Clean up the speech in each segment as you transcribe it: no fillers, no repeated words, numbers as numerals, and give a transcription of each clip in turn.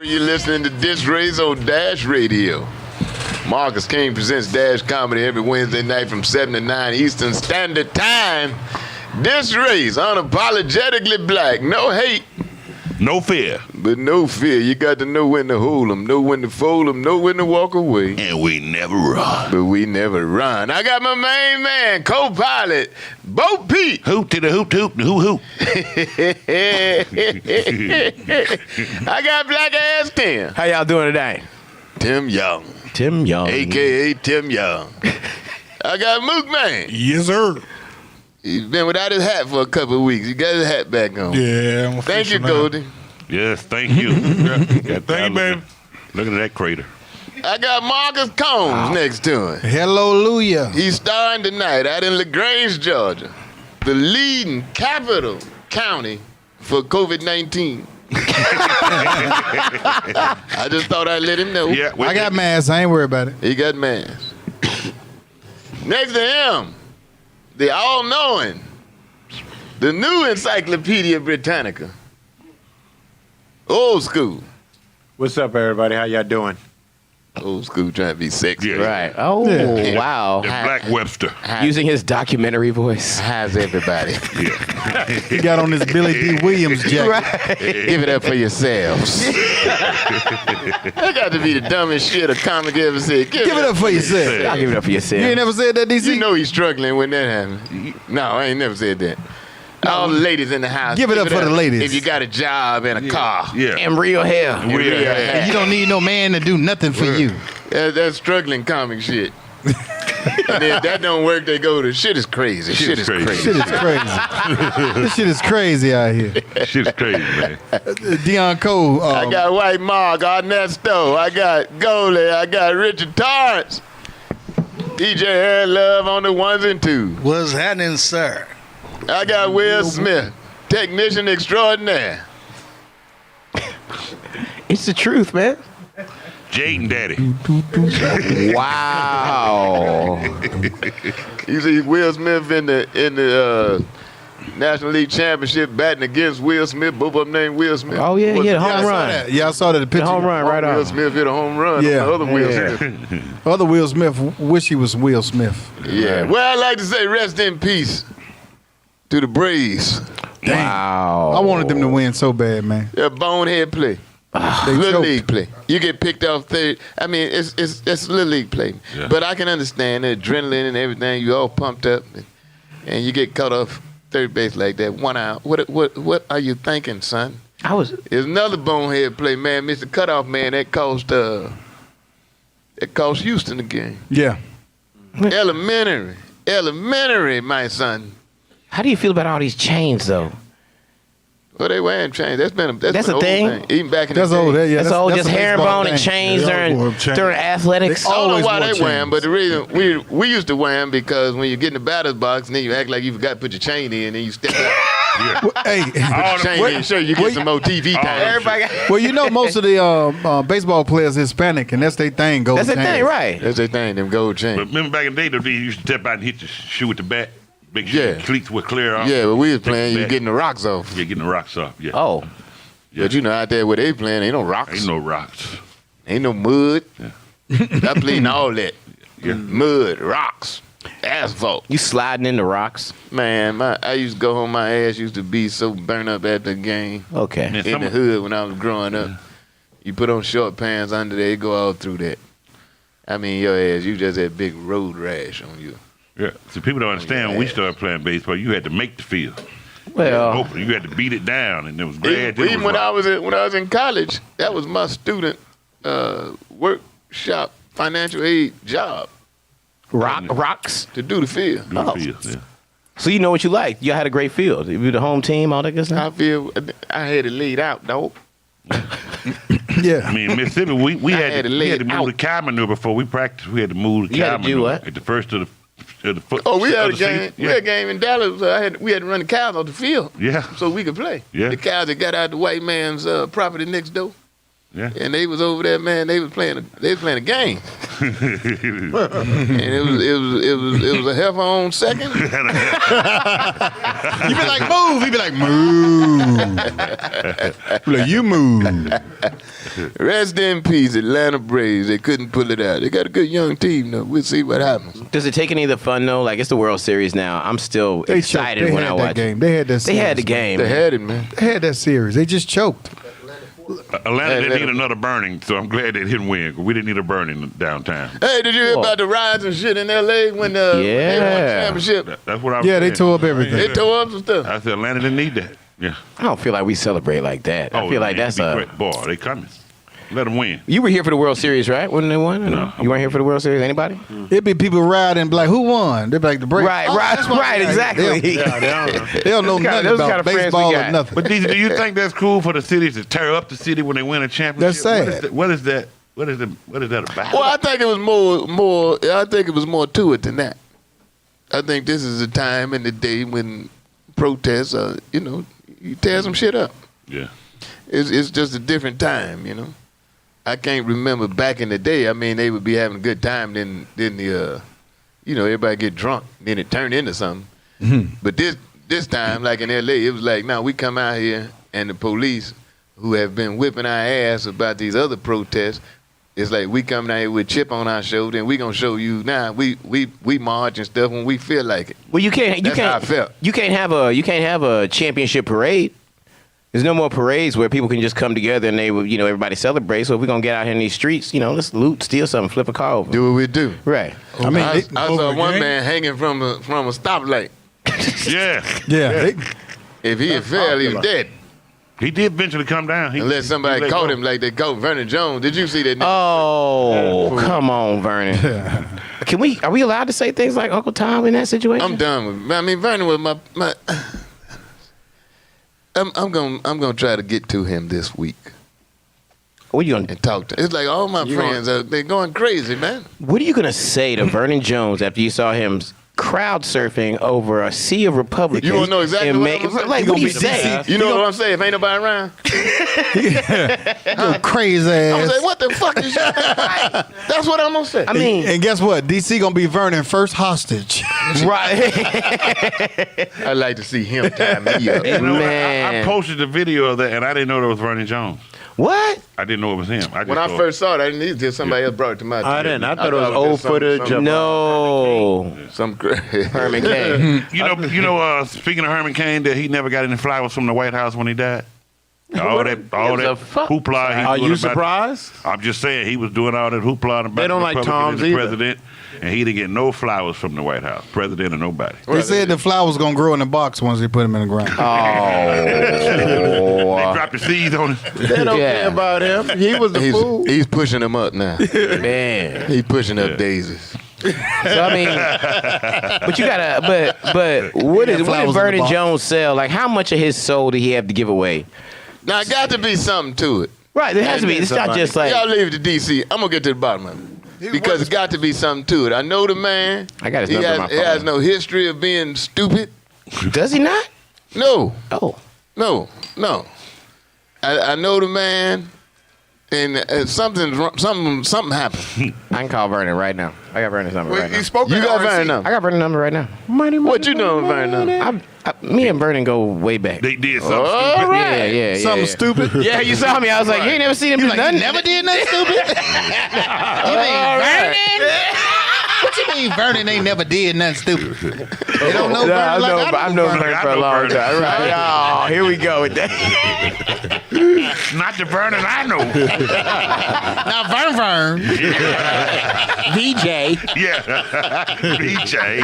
You're listening to Disc Rays on Dash Radio. Marcus King presents Dash Comedy every Wednesday night from 7 to 9 Eastern Standard Time. Disc Rays, unapologetically black. No hate. No fear. But no fear. You got to know when to hold them, know when to fold them, know when to walk away. And we never run. But we never run. I got my main man, co-pilot, Bo Pete. Hoop to the hoop to hoop, hoop hoop. I got Black Ass Tim. How y'all doing today? Tim Young. Tim Young. A.K.A. Tim Young. I got Mook Man. Yes, sir. He's been without his hat for a couple of weeks. He got his hat back on. Yeah, I'm Thank you, now. Goldie. Yes, thank you. Thank you, baby. Look at that crater. I got Marcus Combs next to him. Hallelujah. He's starring tonight out in LaGrange, Georgia, the leading capital county for COVID-19. I just thought I'd let him know. Yeah, I got masks. I ain't worried about it. He got masks. Next to him, the all-knowing, the new Encyclopedia Britannica. Old school. What's up, everybody? How y'all doing? Old school trying to be sexy. Yeah. Right. Oh, Yeah. wow. The Black Webster. Using his documentary voice. How's everybody? He got on his Billy D. Williams jacket. Give it up for yourselves. That got to be the dumbest shit a comic ever said. Give it up for yourself. I'll give it up for yourself. You ain't never said that, DC? You know he's struggling when that happened. No, I ain't never said that. All the ladies in the house. Give it up for the ladies. If you got a job and a car. Yeah. And real hair. Real hair. You don't need no man to do nothing for you. That's struggling comic shit. And if that don't work, they go to shit is crazy. Shit is crazy. Shit is crazy. This shit is crazy out here. Shit's crazy, man. Deion Cole. I got White Mark, Ernesto. I got Goalie. I got Richard Torrance. DJ Hair Love on the ones and twos. What's happening, sir? I got Will Smith, technician extraordinaire. It's the truth, man. Jaden Daddy. Wow. You see Will Smith in the National League Championship batting against Will Smith. Both of them named Will Smith. Oh, yeah, he hit a home run. Yeah, I saw that the picture. The home run right Will on. Smith hit a home run. Yeah. On the other Will Yeah. Smith. Other Will Smith wish he was Will Smith. Yeah. Well, I'd like to say rest in peace to the Braves. Damn. Wow. I wanted them to win so bad, man. They're a bonehead play. They Little choked. league play. You get picked off third. I mean, it's little league play. Yeah. But I can understand the adrenaline and everything. You all pumped up, and you get cut off third base like that. 1 out. What are you thinking, son? There's another bonehead play, man. Mr. Cutoff man. That cost Houston the game. Yeah. Elementary, my son. How do you feel about all these chains, though? Well, they wearing chains. That's been That's been a an old thing? Even back in That's the day. old. Yeah, That's all just a herringbone baseball and thing. chains Yeah, during chains. athletics. They I don't always know why wore they wear them, chains. but the reason we used to wear them because when you get in the batter's box and then you act like you forgot to put your chain in and you step out, Hey, put your chain in, sure you get some more TV time. Everybody well, you know most of the baseball players Hispanic, and that's their thing. Gold That's the chains. thing, right? That's their thing, them gold But chains. remember back in the day, they used to step out and hit the shoe with the bat. Make sure Yeah. the cleats were clear off. Yeah, but we was playing, you Back. getting the rocks off. Yeah, getting the rocks off. Yeah. Oh. Yeah. But you know, out there where they playing, ain't no rocks. Ain't no rocks. Ain't no mud. I played all that. Yeah. Mud, rocks, asphalt. You sliding in the rocks? Man, I used to go home, my ass used to be so burnt up at the game. Okay. Man, In the hood when I was growing up. You put on short pants under there, it go all through that. I mean, your ass, you just had big road rash on you. Yeah. So people don't understand when we started playing baseball, you had to make the field. Well, Open. You had to beat it down, and there was grass. Even when I was in college, that was my student workshop financial aid job rocks. to do the field. Oh. field. Yeah. So you know what you like. You had a great field. You were the home team, all that good stuff. I had it laid out, dog. Yeah. I mean, in Mississippi, we had had to to lay it move out. the cow manure before we practiced. We had to move the You had cow to do manure what? at the first of the foot. Oh, we had of a the game. season. We had a game in Dallas. We had to run the cows off the field. Yeah. So we could play. Yeah. The cows that got out the white man's property next door. Yeah. And they was over there, man. They was playing a game. and it was a heifer on second. You be like, move. He be like, move. Be like, you move. Rest in peace, Atlanta Braves. They couldn't pull it out. They got a good young team, though. We'll see what happens. Does it take any of the fun though? Like it's the World Series now. I'm still excited when I watch game. it. They had that. They had the series, game. They had it, man. They had that series. They just choked. Atlanta didn't need another burning, so I'm glad they didn't win. 'Cause we didn't need a burning downtown. Hey, did you hear about the riots and shit in L.A. when they won the championship? That's what I was Yeah, they saying. tore up everything. They tore up some stuff. I said Atlanta didn't need that. Yeah. I don't feel like we celebrate like that. I feel like man, that's be a. great. Boy, they coming. Let them win. You were here for the World Series, right? When they won? No. You weren't here for the World Series. Anybody? It'd be people riding and be like, who won? They'd be like, the Braves. Right, Oh, right, that's why right. they- Exactly. They don't know Those kind nothing of about friends we baseball or got. nothing. But do you think that's cool for the cities to tear up the city when they win a championship? That's sad. What is that? What is that about? Well, I think it was more. I think it was more to it than that. I think this is a time in the day when protests, you tear some shit up. Yeah. It's just a different time, I can't remember back in the day. I mean, they would be having a good time, then the, everybody get drunk, then it turned into something. Mm-hmm. But this time, like in L.A., it was like, now we come out here and the police, who have been whipping our ass about these other protests, it's like we coming out here with a chip on our shoulder, and we gonna show you now. We march and stuff when we feel like it. Well, you can't. That's how I felt. You can't have a championship parade. There's no more parades where people can just come together and everybody celebrate. So if we're gonna get out here in these streets, let's loot, steal something, flip a car over. Do what we do. Right. I mean, I they- saw one man hanging from a stoplight. Yeah. Yeah. If he had fell, he was dead. He did eventually come down. Unless somebody let caught go. him like they caught Vernon Jones. Did you see that? Oh, come on, Vernon. Are we allowed to say things like Uncle Tom in that situation? I'm done with. I mean, Vernon was my. I'm gonna try to get to him this week What are you gonna and talk to. It's like all my friends they're going crazy, man. What are you gonna say to Vernon Jones after you saw him crowd surfing over a sea of Republicans? You wanna know exactly and what I'm gonna say? Like, He what do you gonna say? You know what I'm saying? If ain't nobody around, You crazy I'm gonna ass. say, what the fuck is you? That's what I'm gonna say. I mean, And guess what? DC gonna be Vernon first hostage. right? I'd like to see him tie me up. You know what? I Man. posted the video of that, and I didn't know that was Vernon Jones. What? I didn't know it was him. When I first saw it, I didn't need to. Somebody else brought it to my attention. I didn't. I thought it was was old just some- footage some- of No. Some crazy. Herman Cain. Speaking of Herman Cain, that he never got any flowers from the White House when he died. All that a fuck- hoopla. he Are doing you about- surprised? I'm just saying he was doing all that hoopla about They don't the like Republicans Toms and the either. president, and he didn't get no flowers from the White House, president or nobody. They said the flowers gonna grow in the box once they put them in the ground. They dropped the seeds on it. They don't Yeah. care about him. He was the fool. He's pushing them up now. Man. He's pushing up daisies. So I mean, but you gotta, but what Yeah, did flowers in the Vernon box. Jones sell? Like, how much of his soul did he have to give away? Now, it got to be something to it. Right, there has to be. It's not just like Y'all leave it to DC. I'm gonna get to the bottom of it because it's got to be something to it. I know the man. I got his He number has, in my he has phone. no history of being stupid. Does he not? No, Oh, no. I know the man, and something happened. I can call Vernon right now. I got Vernon's number right now. spoke You got Vernon I number. got Vernon's number right now. What you doing, Vernon? Me and Vernon go way back. They did something All stupid. right. Yeah. Something stupid. Yeah, you saw me. I was like, you ain't never seen him do nothing. Never did nothing stupid. You mean Vernon? What you mean Vernon ain't never did nothing stupid? They don't know Yeah, Vernon like I I've know known Vernon. Vernon for a long Vernon. time. Right. Oh, here we go with that. Not the Vernon I know. Now Vern. VJ. Yeah. BJ.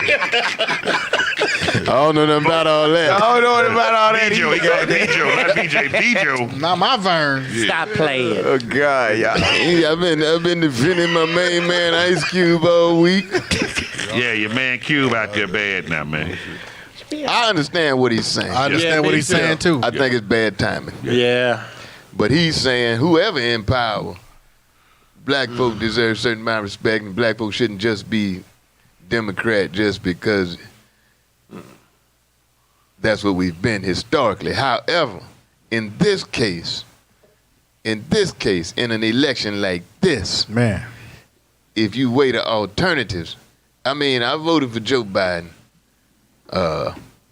I don't know nothing about all that. I don't know about all that. BJ. He called BJ, not BJ. BJ. Not my Vern. Stop playing. Oh God, yeah. I've been defending my main man Ice Cube all week. Yeah, your man Cube out there bad now, man. I understand what he's saying. I understand what he's saying too. I think it's bad timing. Yeah. But he's saying whoever in power, black folk deserve a certain amount of respect, and black folk shouldn't just be Democrat just because that's what we've been historically. However, in this case, in an election like this, Man. if you weigh the alternatives, I mean, I voted for Joe Biden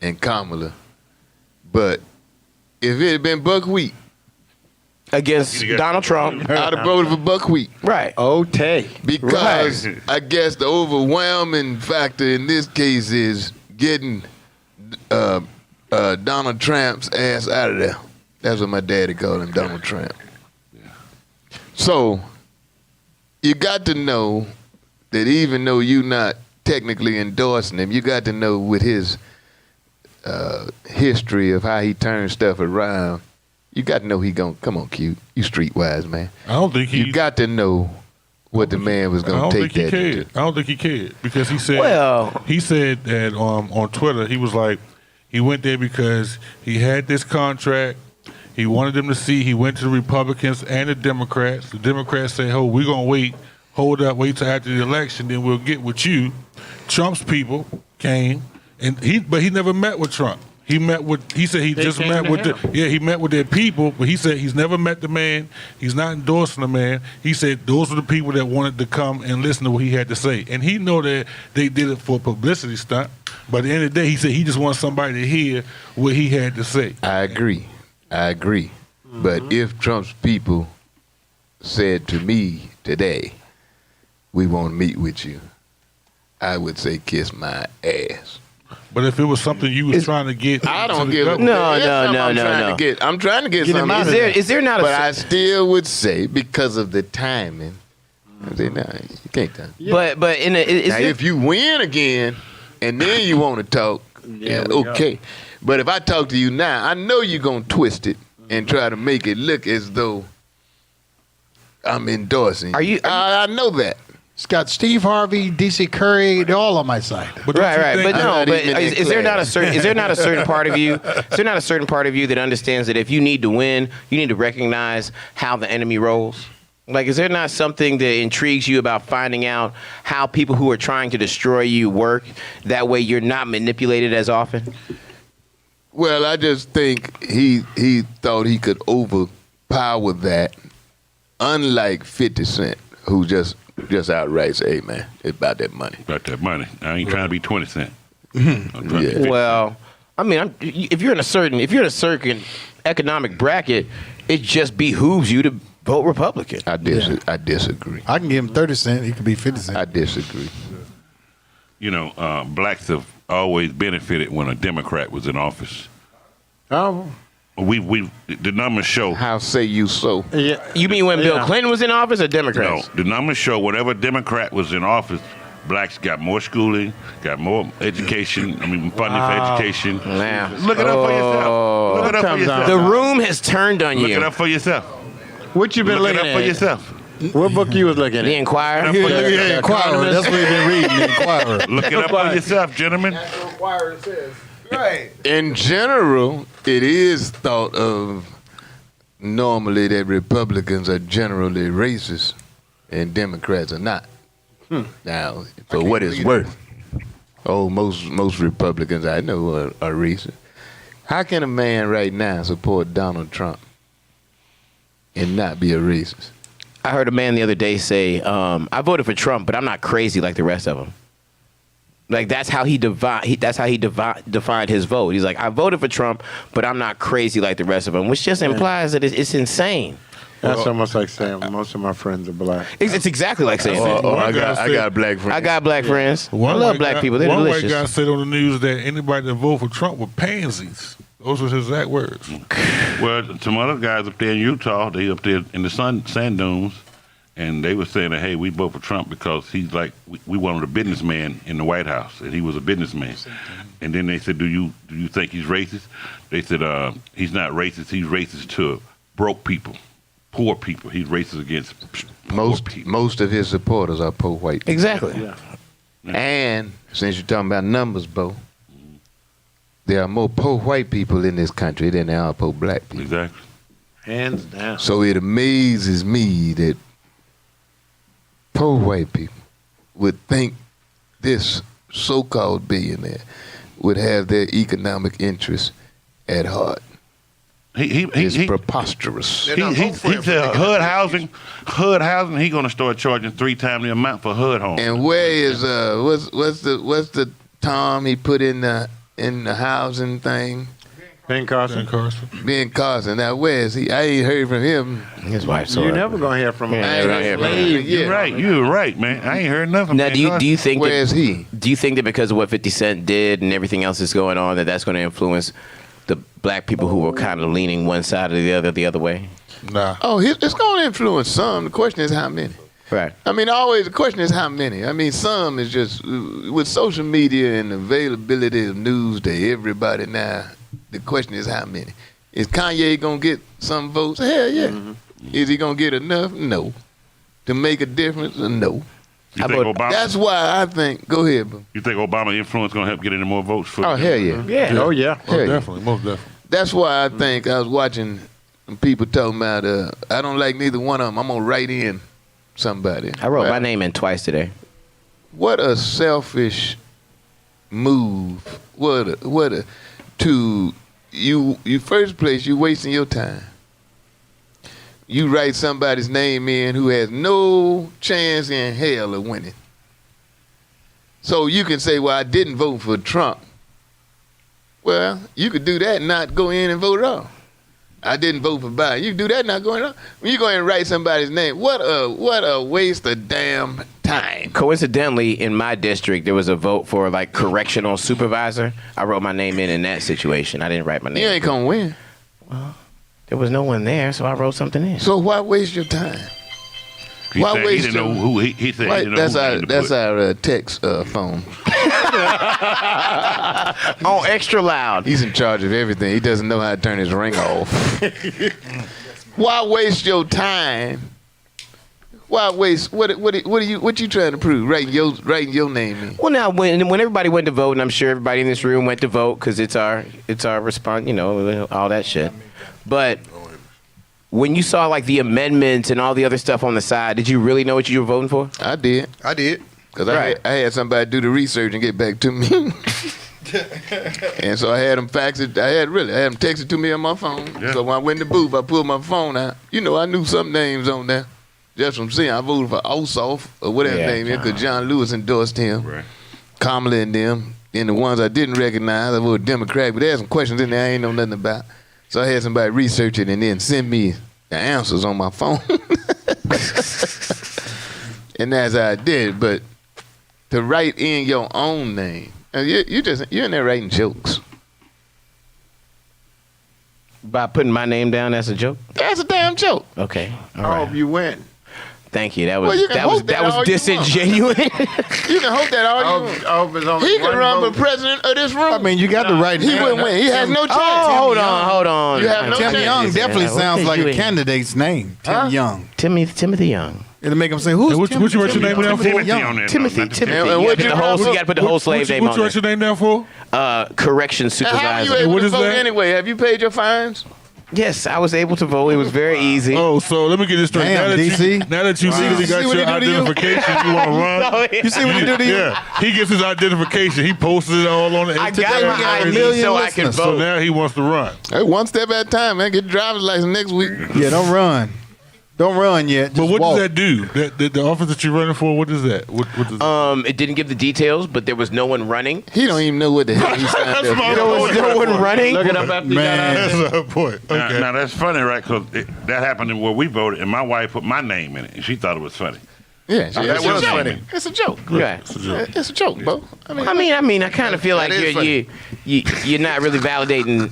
and Kamala, but if it had been buckwheat, Against Donald Trump. I'd have voted for buckwheat. Right. Okay. Because I guess the overwhelming factor in this case is getting Donald Trump's ass out of there. That's what my daddy called him, Donald Trump. So you got to know that even though you're not technically endorsing him, you got to know with his history of how he turned stuff around, you got to know he gonna come on, cute. You streetwise, man. I don't think he. You got to know what the man was gonna take that. I don't think he cared because he said. Well, he said that on Twitter he was like, he went there because he had this contract. He wanted them to see. He went to the Republicans and the Democrats. The Democrats said, "Oh, we're gonna wait. Hold up, wait till after the election, then we'll get with you." Trump's people came, but he never met with Trump. He met with. He said he just met with he met with their people, but he said he's never met the man. He's not endorsing the man. He said those were the people that wanted to come and listen to what he had to say, and he know that they did it for a publicity stunt. But at the end of the day, he said he just wants somebody to hear what he had to say. I agree. But if Trump's people said to me today, "We want to meet with you," I would say, "Kiss my ass." But if it was something you was trying to get, I don't give a No. I'm trying to get something. Is there not a? But I still would say because of the timing. I say, nah, you can't tell. But Now, if you win again and then you want to talk, yeah, okay. But if I talk to you now, I know you're gonna twist it and try to make it look as though I'm endorsing. Are you- I know that. It's got Steve Harvey, DC Curry, they're all on my side. but Right. think- But no. not But even in is there not a class. certain? Is there not a certain part of you? Is there not a certain part of you that understands that if you need to win, you need to recognize how the enemy rolls? Like, is there not something that intrigues you about finding out how people who are trying to destroy you work? That way, you're not manipulated as often. Well, I just think he thought he could overpower that, unlike 50 Cent, who just outright say, "Hey man, it's about that money." Got that money. I ain't trying to be 20 cent. Yeah. Well, I mean, if you're in a certain economic bracket, it just behooves you to vote Republican. I disagree. I can give him 30 cents. He could be 50 cents. I disagree. You know, blacks have always benefited when a Democrat was in office. Oh, The numbers show. How say you so? yeah. You mean when Bill Yeah. Clinton was in office or No, Democrats? the numbers show whatever Democrat was in office, blacks got more schooling, got more education. Funding for education. Now, Look it up for yourself. Look it up for Comes yourself. out. the room has turned on Look you. it up for yourself. What you been Look it looking up for at? yourself. What book you was looking The at? Inquirer. Look it up for Yeah, yourself. Inquirer. That's what he's been reading, the Inquirer. Look it up for yourself, gentlemen. In general, it is thought of normally that Republicans are generally racist and Democrats are not. Now, for what it's worth, most Republicans I know are racist. How can a man right now support Donald Trump and not be a racist? I heard a man the other day say, "I voted for Trump, but I'm not crazy like the rest of them." Like that's how he defined his vote. He's like, "I voted for Trump, but I'm not crazy like the rest of them," which just implies that it's insane. That's almost like saying most of my friends are black. It's exactly like saying that. I got black friends. I got black friends. I One love white black guy- people. They're one delicious. white guy said on the news that anybody that voted for Trump were pansies. Those were his exact words. Well, some other guys up there in Utah, they up there in the sand dunes, and they were saying that, hey, we vote for Trump because he's like, we wanted a businessman in the White House, and he was a businessman. And then they said, do you think he's racist? They said, he's not racist. He's racist to broke people, poor people. He's racist against poor people. Most of his supporters are poor white people. Exactly. And since you're talking about numbers, Bo, there are more poor white people in this country than there are poor black people. Exactly. Hands down. So it amazes me that poor white people would think this so-called billionaire would have their economic interests at heart. It's preposterous. He said HUD housing. He gonna start charging 3 times the amount for HUD home. And where is what's the Tom he put in the housing thing? Ben Carson. Ben Carson. Now where is he? I ain't heard from him. His wife. You're never gonna hear from him. Yeah, you're gonna hear from him. You're right. You're right, man. I ain't heard nothing. Now, do you think Where is he? Do you think that because of what 50 Cent did and everything else that's going on, that's going to influence the black people who were kind of leaning one side or the other way? Nah. Oh, it's going to influence some. The question is how many. Right. I mean, always the question is how many. I mean, some is just with social media and availability of news to everybody now. The question is how many. Is Kanye gonna get some votes? Hell yeah. Mm-hmm. Is he gonna get enough? No. To make a difference? No. You think Obama? That's why I think. Go ahead, bro. You think Obama influence gonna help get any more votes for? Oh hell yeah. Yeah. Oh yeah. Hell yeah. Definitely, most definitely. That's why I think I was watching people talking about. I don't like neither one of them. I'm gonna write in somebody. I wrote Well, my name in twice today. What a selfish move. What a to you first place you wasting your time. You write somebody's name in who has no chance in hell of winning. So you can say, well, I didn't vote for Trump. Well, you could do that and not go in and vote at all. I didn't vote for Biden. You can do that and not go in at all. When you go in and write somebody's name, what a waste of damn time. Coincidentally, in my district, there was a vote for like correctional supervisor. I wrote my name in that situation. I didn't write my name. You ain't gonna win. There was no one there, so I wrote something in. So why waste your time? He Why said he waste didn't know your- who he said Right, he didn't know who that's our text phone. Oh, extra loud. He's in charge of everything. He doesn't know how to turn his ring off. Why waste your time? Why waste? What you trying to prove? Writing your name in. Well, now when everybody went to vote, and I'm sure everybody in this room went to vote because it's our response, all that shit. But when you saw like the amendments and all the other stuff on the side, did you really know what you were voting for? I did. Because Right. I had somebody do the research and get back to me. And so I had them fax it. I had them text it to me on my phone. Yeah. So when I went in the booth, I pulled my phone out. I knew some names on there. Just from seeing, I voted for Ossoff or whatever his name is, because John Lewis endorsed him. Right. Kamala and them. And the ones I didn't recognize, I voted Democrat, but they had some questions in there I ain't know nothing about. So I had somebody research it and then send me the answers on my phone. And that's how I did it. But to write in your own name, you're in there writing jokes. By putting my name down, that's a joke. That's a damn joke. Okay, all I right. hope you win. Thank you. That was Well, you can hope that all you want. disingenuous. You can hope that all you want. I hope it's only He can one run for vote. president of this room. I mean, you got the right. he wouldn't win. He has no chance. hold on. You have no Tim chance. Young definitely sounds like a candidate. candidate's name. Tim Young. Timothy Young. It'll make him say, "Who's What Tim? you write your name down for? Timothy on there. Timothy. And You what got you- to put the whole slave name What on you write there. your name down for? Correction And how are you supervisor. able What to is vote that? anyway? Have you paid your fines? Yes, I was able to vote. It was very easy. Oh, so let me get this straight. Damn, now that DC. now that you legally See got what your he do to you? identification, you want to run. You see what he do to you? Yeah, he gets his identification. He posted it all on the I Instagram. got my got a ID million so I can listeners. So vote. now he wants to run. Hey, one step at a time, man. Get your driver's license next week. Yeah, don't run. Don't run yet. But Just what walk. does that do? The office that you're running for, what is that? What does It didn't give the details, but there was no one running. He don't even know what the hell he signed That's up my for. There was no one running. Look it up after you got out. That's a point. Okay. Now that's funny, right? Because that happened in where we voted, and my wife put my name in it, and she thought it was funny. Yeah, That it's a was joke. funny. It's a joke. Right. It's a joke, bro. I mean, I kind of feel like That is you're not really validating,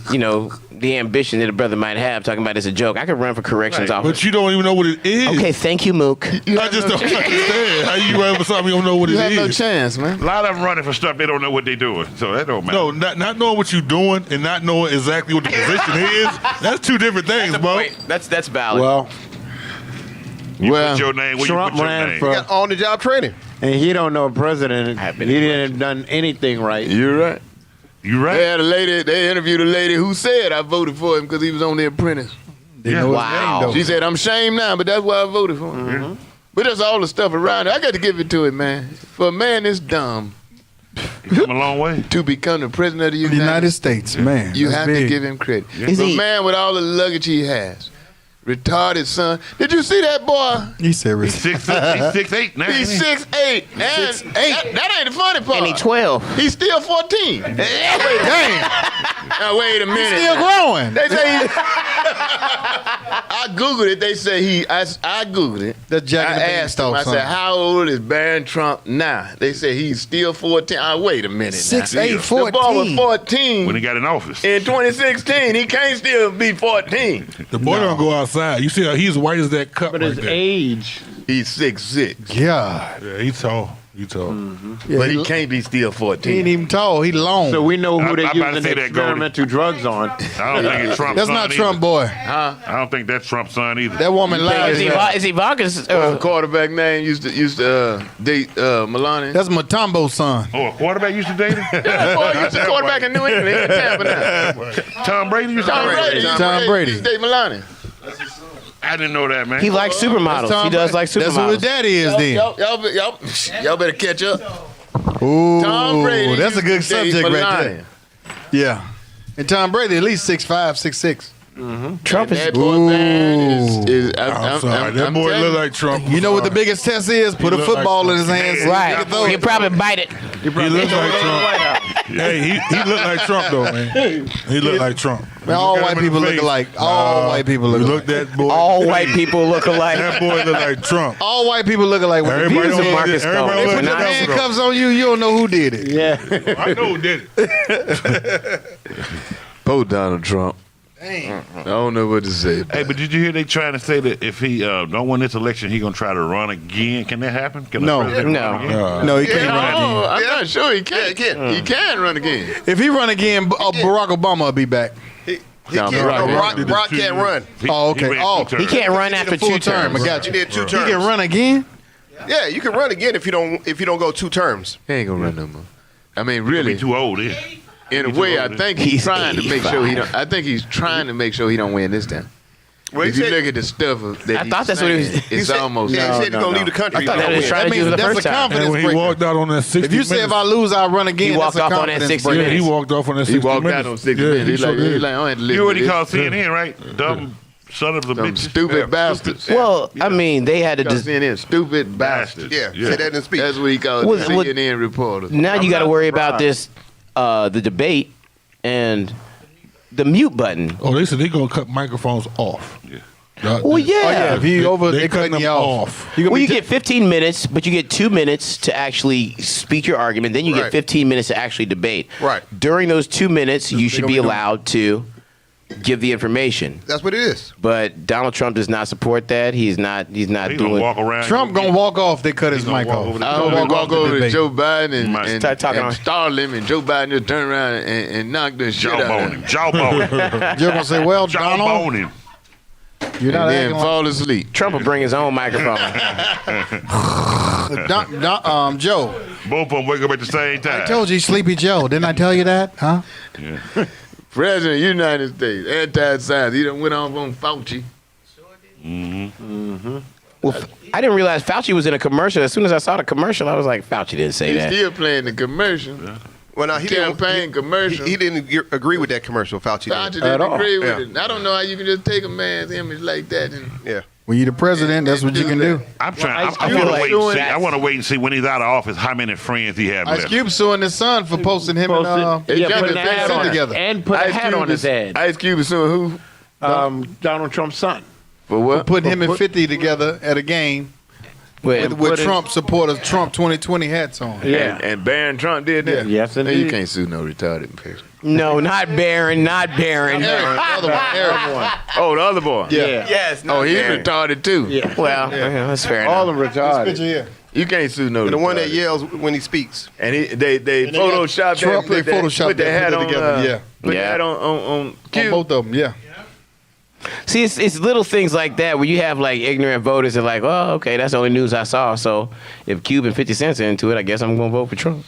the ambition that a brother might have. Talking about it's a joke. I could run for corrections officer. But you don't even know what it is. Okay, thank you, Mook. I just don't understand how you run for something you don't know what You it have no is. chance, man. A lot of them running for stuff they don't know what they're doing, so that don't matter. No, not knowing what you're doing and not knowing exactly what the position is. That's two different things, bro. That's valid. Well, You Well, put your name where Trump you put your ran name. for, Got on-the-job training. and he don't know a president. I have been He didn't have done anything right. You're right. You right? They had a lady. They interviewed a lady who said I voted for him because he was on The Apprentice. They know his Wow. name, though. She said I'm ashamed now, but that's why I voted for him. But that's all the stuff around it. I got to give it to it, man. For a man this dumb He come a long way. to become the president of the The United United States, man. You that's have to big. give him credit. Is The he- man with all the luggage he has, retarded son. Did you see that boy? He said, He's 6'8" now. He's ain't he? 6'8". And 6'8". that ain't the funny part. And he 12. He's still 14. Dang, Now wait a minute. still growing. They say he, I googled it. They say I googled it. That's Jack and the I asked him. Beanstalk, I said, son. "How old is Barron Trump now?" They say he's still 14. Wait a minute. 6'8", The boy was 14. 14 When he got in office. in 2016. He can't still be 14. The boy don't go outside. You see how he's white as that cup But right his there. age. He's 6'6", God. Yeah, he's tall. He's tall. Yeah, but he can't be still He 14. ain't even tall. He long. So we know who I'm they're about to using say that, Goldie. experimental drugs on. I don't think it's Trump's That's son not either. Trump, boy. I don't think that's Trump's son either. That woman lied. Is Ivanka's? What's the quarterback name used to date Melania? That's Matumbo's son. Oh, a quarterback used to date him? Yeah, boy, used to quarterback in New England. He in Tampa now. Tom Brady used to Tom date Brady. him? Tom Brady. Used to date Melania. I didn't know that, man. He likes supermodels. Tom He does Brady. like That's who his supermodels. daddy is then. Y'all better catch up. Ooh, Tom Brady. that's a good used to date subject right Melania. there. Yeah. And Tom Brady at least 6'5", 6'6". Trump That is. boy man is I'm sorry. That boy telling look you. like Trump. You know what the biggest test is? Put a look like football in Trump. his hands. Right. He can throw He'll it. probably bite it. He looks like Trump. Hey, he look like Trump though, man. He look like Trump. Man, all Look at white him in people the look face. alike. All white people look You alike. look that boy. All white people look alike. That boy look like Trump. All white people look alike. When the Everybody views don't of look- Marcus everybody Cole. don't We're look not that man though. comes on you, you don't know who did it. Yeah. I know who did it. Post Donald Trump. Dang. I don't know what to say. Hey, but did you hear they trying to say that if he don't win this election, he gonna try to run again? Can that happen? Can a No. president No. run again? No, he can't No, run again. I'm not sure he can. He can run again. If he run again, Barack Obama will be back. No, can't. Barack- Brock can't run. He- Oh, okay. ran Oh, two He terms. can't run after full two term. terms. I got He you. did 2 He terms. can run again. Yeah, you can run again if you don't go 2 terms. He ain't gonna run no more. I mean, He'll really, be too old then. in a way, I think he's trying to make sure he don't. I think he's trying to make sure he don't win this time. Well, If you look at the stuff that I he's thought that's what he was- saying, it's almost. he said he's gonna leave the country. I thought that was He's trying to gonna do win. the That's first a time. And confidence when he breaker. walked out on that 60 If you say if I lose, I run again. He walked that's a off on that confidence 60 breaker. Yeah, he minutes. walked off on that 60 He walked minutes. out on 60 Yeah, minutes. he He's sure like, did. I don't have to live You know what with he this. called CNN, right? Dumb son of a Them bitch. stupid bastards. Well, I mean, they had to. Called CNN stupid bastards. Yeah, say that in the speech. That's what he called Well, the well, CNN reporters. Now you got to worry about this, the debate and the mute button. Oh, they said they gonna cut microphones off. Yeah. Well, yeah. Oh yeah, if he over, they they cutting cutting you them off. off. You gonna Well, be you get 15 minutes, but you get 2 minutes to actually speak your argument. Then you get Right. 15 minutes to actually debate. Right. During those 2 minutes, you should gonna be be doing- allowed to give the information. That's what it is. But Donald Trump does not support that. He's not. He's not He gonna doing. walk around. Trump gonna walk off. They cut his gonna mic walk off. over the- I He hope gonna he walk the over to debate. Joe Biden Might and start talking on- startle him, and Joe Biden just turn around and knock the shit out of Jawbone him. him. Jawbone him. Joe gonna say, "Well, Donald, Jawbone him. you're not And then acting like fall asleep. Trump will bring his own microphone. Joe. Both of them wake up at the same time. I told you, Sleepy Joe. Didn't I tell you that? Huh? President of the United States, anti-science. He done went off on Fauci. Well, I didn't realize Fauci was in a commercial. As soon as I saw the commercial, I was like, Fauci didn't say He's that. still playing the commercial. Well, now he Campaign didn't. commercial. He didn't agree with that commercial. Fauci Fauci did. didn't agree with Yeah. it. I don't know how you can just take a man's image like that and Yeah. When you're the president, that's what you can do. I'm trying. Ice I Cube want to like wait and see. that. I want to wait and see when he's out of office how many friends he have Ice left. Cube suing his son for posting him and They Yeah, jumped putting a the hat thing on together. And put a hat on his head. Ice Cube is suing who? Donald Trump's son. For what? putting him and 50 together at a game Wait, with put it- Trump supporters, Trump 2020 hats on. Yeah. And Barron Trump did that? Yes, Man, you indeed. can't sue no retarded person. no, not Barron, not Barron. Aaron, other one, Aaron. Oh, the other boy. Yeah. Yes. Oh, he's retarded too. Yeah. Well, yeah, that's fair All enough. them Picture retarded. here. You can't sue no. The one that retarded. yells when he speaks. And they they got photoshopped Trump, that, they photoshopped put the that, hat put it on, together, yeah. put the Yeah. hat on On Q. both of them, yeah. See, it's little things like that where you have like ignorant voters that are like, oh, okay, that's the only news I saw. So if Cube and 50 Cent's are into it, I guess I'm going to vote for Trump.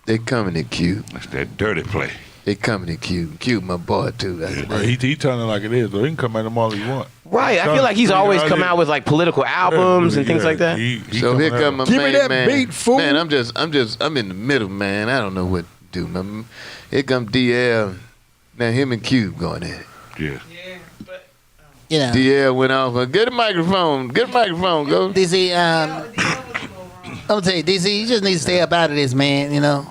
They coming to Q. That's that dirty play. They coming to Q. Q my boy too. That's He telling it like it is, though. He can come at them all he want. Right. I feel like he's always come out with like political albums and things like that. So here come my Give me man, that beat, fool. Man, I'm in the middle, man. I don't know what to do, man. Here come DL. Now him and Cube going at it. Yeah. You know, DL went off. Get a microphone. Go. DC. I'm gonna tell you, DC. You just need to stay up out of this, man. You know.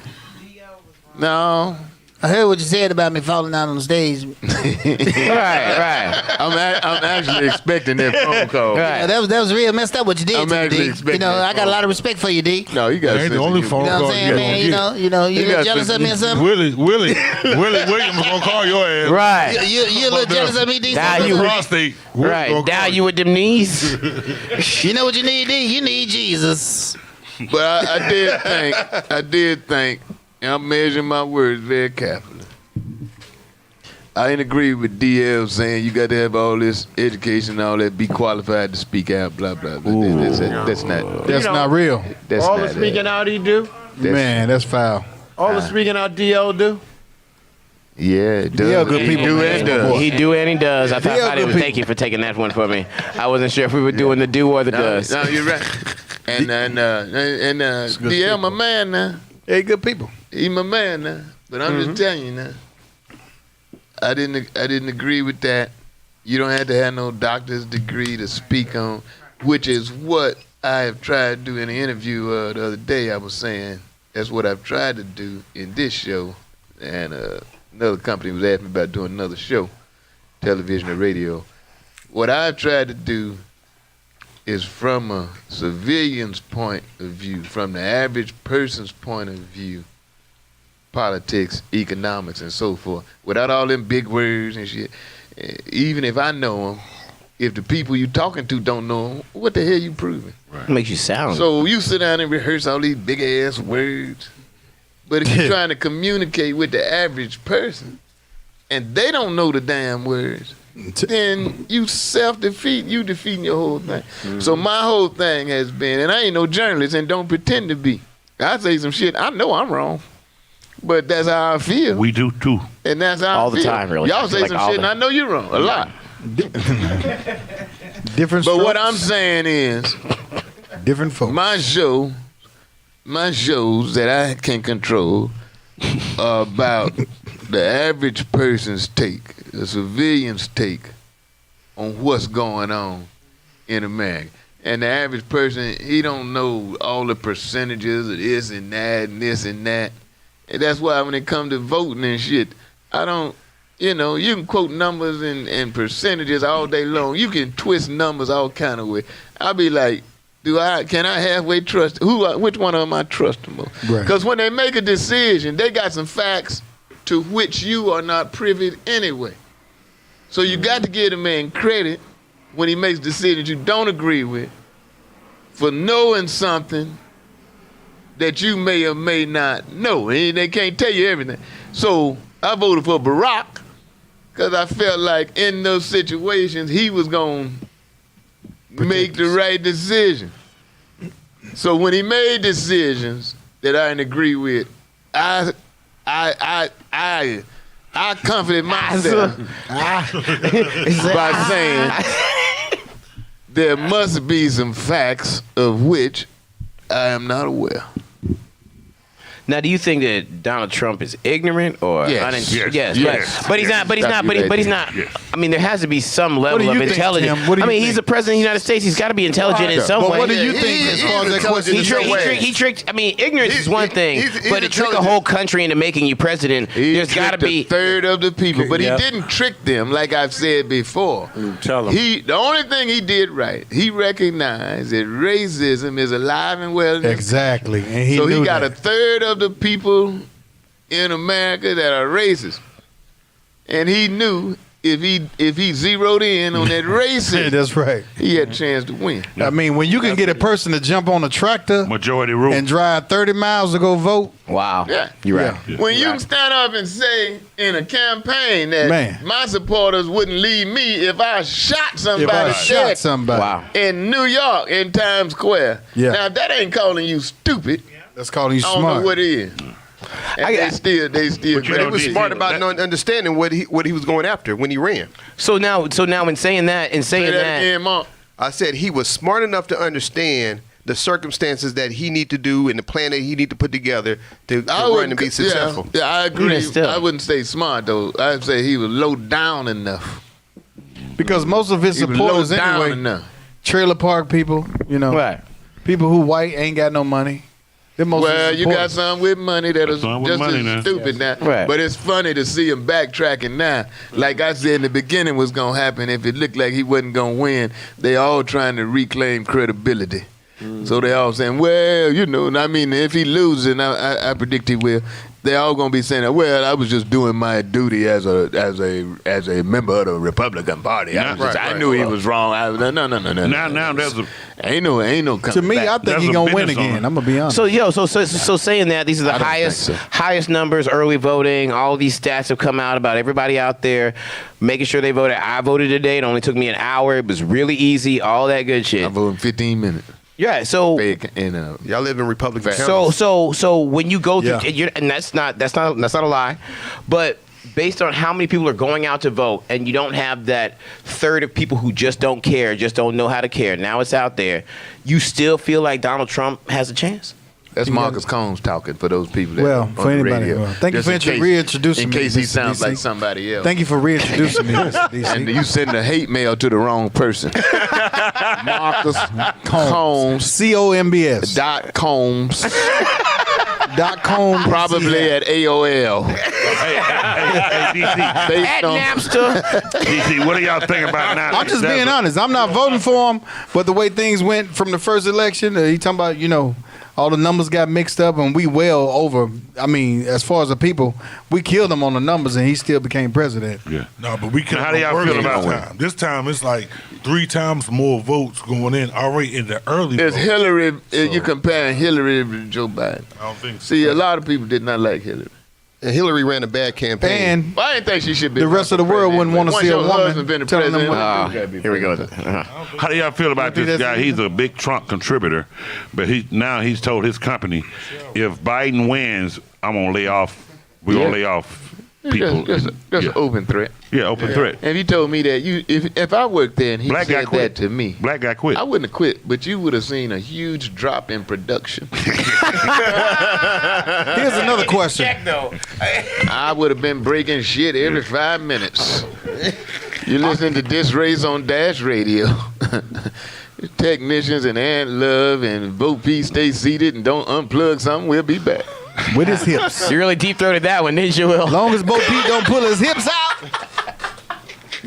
No. I heard what you said about me falling out on the stage. Right. I'm actually expecting that phone call. Right. Yeah, that was real messed up what you did. I'm to me, actually D. expecting You know, that I got a phone. lot of respect for you, D. No, you got. Ain't the only phone You know call what I'm saying, man? You know, you a little got jealous of me or something? Willie Williams gonna call your ass. Right. You a little jealous of me, D? Nah, you- prostate. Right. Now you with them knees. You know what you need, D? You need Jesus. But I did think, and I'm measuring my words very carefully. I ain't agree with DL saying you got to have all this education and all that, be qualified to speak out, blah, blah, blah. That's not. That's not real. That's All not the speaking out he do, Man, that's foul. all the speaking out DL do. Yeah, it does. DL good He people, do man. and does. He do and he does. I thought Yeah, I good would thank you for taking that one for me. I wasn't sure if we were doing the do or the does. No, you're right. And DL, my man now. They good people. He my man now. But I'm just telling you now. I didn't agree with that. You don't have to have no doctor's degree to speak on, which is what I have tried to do in the interview the other day. I was saying that's what I've tried to do in this show. And another company was asking me about doing another show, television or radio. What I've tried to do is from a civilian's point of view, from the average person's point of view, politics, economics, and so forth, without all them big words and shit. Even if I know them, if the people you talking to don't know them, what the hell you proving? Makes you sound. So you sit down and rehearse all these big ass words, but if you're trying to communicate with the average person and they don't know the damn words, then you self-defeat. You defeating your whole thing. So my whole thing has been, and I ain't no journalist and don't pretend to be. I say some shit, I know I'm wrong. But that's how I feel. We do too. And that's how All I the feel. time, really. Y'all say Like some all shit and the- I know you're wrong. A lot. Different But what strokes, I'm saying is, different folks. my shows that I can control are about the average person's take, the civilian's take on what's going on in America. And the average person, he don't know all the percentages of this and that and this and that. And that's why when it comes to voting and shit, I don't, you can quote numbers and percentages all day long. You can twist numbers all kind of way. I'll be like, can I halfway trust, which one of them I trust the most? Right. Because when they make a decision, they got some facts to which you are not privy anyway. So you got to give the man credit when he makes decisions you don't agree with for knowing something that you may or may not know. And they can't tell you everything. So I voted for Barack because I felt like in those situations he was going to make the right decision. So when he made decisions that I didn't agree with, I comforted myself by saying there must be some facts of which I am not aware. Now, do you think that Donald Trump is ignorant or Yes. yes, Yes. right. But he's not. But he's not. But he's not. Yes. I mean, there has to be some level do of you think, intelligence. Tim? What do I you mean, he's think? the president of the United States. He's got to be intelligent in some But way. what do you Yeah, think as far as that question? He tricked. way. He tricked. I mean, ignorance is one thing, he's but to trick a intelligent. whole country into making you president, He there's got to tricked be. a third of the people, but Yep. he didn't trick them like I've said before. Tell him. The only thing he did right, he recognized that racism is alive and well in this Exactly. And he so knew he got that. a third of the people in America that are racist. And he knew if he zeroed in on that racism, That's right. he had a chance to win. I mean, when you can get a person to jump on a tractor Majority rule. and drive 30 miles to go vote, Wow. Yeah. You're right. Yeah. When you can stand up and say in a campaign that Man. my supporters wouldn't leave me if I shot if somebody I shot dead somebody, Wow. in New York in Times Square. Yeah. Now if that ain't calling you stupid, that's calling you I don't smart. know what it is. And they still. But you But he know, was DC, smart about that- not understanding what he was going after when he ran. So now, in saying that, Say that again, Mark. I said he was smart enough to understand the circumstances that he need to do and the plan that he need to put together to run and be successful. Yeah, I agree. Even still. I wouldn't say smart though. I'd say he was low down enough. Because most of his He was supporters low down anyway, enough. trailer park people, right. people who white ain't got no money. They're most of Well, his you got supporters. some with money that is Some with just money as now. stupid now. Right. But it's funny to see him backtracking now. Like I said in the beginning was going to happen if it looked like he wasn't going to win. They all trying to reclaim credibility. So they all saying, well, you know, and I mean, if he loses, and I predict he will, they all gonna be saying, well, I was just doing my duty as a member of the Republican Party. I knew he was wrong. No. Now there's a ain't no To me, I think There's he a gonna win business again. owner. I'm gonna be honest. So saying that these are the I don't highest think so. highest numbers early voting. All these stats have come out about everybody out there making sure they voted. I voted today. It only took me an hour. It was really easy. All that good I shit. voted in 15 minutes. Yeah. So Fake and Y'all live in Republican counties. so when you go through, Yeah. and and that's not a lie, but based on how many people are going out to vote, and you don't have that third of people who just don't care, just don't know how to care. Now it's out there. You still feel like Donald Trump has a chance? that's Marcus Combs talking for those people. That Well, on for the anybody, radio. well, thank you Just for in case- reintroducing in me, case he Mr. sounds DC. like somebody else. Thank you for reintroducing me, Mr. And DC. you send a hate mail to the wrong person. Marcus Combs. COMBS. Combs. .com. Probably at AOL. hey, DC, Based At on- Napster. DC, what do y'all think about now? I'm just being honest. I'm not voting for him, but the way things went from the first election, he talking about, all the numbers got mixed up and we well over. I mean, as far as the people, we killed him on the numbers and he still became president. Yeah. No, but we can't. How do y'all work feel this about time? This time it's like 3 times more votes going in already in the early Is vote. Hillary, you comparing Hillary to Joe Biden? I don't think so. See, a lot of people did not like Hillary. And Hillary ran a bad campaign. And Well, I didn't think she should be. The rest of the world wouldn't wanna see a Once your woman husband been the telling them president, what Oh, you gotta be here we go. president. How do y'all feel about think this that's guy? it? He's a big Trump contributor, but he's told his company, if Biden wins, I'm gonna lay off. We're gonna lay off people. Just yeah. an open threat. Yeah, open threat. And he told me that if I worked there and he Black guy said quit. that to me, Black guy quit. I wouldn't have quit, but you would have seen a huge drop in production. here's another question. I would have been breaking shit every 5 minutes. You listening to this race on Dash Radio. Technicians and Aunt Love and Vote Peace, stay seated and don't unplug something. We'll be back. With his hips. You really deep throated that one, didn't you, Will? Long as Bo Peep don't pull his hips out.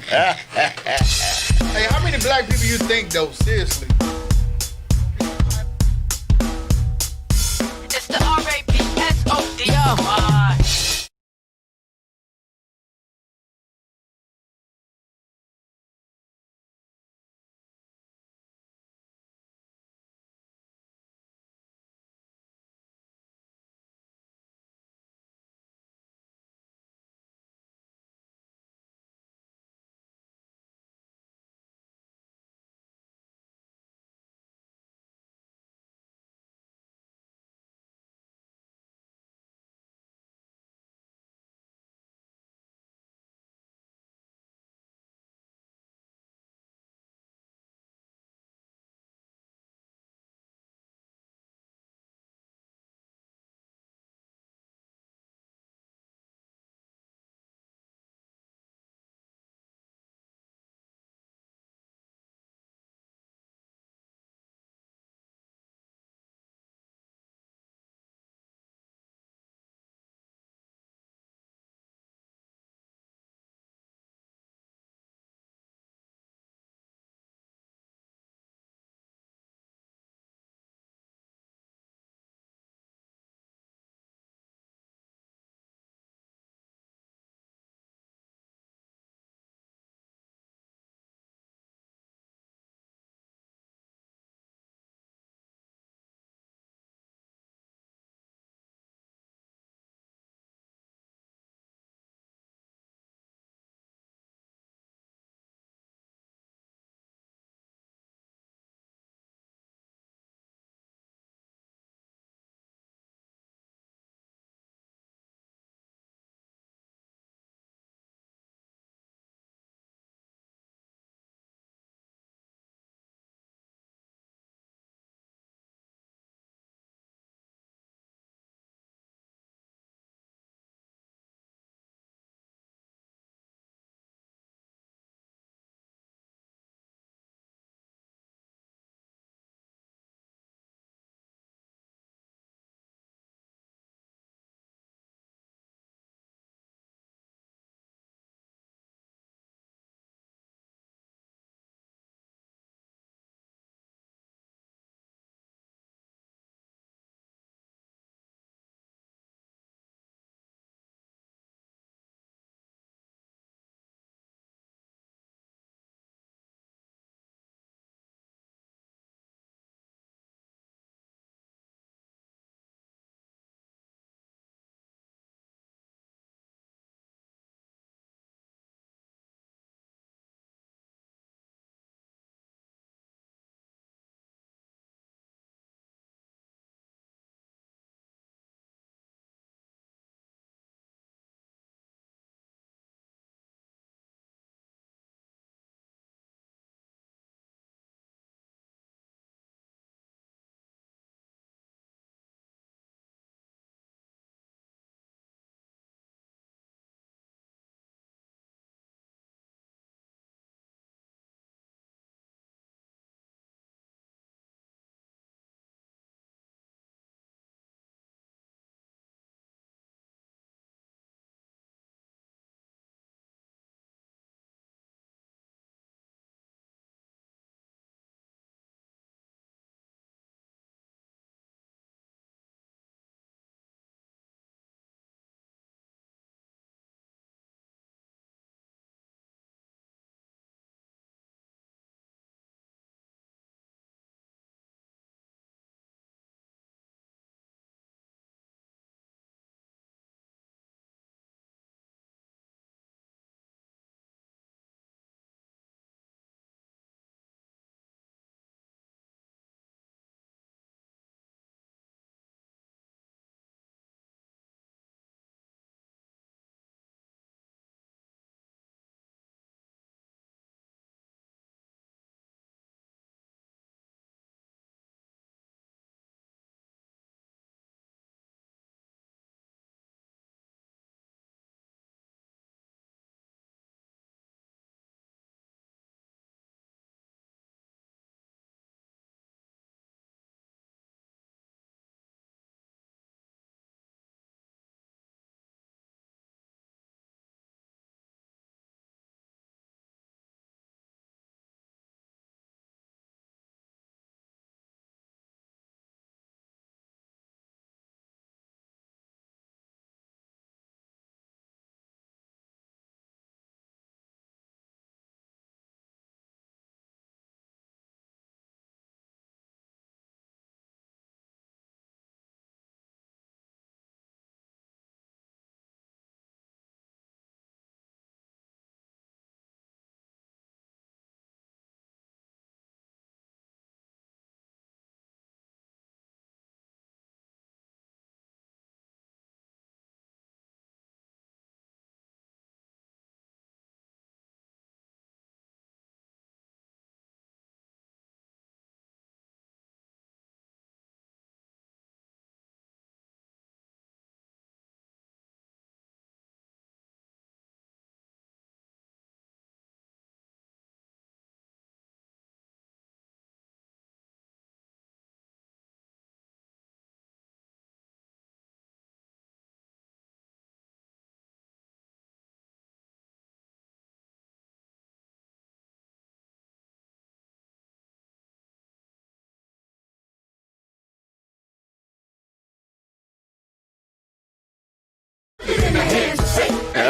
Hey, how many black people you think, though? Seriously. It's the RAPSOD.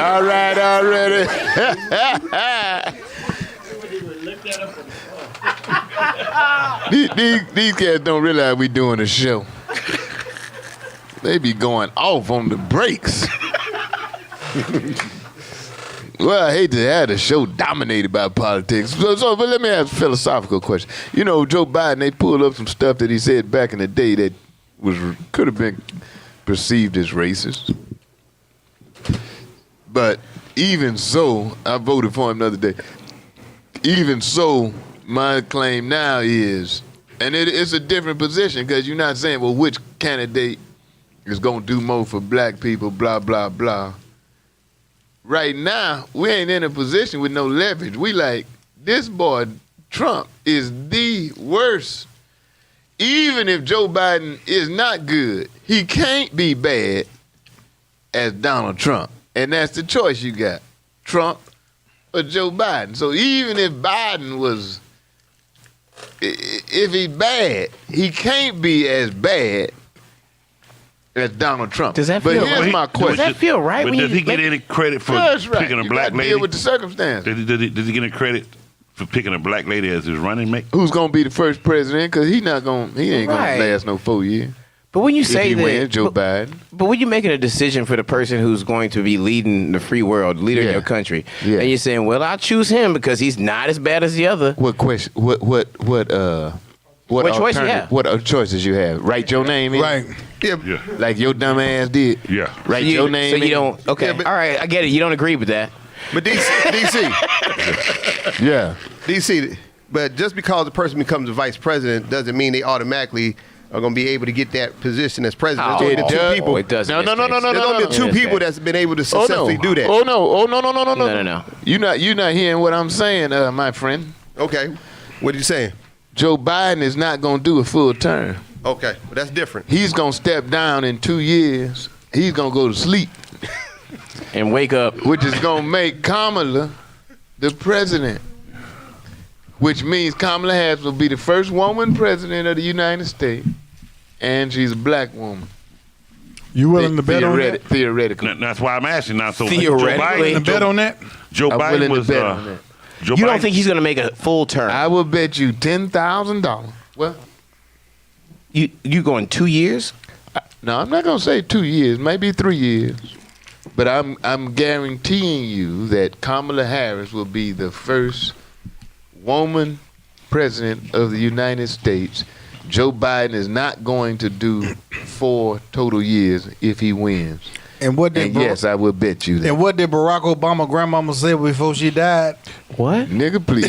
All right, already. these cats don't realize we doing a show. They be going off on the breaks. Well, I hate to have the show dominated by politics. But let me ask a philosophical question. You know, Joe Biden, they pulled up some stuff that he said back in the day that could have been perceived as racist. But even so, I voted for him the other day. Even so, my claim now is, and it's a different position because you're not saying, well, which candidate is going to do more for black people, blah, blah, blah. Right now, we ain't in a position with no leverage. We like, this boy, Trump, is the worst. Even if Joe Biden is not good, he can't be bad as Donald Trump. And that's the choice you got, Trump or Joe Biden. So even if Biden was, if he's bad, he can't be as bad as Donald Trump. Does that but feel here's right? my question. Does that feel right? But when does you he get any credit for That's right. picking a You black gotta lady? deal with the circumstance. Does he get any credit for picking a black lady as his running mate? Who's gonna be the first president? Because he ain't gonna Right. last no 4 years. But when you If say he that, wins, Joe Biden. but when you're making a decision for the person who's going to be leading the free world, leading Yeah. your country, Yeah. and you're saying, well, I'll choose him because he's not as bad as the other. What question? What choice you alternative- have? What choices you have? Write your name in. Right. Yeah. Yeah. Like your dumb ass did. Yeah. Write So your name So in. you don't. Okay. Yeah, but- all right. I get it. You don't agree with that. But DC, Yeah. DC, but just because the person becomes a vice president doesn't mean they automatically are going to be able to get that position as president. There's only been two people. It does. No, no, no, no, no, There's no, only no. been two people that's been able to successfully do that. Oh no, no. No. You not hearing what I'm saying, my friend. Okay. What are you saying? Joe Biden is not gonna do a full term. Okay. Well, that's different. He's gonna step down in 2 years. He's gonna go to sleep, And wake up. which is gonna make Kamala the president. Which means Kamala Harris will be the first woman president of the United States, and she's a black woman. You willing to bet on that? Theoretically. That's why I'm asking now. So Theoretically. To bet on that? Joe I'm Biden willing to was. bet on that. Joe You don't Biden- think he's going to make a full term? I will bet you $10,000. Well, You going 2 years? no, I'm not gonna say 2 years, maybe 3 years, but I'm guaranteeing you that Kamala Harris will be the first woman president of the United States. Joe Biden is not going to do 4 total years if he wins. And what did And yes, I will bet you that. and what did Barack Obama grandmama say before she died? What? Nigga, please.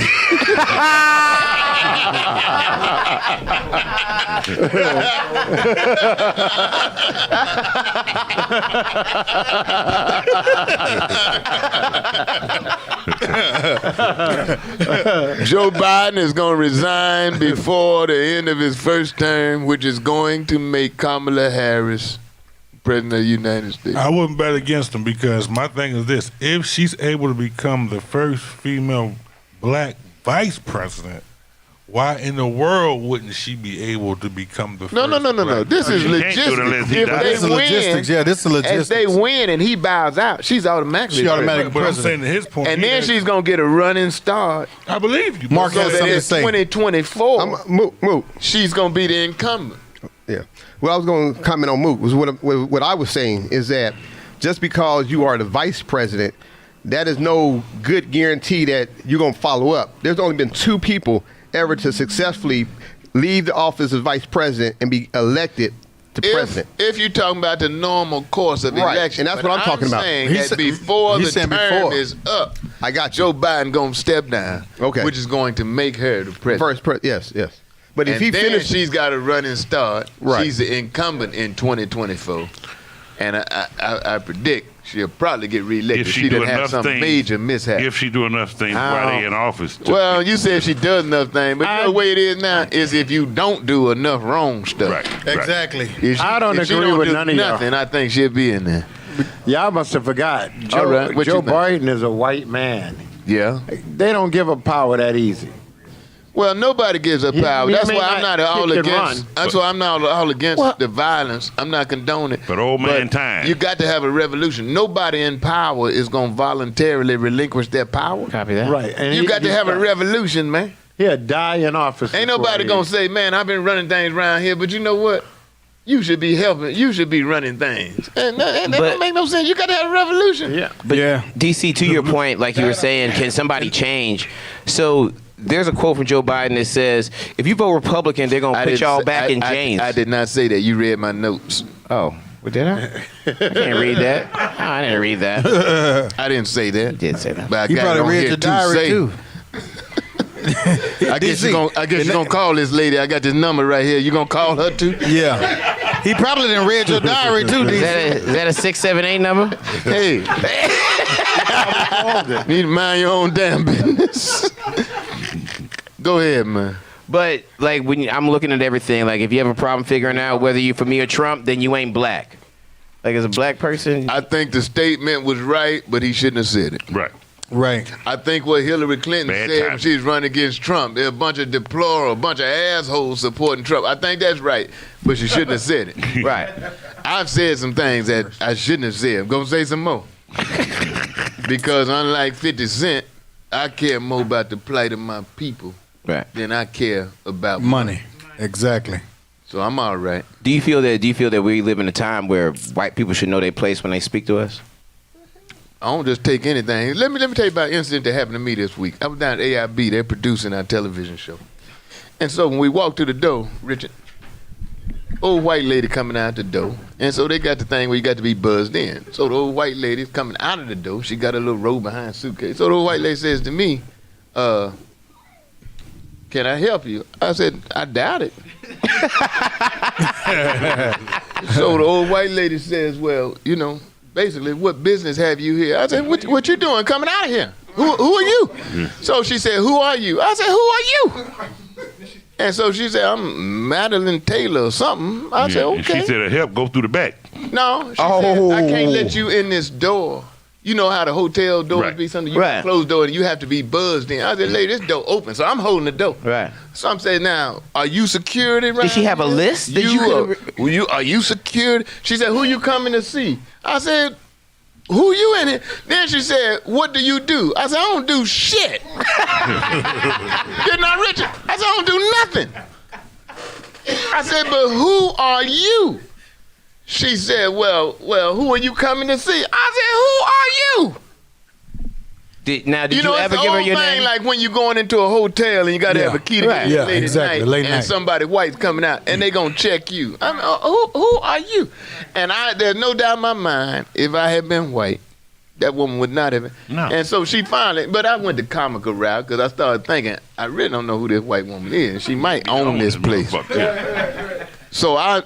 Joe Biden is going to resign before the end of his first term, which is going to make Kamala Harris president of the United States. I wouldn't bet against him because my thing is this: if she's able to become the first female black vice president, why in the world wouldn't she be able to become the No. first? black This is You can't do it unless logistics. he If dies. they This is win, logistics. Yeah, this is if logistics. they win and he bows out, she's automatically She automatically But I'm president. saying to his point, And he then has- she's gonna get a running start. I believe you. Mark So has that something to in say. 2024, Moot. she's gonna be the incumbent. Yeah. What I was going to comment on Moot was what I was saying is that just because you are the vice president, that is no good guarantee that you're going to follow up. There's only been 2 people ever to successfully leave the office of vice president and be elected to president. If you're talking about the normal course of Right, election, and that's but what I'm talking about. Saying He that said- before he's the term saying before. is up, I got you. Joe Biden gonna step down. Okay. Which is going to make her the president. Yes. But if And he then finishes, she's got a running start. Right. She's the incumbent in 2024, and I predict she'll probably get reelected. If If she she do doesn't have enough some things, major mishap. If she do enough things while they in office. Well, you said she does enough things, but you know the way it is now is if you don't do enough wrong stuff. Right. Exactly. If she- I don't if she agree with do none of y'all. nothing, I think she'll be in there. Y'all must have forgot. Joe, All right, what Joe you think? Biden is a white man. Yeah. They don't give up power that easy. Well, nobody gives up power. you That's may why I'm not not all kick and against. run. That's why I'm not all against the violence. I'm not condoning. But old man time. You got to have a revolution. Nobody in power is going to voluntarily relinquish their power. Copy that. Right. And You got to have a revolution, man. He'll die in office. Ain't before nobody he- gonna say, man, I've been running things around here, but you know what? You should be helping. You should be running things. And that don't make no sense. You got to have a revolution. Yeah. But Yeah. DC, to your point, like you were saying, can somebody change? So there's a quote from Joe Biden that says, if you vote Republican, they're gonna put y'all back in chains. I did not say that. You read my notes. Oh, well, did I? I can't read that. Oh, I didn't read that. I didn't say that. You did say that. But I You got it probably on read here your to diary say. too. I guess you're gonna call this lady. I got this number right here. You gonna call her too? Yeah. He probably didn't read your diary too, Is DC. that a 678 number? Hey, need to mind your own damn business. Go ahead, man. But like when I'm looking at everything, like if you have a problem figuring out whether you for me or Trump, then you ain't black. Like as a black person, I think the statement was right, but he shouldn't have said it. Right. Right. I think what Hillary Clinton Bad said timing. when she was running against Trump, there a bunch of deplorable, a bunch of assholes supporting Trump. I think that's right, but she shouldn't have said it. right? I've said some things that I shouldn't have said. I'm gonna say some more. Because unlike 50 Cent, I care more about the plight of my people Right. than I care about Money. Exactly. So I'm all right. Do you feel that we live in a time where white people should know their place when they speak to us? I don't just take anything. Let me tell you about an incident that happened to me this week. I was down at AIB. They're producing our television show. And so when we walked to the door, Richard, old white lady coming out the door. And so they got the thing where you got to be buzzed in. So the old white lady's coming out of the door. She got a little robe behind suitcase. So the old white lady says to me, can I help you? I said, I doubt it. So the old white lady says, well, you know, basically, what business have you here? I said, what you doing coming out of here? Who are you? So she said, who are you? I said, who are you? And so she said, I'm Madeline Taylor or something. I said, And okay. she said, help, go through the back. No, she said, I can't let you in this door. You know how the hotel doors Right. be something, you Right. close door and you have to be buzzed in. I said, lady, this door open, so I'm holding the door. Right. So I'm saying, now, are you security right Did she have a list that you are you security? She said, who you coming to see? I said, who you in it? Then she said, what do you do? I said, I don't do shit. Didn't I, Richard? I said, I don't do nothing. I said, but who are you? She said, well, who are you coming to see? I said, who are you? Did You you know, ever it's give the her old your thing name? like when you're going into a hotel and you got to have a key to Right. get in Yeah, late exactly, at night, late and night. somebody white's coming out and they gonna check you. Who are you? And there's no doubt in my mind, if I had been white, that woman would not have. No. And so she finally, but I went the comical route because I started thinking, I really don't know who this white woman is. She might own this place. Yeah. So I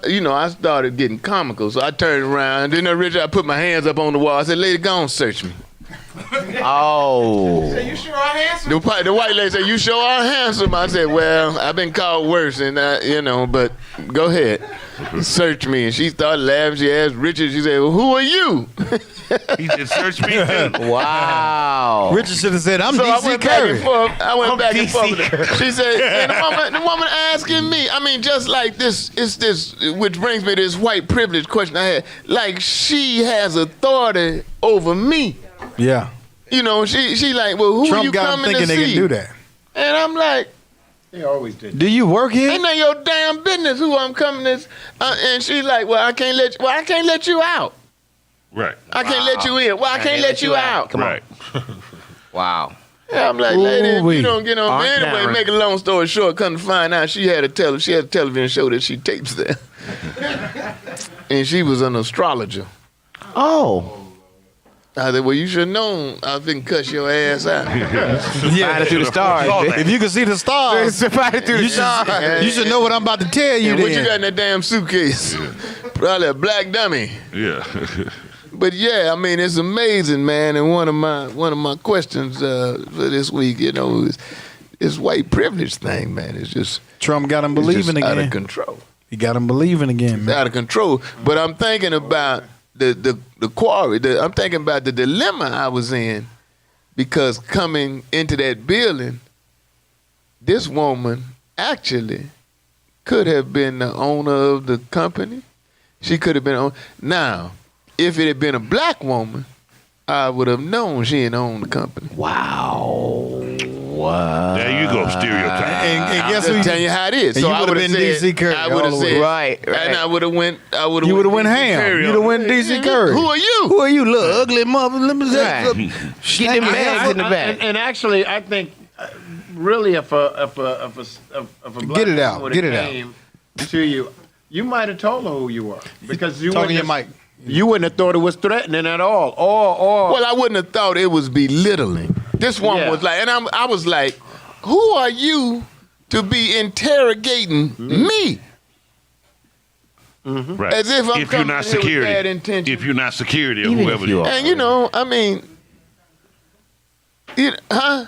started getting comical. So I turned around, then I put my hands up on the wall. I said, lady, go on, search me. Oh. The white lady said, you sure are handsome. I said, well, I've been called worse, and but go ahead. Search me. And she started laughing. She asked Richard, she said, well, who are you? He said, search me too. Wow. Richard should have said, I'm So I DC went back and Curry. forth. I went back and forth. DC with her. She said, and the woman asking me, I mean, just like this, it's this, which brings me to this white privilege question I had. Like, she has authority over me. Yeah. You know, she like, well, who are Trump you got him coming to thinking see? they can do that. And I'm like, He always did. Do you work here? ain't none of your damn business who I'm coming to. And she's like, well, I can't let you out. Right. I can't let you in. Well, I can't let you out. Come on. Right. Wow. Yeah, I'm like, lady, Ooh-wee. you don't get on. Aunt But anyway, Karen. make a long story short, come to find out she had a television show that she tapes there. And she was an astrologer. Oh. I said, well, you should have known I was finna cuss your ass out. Find it through the stars. If you can see the stars, Find it through the stars. you should know what I'm about to tell you. And what you then. got in that damn suitcase? Probably a black dummy. Yeah. But yeah, I mean, it's amazing, man. And one of my questions for this week, is white privilege thing, man. It's just Trump got him it's just believing out of again. control. He got him believing again, It's man. out of control. But I'm thinking about the quarry. I'm thinking about the dilemma I was in because coming into that building, this woman actually could have been the owner of the company. She could have been on. Now, if it had been a black woman, I would have known she didn't own the company. Wow. There you go, stereotype. And I'm guess just who? telling you how it is. And So you I would would have have been said, DC Curry. I would have all the way. said, Right. and I would have went. You would have went ham. You'd have went DC Curry. Who are you? Who are you, little ugly mother? Let me Right. Get them bags in the back. And actually, I think really if a black Get it out. woman Get it out. came to you, you might have told her who you were because you Talking wouldn't your have- mic. You wouldn't have thought it was threatening at all. Or Well, I wouldn't have thought it was belittling. This one Yeah. was like, and I was like, who are you to be interrogating me? Right. As if I'm if you're coming not in here with security, bad intention. if you're not security or Even if whoever you are. And you know, I mean, huh?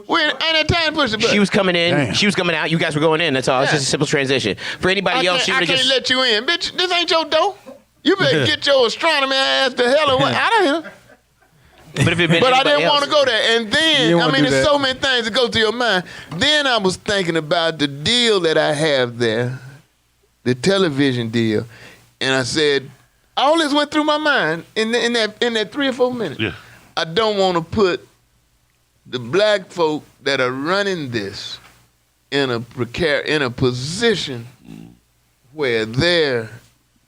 We ain't had time to push the button. She was coming in. Damn. She was coming out. You guys were going in. That's all. It's Yeah. just a simple transition. For anybody else, she I would can't have just. let you in, bitch. This ain't your door. You better get your astronomy ass the hell away out of here. But if it been But I anybody didn't else- want to go there. And You then, didn't I wanna mean, do there's that. so many things that go through your mind. Then I was thinking about the deal that I have there, the television deal. And I said, all this went through my mind in that 3 or 4 minutes. Yeah. I don't want to put the black folk that are running this in a position where they're,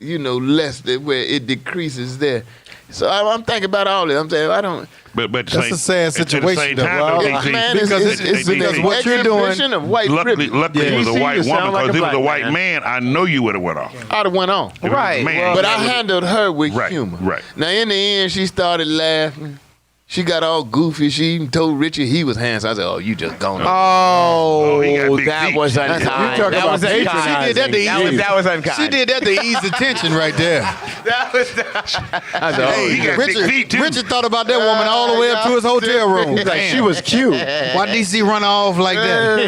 less than where it decreases there. So I'm thinking about all this. I'm saying I don't. But at the That's same, a sad at the situation, same though. time, Well, though, Yeah, DC, man, it's because an what you're doing- exhibition of white luckily privilege. it was a DC, white you woman. sound like Because a if it was a black white man. man, I know you would have went off. I'd have went on. If it was a Right, man, well- But that I was- handled her with Right, humor. right. Now, in the end, she started laughing. She got all goofy. She even told Richard he was handsome. I said, "Oh, you just gone." Oh, he got big that feet. was That's- unkind. you talk That about was unkind. She did that to That was unkind. She did that to ease the tension right there. That was. I said, "Oh, he got big feet, too. Richard thought about that woman all the way up to his hotel room. He's like, she was cute. Why DC run off like that?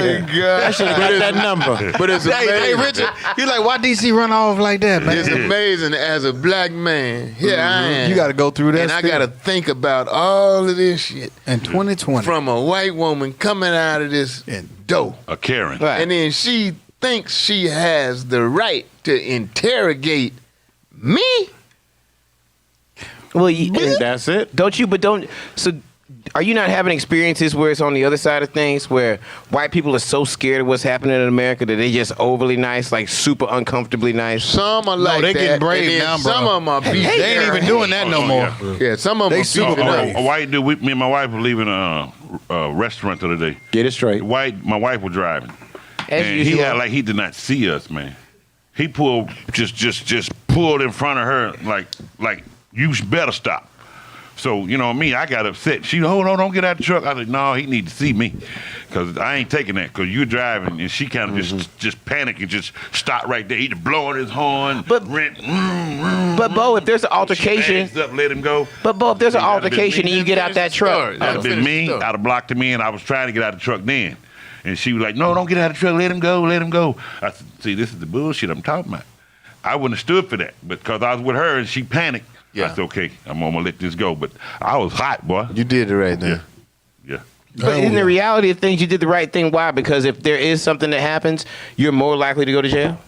I should have got that number. But it's amazing. Hey, Richard, you like, why DC run off like that, man? It's amazing as a black man. Here I am. You got to go through that. and I still. got to think about all of this shit in 2020. from a white woman coming out of this dough. A Karen. Right. And then she thinks she has the right to interrogate me. Well, That's it. don't you? But don't. So, are you not having experiences where it's on the other side of things, where white people are so scared of what's happening in America that they just overly nice, like super uncomfortably nice? Some are like they that. getting brave and then now, bro. Some of them are beat. They ain't even doing that no Oh, more. yeah. Yeah, some of them They are super beefing brave. up. A white dude, me and my wife were leaving a restaurant the other day. Get it straight. My wife was driving, As and usual. he had like he did not see us, man. He pulled just pulled in front of her like you better stop. So you know me, I got upset. She, hold on, don't get out the truck. I said, no, he need to see me, cause I ain't taking that. Cause you're driving, and she kind of just panicked and just stopped right there. He just blowing his horn, But- But Bo, if there's an altercation, She up, let him go. but Bo, if there's an See, that'd have been altercation me. and you get out that truck, Story. That'd have been Finish me. the I'd story. have blocked him in. I was trying to get out of the truck then. And she was like, no, don't get out of the truck. Let him go. Let him go. I said, see, this is the bullshit I'm talking about. I wouldn't have stood for that because I was with her and she panicked. Yeah. I said, okay, I'm going to let this go. But I was hot, boy. You did it right there. Yeah. but in the reality of things, you did the right thing. Why? Because if there is something that happens, you're more likely to go to jail.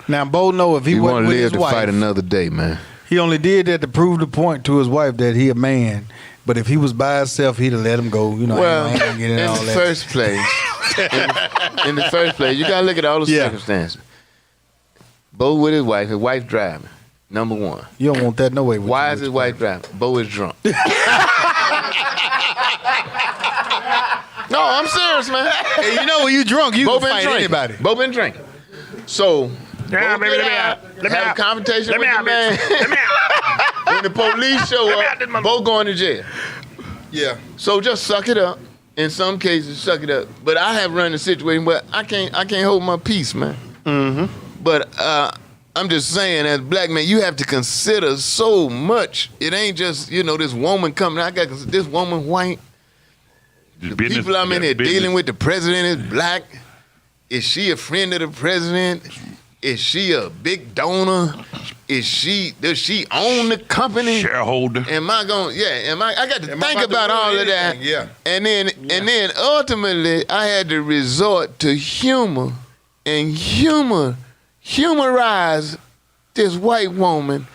Now, Bo know if he You wasn't want to with live his to wife, fight another day, man. he only did that to prove the point to his wife that he a man. But if he was by himself, he'd have let him go. You know, Well, I ain't gonna get in in all the that. first place, in the first place, you gotta look at all the Yeah. circumstances. Bo with his wife driving. Number one. You don't want that no way. with Why you, is his with wife driving? Bo is drunk. No, I'm serious, man. you. Hey, you know when you drunk, you Bo can been fight drinking. anybody. Bo been drinking. So, Yeah, Bo baby, get let me out, out. Let me have out. a confrontation Let me with out, the man. bitch. Let me out. When the police show Let me out this up, mother- Bo going to jail. Yeah. So just suck it up. In some cases, suck it up. But I have run a situation where I can't hold my peace, man. Mm-hmm. But I'm just saying, as black man, you have to consider so much. It ain't just this woman coming. I got this woman white. The people I'm in here dealing with, the president is black. Is she a friend of the president? Is she a big donor? Does she own the company? Shareholder. Am I going? Yeah. I got to Am I think about to about do all of that. anything? Yeah. And then ultimately, I had to resort to humor and humorize this white woman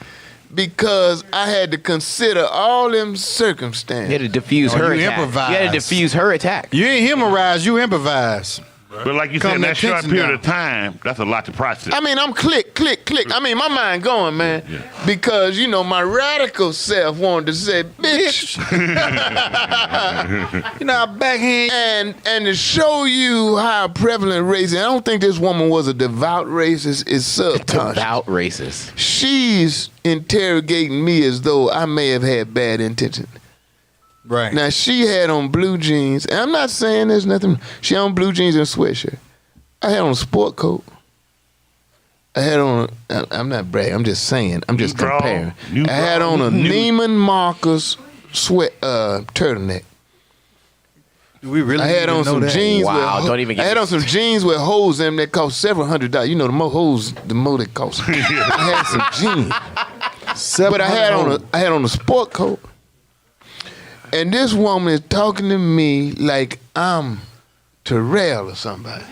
because I had to consider all them circumstances. You had to diffuse her you attack. improvise. You had to diffuse her attack. You ain't humorize, you improvise. But like you said, in that short period of time, that's a lot to process. I mean, I'm click. I mean, my mind going, man, because my radical self wanted to say, "Bitch," I backhand. and to show you how prevalent racism. I don't think this woman was a devout racist. It's subconscious. Devout racist. She's interrogating me as though I may have had bad intention. Right. Now, she had on blue jeans, and I'm not saying there's nothing. She had on blue jeans and a sweatshirt. I had on a sport coat. I had on, I'm not bragging, I'm just saying, I'm just comparing. I had on a Neiman Marcus turtleneck. Do we really I had on some jeans. Wow, don't even get I had me on some jeans with holes in them that cost several $100s. You know, the more holes, the more they cost. I had some jeans. But I had on a sport coat. And this woman is talking to me like I'm Terrell or somebody.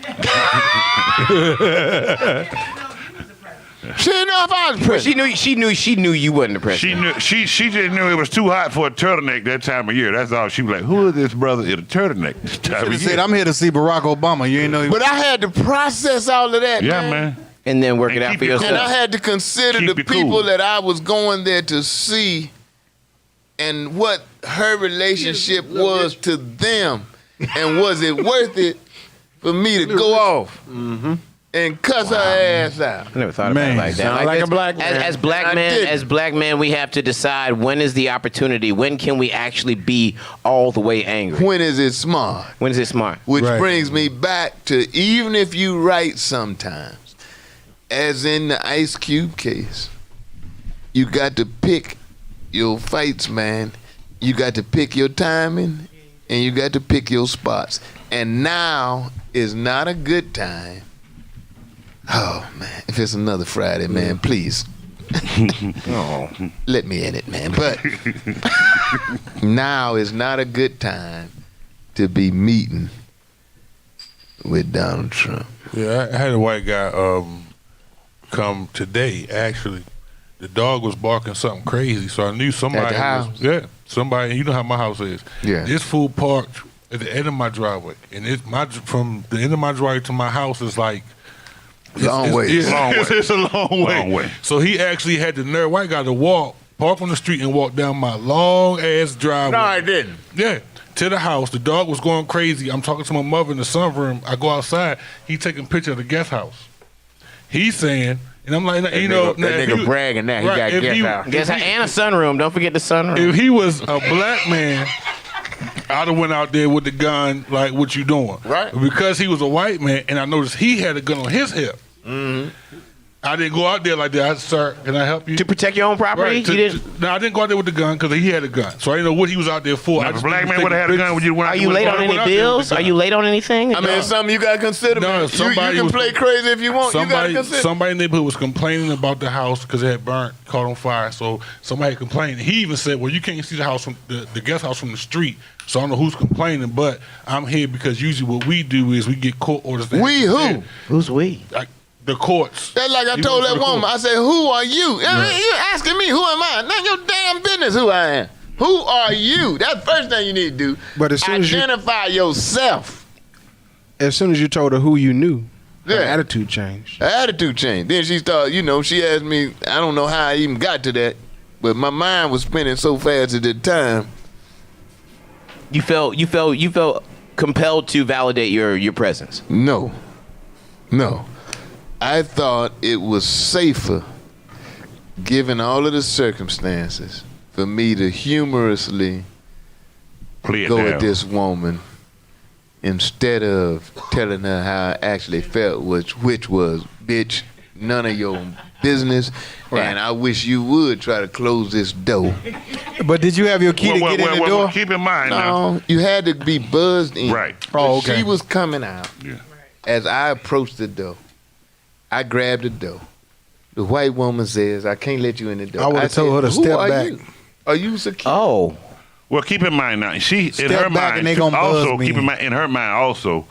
She didn't know if I was president. She knew you wasn't the president. She just knew it was too hot for a turtleneck that time of year. That's all. She was like, "Who is this brother in a turtleneck this time Should of have year?" said, I'm here to see Barack Obama. You ain't know. But I had to process all of that, Yeah, man. And then work And it out keep for it yourself. And I had to consider Keep the it people cool. that I was going there to see and what her relationship was to them. And was it worth it for me to go off and cuss her ass out? I never thought about Man, it like that. sound like this- a black man. As black men, we have to decide when is the opportunity. When can we actually be all the way angry? When is it smart? When is it smart? Which Right. brings me back to even if you write sometimes, as in the Ice Cube case, you got to pick your fights, man. You got to pick your timing and you got to pick your spots. And now is not a good time. Oh, man. If it's another Friday, man, please. Let me in it, man. But now is not a good time to be meeting with Donald Trump. Yeah, I had a white guy come today. Actually, the dog was barking something crazy, so I knew somebody. At the house? Somebody. You know how my house is. Yeah. This fool parked at the end of my driveway, and from the end of my driveway to my house is like. Long way. It's a long way. Long way. So he actually had the nerve, white guy, to park on the street and walk down my long ass driveway. No, I didn't. Yeah, to the house. The dog was going crazy. I'm talking to my mother in the sunroom. I go outside. He taking a picture of the guest house. He's saying, and I'm like, That nigga bragging now. He got guest house. Guess and a sunroom. Don't forget the sunroom. If he was a black man, I'd have went out there with the gun, like, what you doing? Right. But because he was a white man, and I noticed he had a gun on his hip, I didn't go out there like that. I said, sir, can I help you? To protect your own property, Right, you didn't. No, I didn't go out there with the gun because he had a gun. So I didn't know what he was out there for. Now, I if a just black was man would have had a taking gun, would you went out Are there you with late a on gun? any went out there with bills? the Are gun. you late on anything? I mean, it's something you gotta consider. No, man. You somebody can was- play crazy if you want. You gotta consider. Somebody in the neighborhood was complaining about the house because it had burnt, caught on fire. So somebody complained. He even said, "Well, you can't see the house from the guest house from the street." So I don't know who's complaining, but I'm here because usually what we do is we get court orders. to We have who? it. Who's we? Like the courts. That's like I You told go to that the woman. court. I said, "Who are you?" I mean, you're asking me, "Who am I?" None of your damn business who I am. Who are you? That's the first thing you need to do. But as soon as you- identify yourself. As soon as you told her who you knew, her Yeah. attitude changed. Her attitude changed. Then she started, she asked me, I don't know how I even got to that, but my mind was spinning so fast at the time. You felt compelled to validate your presence. No. I thought it was safer, given all of the circumstances, for me to humorously Play it go down. at this woman instead of telling her how I actually felt, which was, bitch, none of your business, and I wish you would try to close this door. But did you have your key to get in the door? Keep in mind now. No, you had to be buzzed in. Right. Oh, okay. She was coming out Yeah. as I approached the door, I grabbed the door. The white woman says, "I can't let you in the door." I would've told her to "Who step are back." you? Are you secure? Oh, Well, keep in mind now, she Step in her back mind and they gonna also buzz me. keep in mind in her mind also,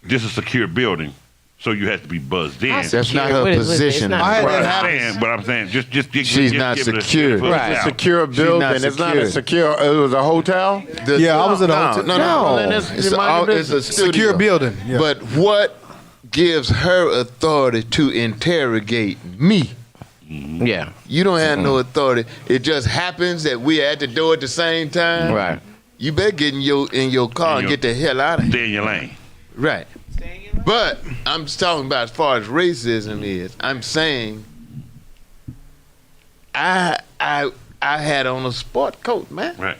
this is a secure building, so you have to be buzzed in. That's not her What is- listen, it's position. not- I had But that I'm happen. saying, just She's not give it a secure. for the Right. south. Secure building. not It's not a secure. secure. It was a hotel. Yeah, I was at a hotel. No. Then It's a studio. Secure building. Yeah. But what gives her authority to interrogate me? yeah. You don't have no authority. It just happens that we're at the door at the same time. Right. You better get in your car and get the hell out of here. Stay in your lane. Right. But I'm just talking about as far as racism is. I'm saying I had on a sport coat, man. Right.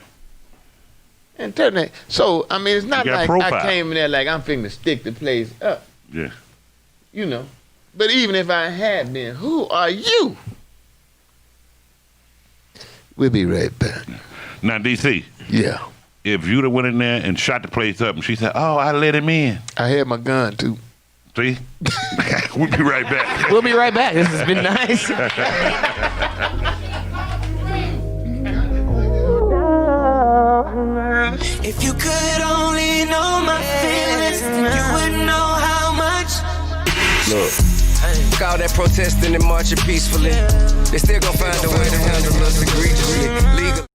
And tell me, so I mean, it's not You got like profile. I came in there like I'm finna stick the place up, Yeah. you know. But even if I had been, who are you? We'll be right back. Now, DC, Yeah, if you'd have went in there and shot the place up, and she said, "Oh, I let him in," I had my gun too. see, we'll be right back. We'll be right back. This has been nice. If you could only know my feelings, you would know how much. Look, all that protesting and marching peacefully, they still gonna find a way to handle us egregiously. Legal.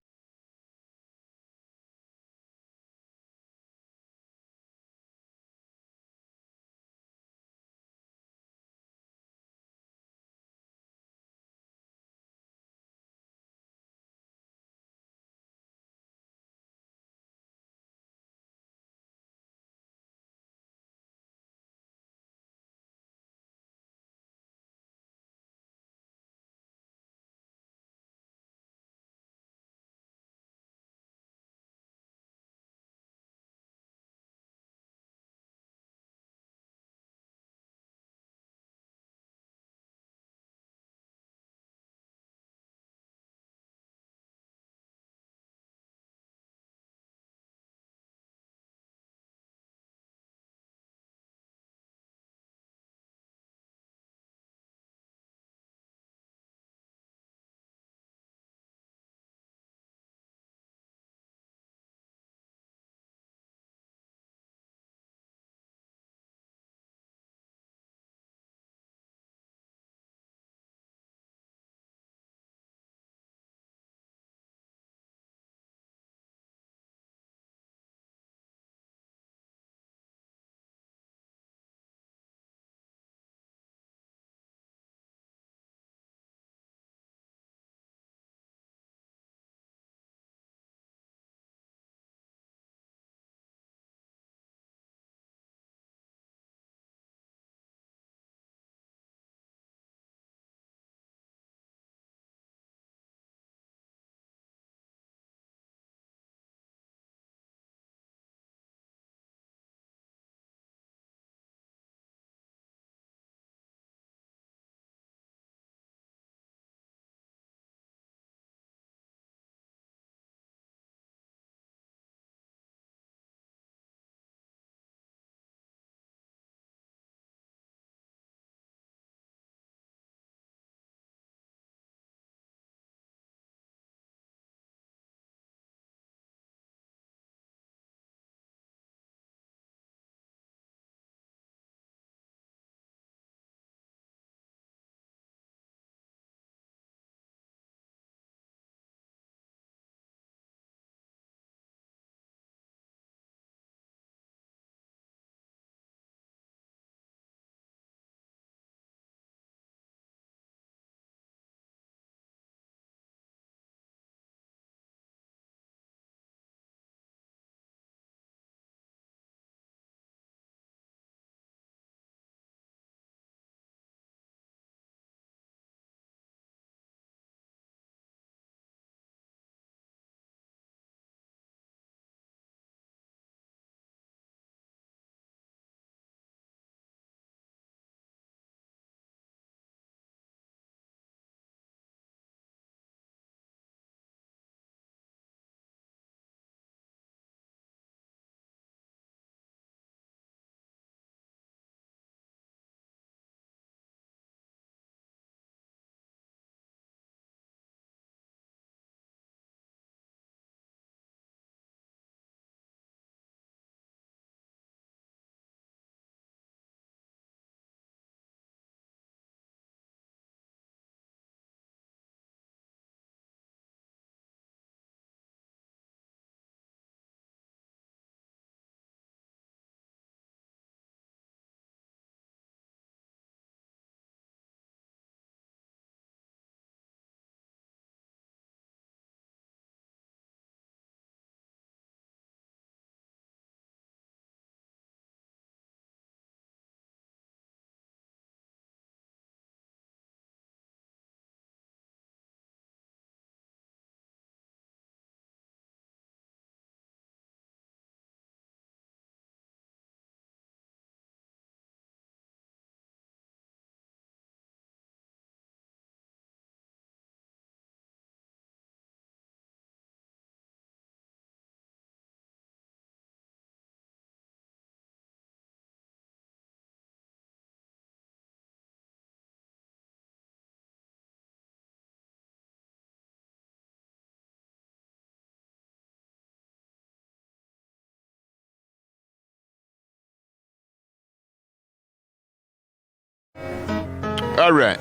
All right.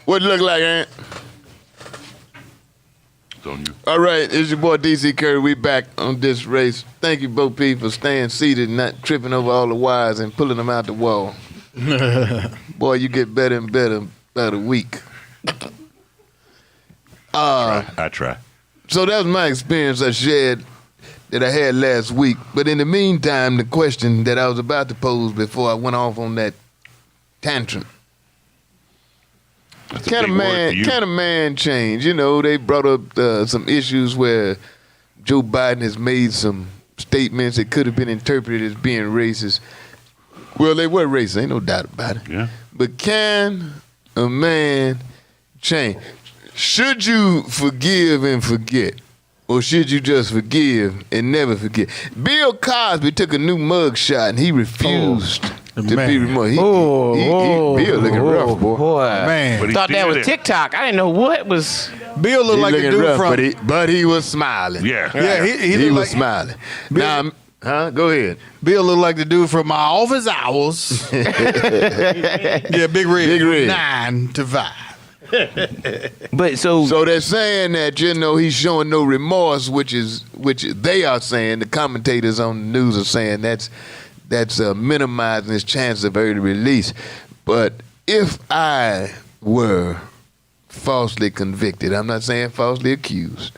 What it look like, Ant? It's on you. All right, it's your boy DC Curry. We back on this race. Thank you, Bo P, for staying seated and not tripping over all the wires and pulling them out the wall. Boy, you get better and better by the week. I try. So that was my experience I shared that I had last week. But in the meantime, the question that I was about to pose before I went off on that tantrum. That's a Can a big word for man you. can a man change? You know, they brought up some issues where Joe Biden has made some statements that could have been interpreted as being racist. Well, they were racist, ain't no doubt about it. Yeah. But can a man change? Should you forgive and forget? Or should you just forgive and never forget? Bill Cosby took a new mug shot and he refused to be removed. Bill looking rough, boy. Man. But he Thought that did was it. TikTok. I didn't know what was. Bill looked He like the looking dude rough, from. but he was smiling. Yeah. Yeah, he He looked was like smiling. Now, go ahead. Bill looked like the dude from my office hours. Yeah, Big Red. Big Red. 9 to 5. But so they're saying that he's showing no remorse, which they are saying, the commentators on the news are saying that's minimizing his chance of early release. But if I were falsely convicted, I'm not saying falsely accused,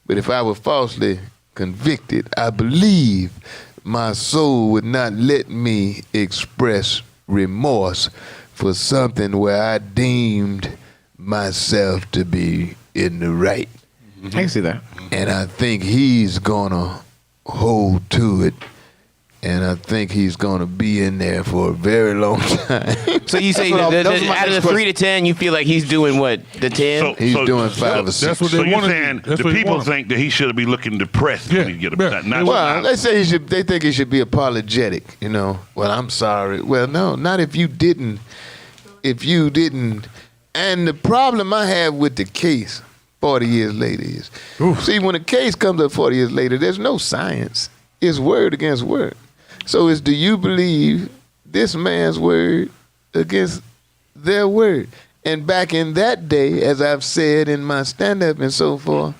but if I were falsely convicted, I believe my soul would not let me express remorse for something where I deemed myself to be in the right. I can see that. And I think he's gonna hold to it. And I think he's gonna be in there for a very long time. So you say That's what that that was my out of next the 3 to 10, you feel like he's doing what, the 10? He's doing 5 or 6. That's what So they you're want to saying do. That's the what they people want. think that he should be looking depressed when he get upset. Not Well, they say they think he should be apologetic, Well, I'm sorry. Well, no, not if you didn't. If you didn't. And the problem I have with the case 40 years later is, see, when a case comes up 40 years later, there's no science. It's word against word. So it's, do you believe this man's word against their word? And back in that day, as I've said in my stand-up and so forth,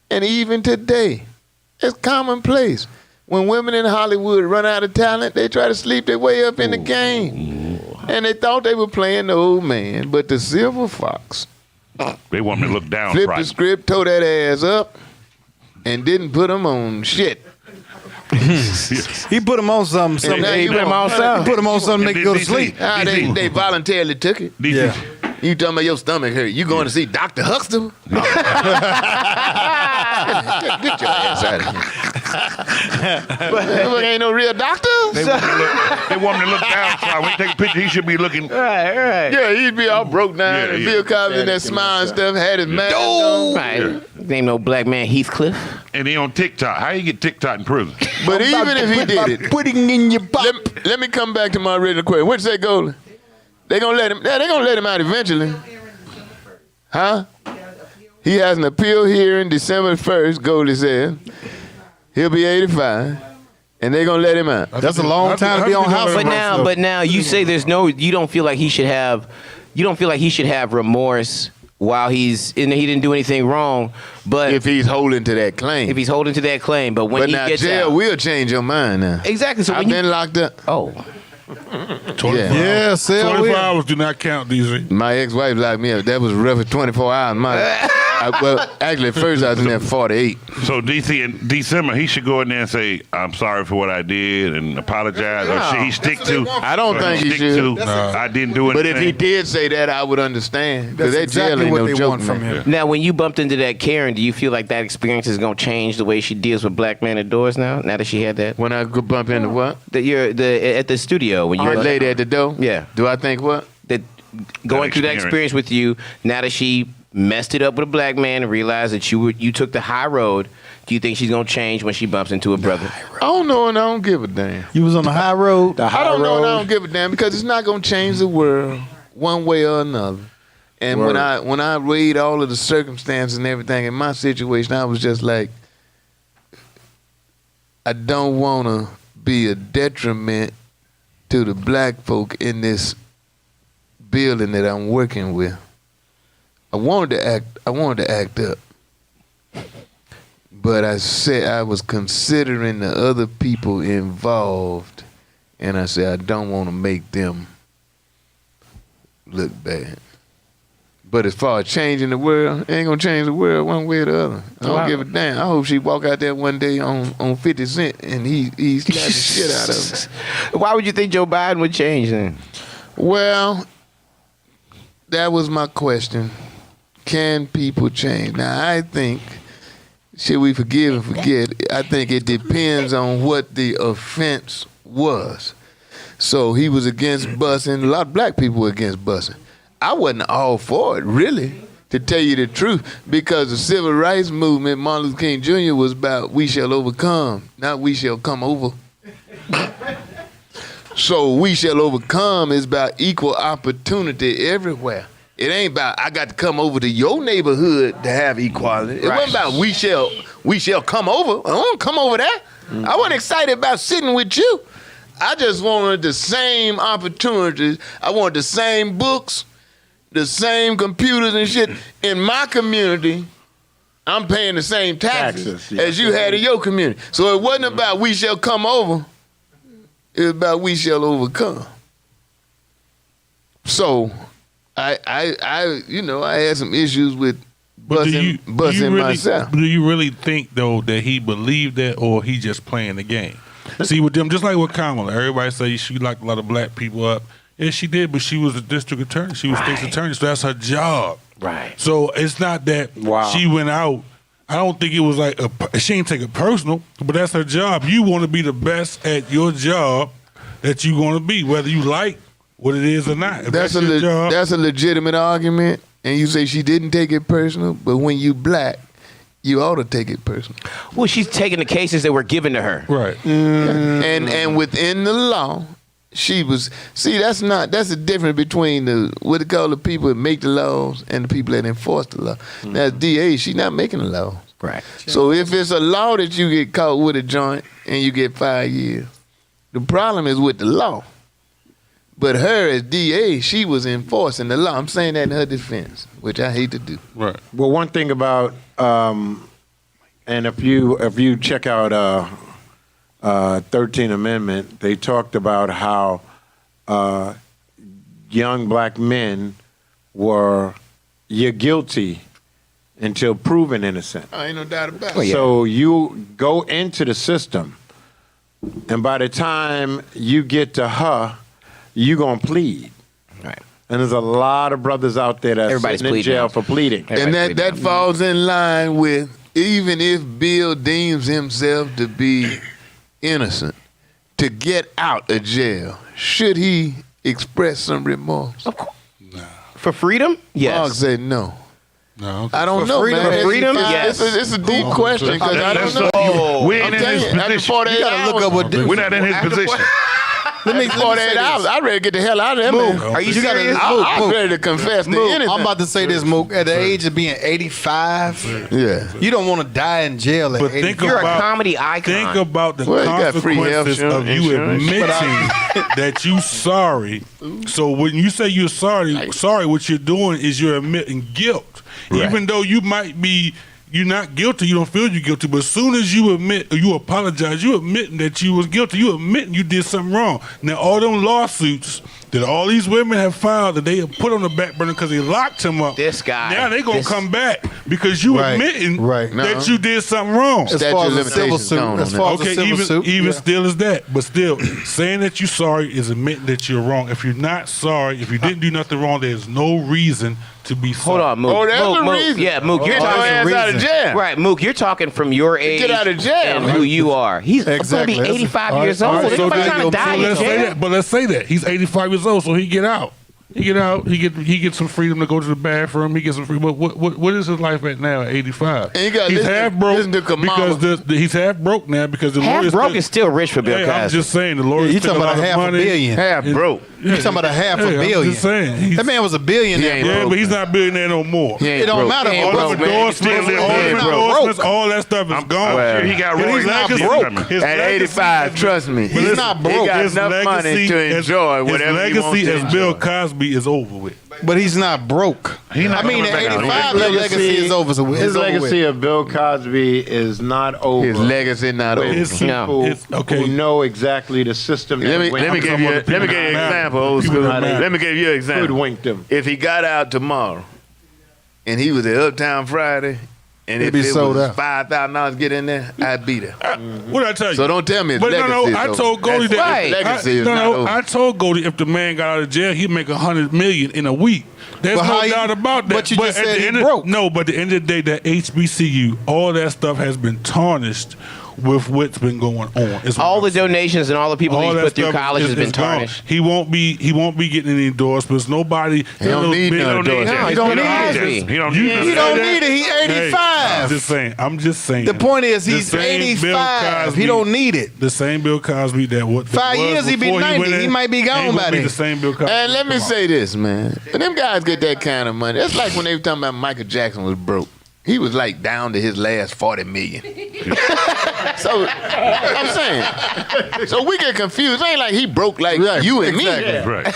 and even today, it's commonplace. When women in Hollywood run out of talent, they try to sleep their way up in the game. And they thought they were playing the old man, but the silver fox they want me to look down. flipped the script, tore that ass up, and didn't put him on shit. He put him on something. now He you put him want- on something to make you go to sleep. They voluntarily took it. Yeah. You talking about your stomach hurt. You going to see Dr. Huxtable? Get your ass out of here. But ain't no real doctor. They want me to look down. So when he take a picture, he should be looking. Right. Yeah, he'd be all broke down. Yeah, and yeah. Bill Cosby in that smile and stuff, had his mask on. Right. Name no black man Heathcliff. And he on TikTok. How you get TikTok in prison? But even if he did it, Putting in your butt. let me come back to my original question. What'd you say, Goldie? They gonna let him. Yeah, they gonna let him out eventually. Huh? He has an appeal hearing December 1st. Goldie said he'll be 85, and they gonna let him out. That's a long time to be on house. But now you say you don't feel like he should have remorse while he didn't do anything wrong, but If he's holding to that claim. but when But he now gets jail out, will change your mind now. exactly. So I've when you been locked up. oh, 24 Yeah, hours. sell 24 will. hours do not count, DZ. My ex-wife locked me up. That was rough for 24 hours. Actually, at first I was in there 48. So DC in December, he should go in there and say, "I'm sorry for what I did" and apologize. Or should he stick to? I don't or think he stick should. to, I didn't do But anything. if he did say that, I would understand. Because That's that jail exactly ain't what no they joke, want from man. him. now when you bumped into that Karen, do you feel like that experience is gonna change the way she deals with black men at doors now? Now that she had that, When I go bump into what? that you're at the studio when That you're lady at the door? Yeah. Do I think what? that going through that experience with you, now that she messed it up with a black man and realized that you took the high road, do you think she's gonna change when she bumps into a brother? I don't know and I don't give a damn. You was on the high road. I don't know and I don't give a damn because it's not going to change the world one way or another. And when I read all of the circumstances and everything in my situation, I was just like, I don't want to be a detriment to the black folk in this building that I'm working with. I wanted to act up. But I said I was considering the other people involved, and I said I don't want to make them look bad. But as far as changing the world, ain't gonna change the world one way or the other. I don't give a damn. I hope she walk out there one day on 50 Cent and he slapped the shit out of her. Why would you think Joe Biden would change then? Well, that was my question. Can people change? Now, I think, should we forgive and forget? I think it depends on what the offense was. So he was against busing. A lot of black people were against busing. I wasn't all for it, really, to tell you the truth, because the civil rights movement, Martin Luther King Jr. was about we shall overcome, not we shall come over. So we shall overcome is about equal opportunity everywhere. It ain't about I got to come over to your neighborhood to have equality. It wasn't about we shall come over. I don't come over there. I wasn't excited about sitting with you. I just wanted the same opportunities. I wanted the same books, the same computers and shit. In my community, I'm paying the same taxes as you had in your community. So it wasn't about we shall come over. It was about we shall overcome. So I had some issues with busing myself. Do you really think though that he believed that, or he just playing the game? See, with them, just like with Kamala, everybody say she locked a lot of black people up. Yeah, she did, but she was a district attorney. She was state's attorney, so that's her job. Right. So it's not that she went out. I don't think it was like she ain't take it personal, but that's her job. You want to be the best at your job that you're going to be, whether you like what it is or not. If that's your job, that's a legitimate argument, and you say she didn't take it personal, but when you black, you ought to take it personal. Well, she's taking the cases that were given to her. Right. And within the law, she was, that's the difference between what they call the people that make the laws and the people that enforce the law. That's DA, she's not making the law. Right. So if it's a law that you get caught with a joint and you get 5 years, the problem is with the law. But her as DA, she was enforcing the law. I'm saying that in her defense, which I hate to do. Right. Well, one thing about, and if you check out 13th Amendment, they talked about how young black men you're guilty until proven innocent. I ain't no doubt about it. So you go into the system, and by the time you get to her, you gonna plead. Right. And there's a lot of brothers out there that's sitting in jail for pleading. And that falls in line with, even if Bill deems himself to be innocent, to get out of jail, should he express some remorse? Of course. No. For freedom? Yes. Mark said no. No. I don't know, freedom, man. For freedom? Yes. It's a deep question, because I don't know. We ain't in his position. You gotta look up what We're not in his position. Let me 48 hours. I'm ready to get the hell out of there, man. Are you serious? I'm ready to confess to anything. I'm about to say this, Mook. At the age of being 85, you don't want to die in jail at 85. You're a comedy icon. Think about the consequences of you admitting that you sorry. So when you say you're sorry, what you're doing is you're admitting guilt. Right. Even though you might be, you're not guilty, you don't feel you're guilty, but as soon as you admit or you apologize, you admitting that you was guilty, you admitting you did something wrong. Now all them lawsuits that all these women have filed that they have put on the back burner because they locked him up. This guy. Now they gonna come back because you admitting that you did something wrong. As far as a civil suit, even still is that, but still saying that you're sorry is admitting that you're wrong. If you're not sorry, if you didn't do nothing wrong, there's no reason to be sorry. Hold on, Mook. Oh, there's a Mook. reason. Yeah, Mook, you're Get your ass talking out of jail. Right, Mook, you're talking from your age. Get out of jail. And who you are. He's going to be 85 years old. Ain't nobody trying to die in jail. But let's say that he's 85 years old, so he get out. He get out. He gets some freedom to go to the bathroom. He gets some freedom. But what is his life at now at 85? He's half broke because he's half broke now because the lawyers. Half broke is still rich for Bill Cosby. I'm just saying the lawyers. You talking about a half a billion? Half broke. You talking about a half a billion? I'm just saying. That man was a billionaire. Yeah, but he's not a billionaire no more. It don't matter. All them endorsements, all that stuff is gone. Well, he got He's not broke. At 85, trust me. He's not broke. He got enough money to enjoy whatever he wants to His legacy as Bill enjoy. Cosby Cosby is over with. But he's not broke. He not I mean, the coming back out. 85 legacy is over. So His it's over with. legacy of Bill Cosby is not over. His legacy not over. With No. people Okay. who know exactly the system. Let me that give you an example, old school. Let me give you an example. hoodwinked them. If he got out tomorrow and he was at Uptown Friday, and He'd if be it sold was out. $5,000 get in there, I'd beat her. What did I tell you? So don't tell me his But legacy no, is I over. told Goldie That's that. his legacy is not over. I told Goldie if the man got out of jail, he'd make $100 million in a week. There's But how no he- doubt about that. but you just at said the he end of- broke. No, but at the end of the day, that HBCU, all that stuff has been tarnished with what's been going on. It's All what the I'm saying. donations and all the people All he's that put through stuff college is- has been is gone. tarnished. He won't be getting any endorsements. Nobody. He don't need no endorsements. No, he don't need it. He don't You- need He it. don't need it. He 85. I'm just saying. The point is, The he's same Bill 85. Cosby- he don't need it. The same Bill Cosby that what 5 was years, he be before 90. went in, He might be gone ain't gonna by be then. the same Bill Cosby. And let me Come on. say this, man. When them guys get that kind of money, it's like when they were talking about Michael Jackson was broke. He was like down to his last 40 million. So I'm saying, so we get confused. It ain't like he broke like you and me. Right.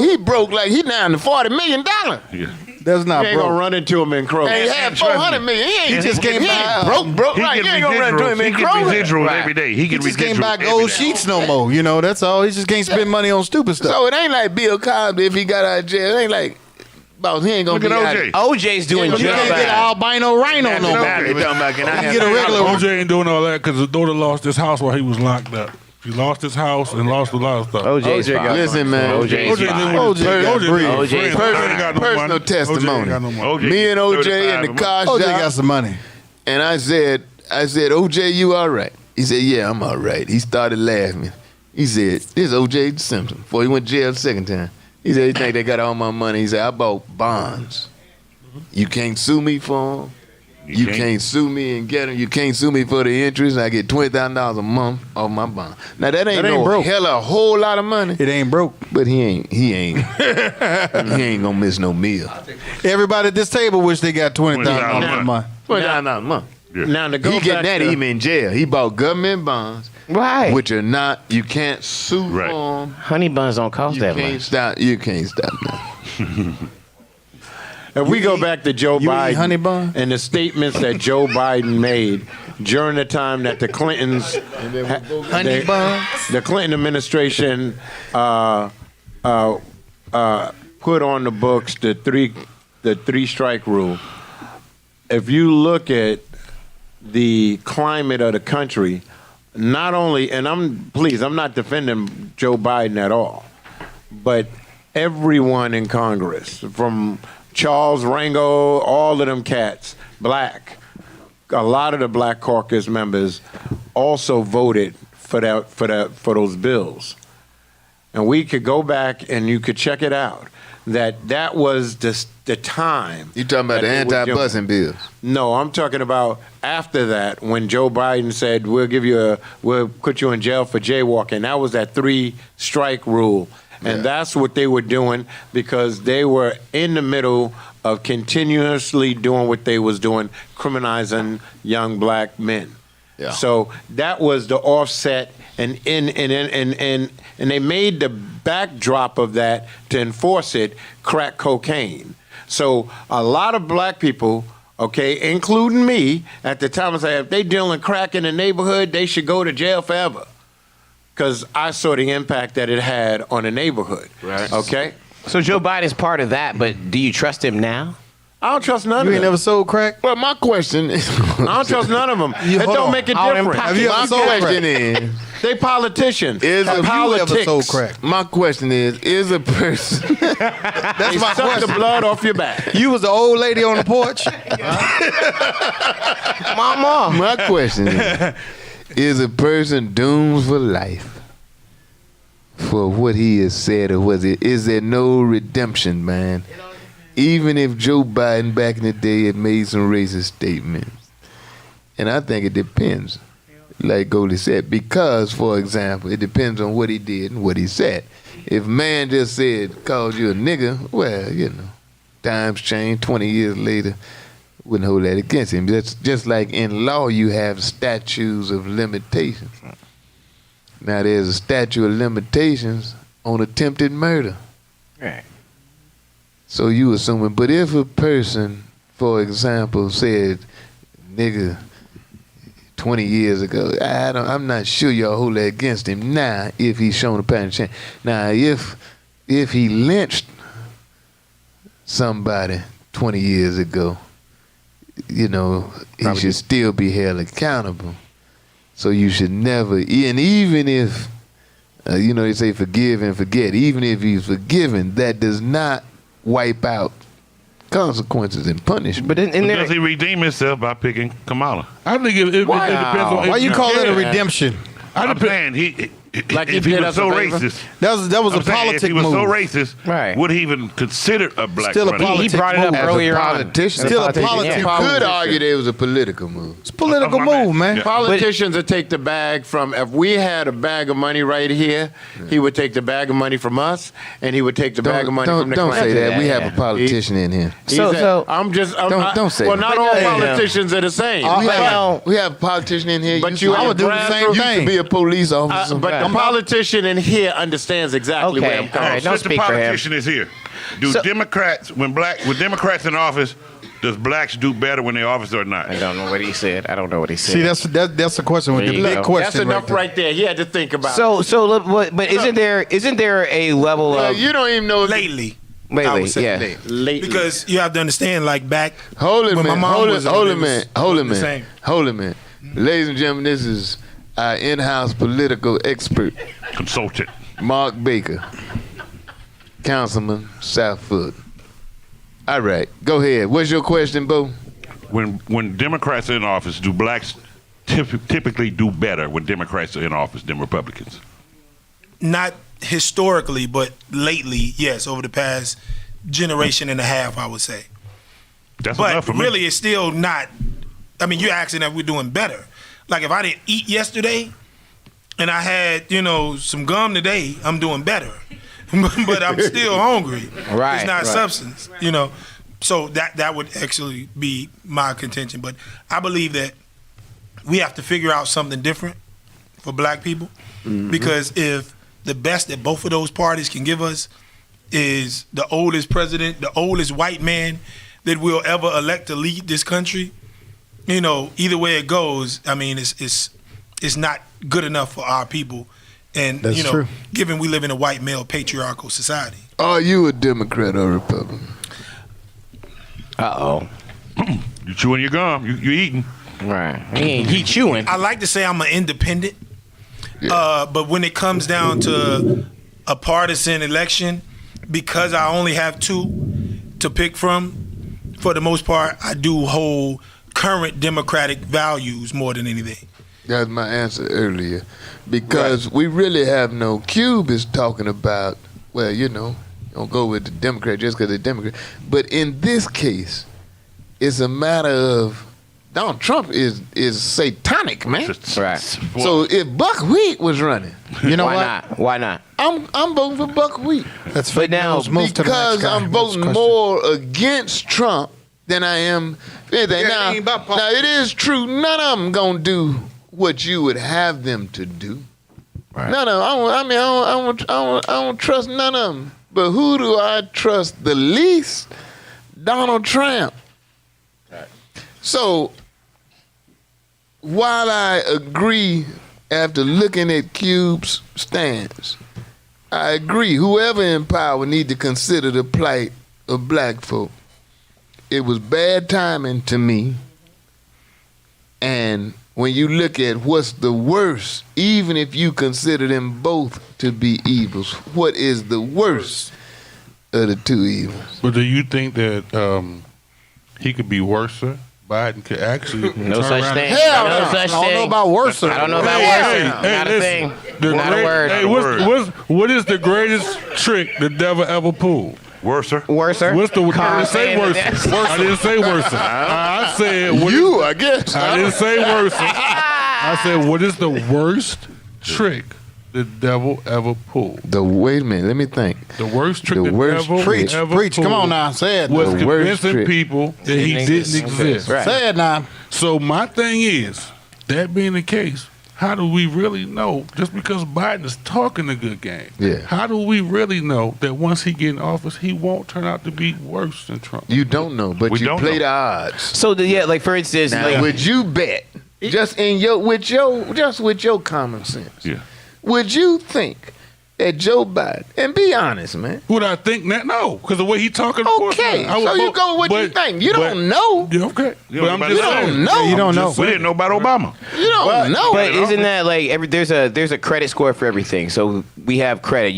He broke like he down to $40 million. Yeah. That's not You ain't gonna broke. run into him in Kroger. And he had 400 million. He ain't He just can't he ain't buy- broke He right. get You ain't gonna run into him residuals. He in get Kroger. residuals Right. every day. He He get just can't residuals buy every gold day. sheets no more. You know, that's all. He just can't spend money on stupid stuff. So it ain't like Bill Cosby if he got out of jail. It ain't like, boss, he ain't gonna Look be at out. OJ. OJ's doing you just can't get an fine. albino rhino no more. They talking about, can I You have get a regular one. OJ ain't doing all that because his daughter lost his house while he was locked up. He lost his house and lost a lot of stuff. OJ's OJ fine. got Listen, man. OJ's OJ fine. live with his OJ got OJ bread. live with his OJ's friends. fine. OJ ain't got no Personal money. testimony. OJ ain't got no money. OJ Me and OJ 35 in a the month. car OJ shop, got some money. and I said, OJ, you all right? He said, yeah, I'm all right. He started laughing. He said, this is OJ Simpson before he went to jail the second time. He said, you think they got all my money? He said, I bought bonds. You can't sue me for them. You can't sue me and get them. You can't sue me for the interest. I get $20,000 a month off my bond. Now that ain't no broke. hell a whole lot of money, It ain't broke. but he ain't he ain't gonna miss no meal. Everybody at this table wish they got $20,000 a month. $20,000 a month. Now to go He getting back that to, even in jail. He bought government bonds, Right. which are not. You can't sue Right. for them. Honey buns don't cost You that can't much. stop. You can't stop now. if we go back to Joe you eat Biden honey bun? and the statements that Joe Biden made during the time that the Clintons, Honey buns? the Clinton administration put on the books the three strike rule. If you look at the climate of the country, not only, and I'm not defending Joe Biden at all, but everyone in Congress, from Charles Rango, all of them cats, black, a lot of the Black Caucus members also voted for those bills. And we could go back and you could check it out. That was the time. You talking about the that they were anti-busing bills? No, I'm talking about after that when Joe Biden said we'll put you in jail for jaywalking. That was that 3 strike rule. And that's what they were doing because they were in the middle of continuously doing what they was doing, criminalizing young black men. Yeah. So that was the offset, and they made the backdrop of that to enforce it, crack cocaine. So a lot of black people, okay, including me, at the time, I said, if they dealing crack in the neighborhood, they should go to jail forever. Because I saw the impact that it had on the neighborhood. Right. Okay? So Joe Biden's part of that, but do you trust him now? I don't trust none You of ain't them. never sold crack? Well, my question is, I don't trust none of them. It hold don't on. make a All them difference. Have you ever my sold question crack? is, They politicians. Is Have you politics. ever sold crack? my question is a person, That's my Suck the question. blood off your back. You was the old lady on the porch? Mama. my question is a person doomed for life for what he has said, or is there no redemption, man? Even if Joe Biden back in the day had made some racist statements. And I think it depends, like Goldie said, because, for example, it depends on what he did and what he said. If man just said, called you a nigger, well, times change, 20 years later, wouldn't hold that against him. That's just like in law, you have statutes of limitations. Now, there's a statute of limitations on attempted murder. Right. So you assuming, but if a person, for example, said, nigga, 20 years ago, I'm not sure y'all hold that against him now if he's shown a pattern of change. Now, if he lynched somebody 20 years ago, you know, he should still be held accountable. So you should never, and even if, you know, they say forgive and forget, even if he's forgiven, that does not wipe out consequences and punishment. But does he redeem himself by picking Kamala? I think it depends on. Why you call it a redemption? I'm saying if he was so racist. That was a politic move. If he was so move. racist, would he even consider a black Still a running? politic He brought it up move. earlier on. Politician. Still a politic You could argue that it was a political move. It's a political my move, man. man. Yeah. Politicians would take the bag from, if we had a bag of money right here, he would take the bag of money from us, and he would take the bag of money from the Don't say Clintons. that. We have a politician in here. Don't say well, that. not all politicians are the same. We have a politician in here. But you I would do the same used thing. to be a police officer. but the politician in here understands exactly where I'm Okay, coming all right, from. don't Since the speak for him. politician is here, do Democrats with Democrats in office, does blacks do better when they're in office or not? I don't know what he said. I don't know what he said. See, that's the question with There the you big go. question. That's enough there. right there. He had to think about it. But isn't there a level of you don't even know. Lately. I lately? would say Yeah. Lately. Because you have to understand, like back Hold it, when my man. mom Hold was it, on, hold it it, man. was- Hold it, wasn't the man. same. Hold it, man. Ladies and gentlemen, this is our in-house political expert, Consultant. Mark Baker, Councilman Southfoot. All right, go ahead. What's your question, Bo? When Democrats are in office, do blacks typically do better when Democrats are in office than Republicans? Not historically, but lately, yes, over the past generation and a half, I would say. That's But enough for me. really, it's still not. I mean, you're asking if we're doing better. Like if I didn't eat yesterday, and I had some gum today, I'm doing better. But I'm still hungry. Right, It's not right. substance, So that would actually be my contention. But I believe that we have to figure out something different for black people. Because if the best that both of those parties can give us is the oldest president, the oldest white man that we'll ever elect to lead this country, either way it goes, I mean, it's not good enough for our people. And, That's true. given we live in a white male patriarchal society. Are you a Democrat or Republican? Uh-oh. You chewing your gum, you eating. Right. He chewing. I like to say I'm an independent, but when it comes down to a partisan election, because I only have two to pick from, for the most part, I do hold current democratic values more than anything. That's my answer earlier. Because we really have no. Cube is talking about, well, don't go with the Democrat just because they're Democrat. But in this case, it's a matter of Donald Trump is satanic, man. Right. So if Buckwheat was running, You know Why what? not? Why not? I'm voting for Buckwheat. That's But now, Move to the next Because guy. I'm Next voting question. more against Trump than I am anything. Yeah, it ain't about Now, it is true, none of them gonna do what you would have them to do. Right. None of them. I don't trust none of them. But who do I trust the least? Donald Trump. So, while I agree after looking at Cube's stance, I agree whoever in power need to consider the plight of black folk. It was bad timing to me. And when you look at what's the worst, even if you consider them both to be evils, what is the worst of the two evils? But do you think that he could be worse? Biden could actually No turn such around thing. and- Hell no no. such I don't know thing. about worse. I don't know about Hey, worse. hey, Not a listen. thing. The Not a great- word. Hey, what is the greatest trick the devil ever pulled? Worser. Worser. What's the? I Carl didn't say saying worse. that- I didn't say worse. I said what is- You, I guess. I didn't say worse. I said what is the worst trick the devil ever pulled? Wait a minute, let me think. The worst trick The the worst devil trick. ever Preach. Come pulled on now. Say it. was The worst convincing trick. people that he Didn't didn't exist. exist. Right. Say it now. So my thing is, that being the case, how do we really know, just because Biden is talking a good game, Yeah. how do we really know that once he get in office, he won't turn out to be worse than Trump? You don't know, but We you don't play know. the odds. So like for instance, Now, like, would you bet with your common sense? Yeah. Would you think that Joe Biden, and be honest, man? Would I think that? No, because the way he talking. Of course Okay, not. I would so you vote, go with what you but- think. You but- don't know. Yeah, okay. You But don't I'm know just about saying. You don't know. You don't know. We didn't know about Obama. You don't know. but isn't that like there's a credit score for everything? So we have credit.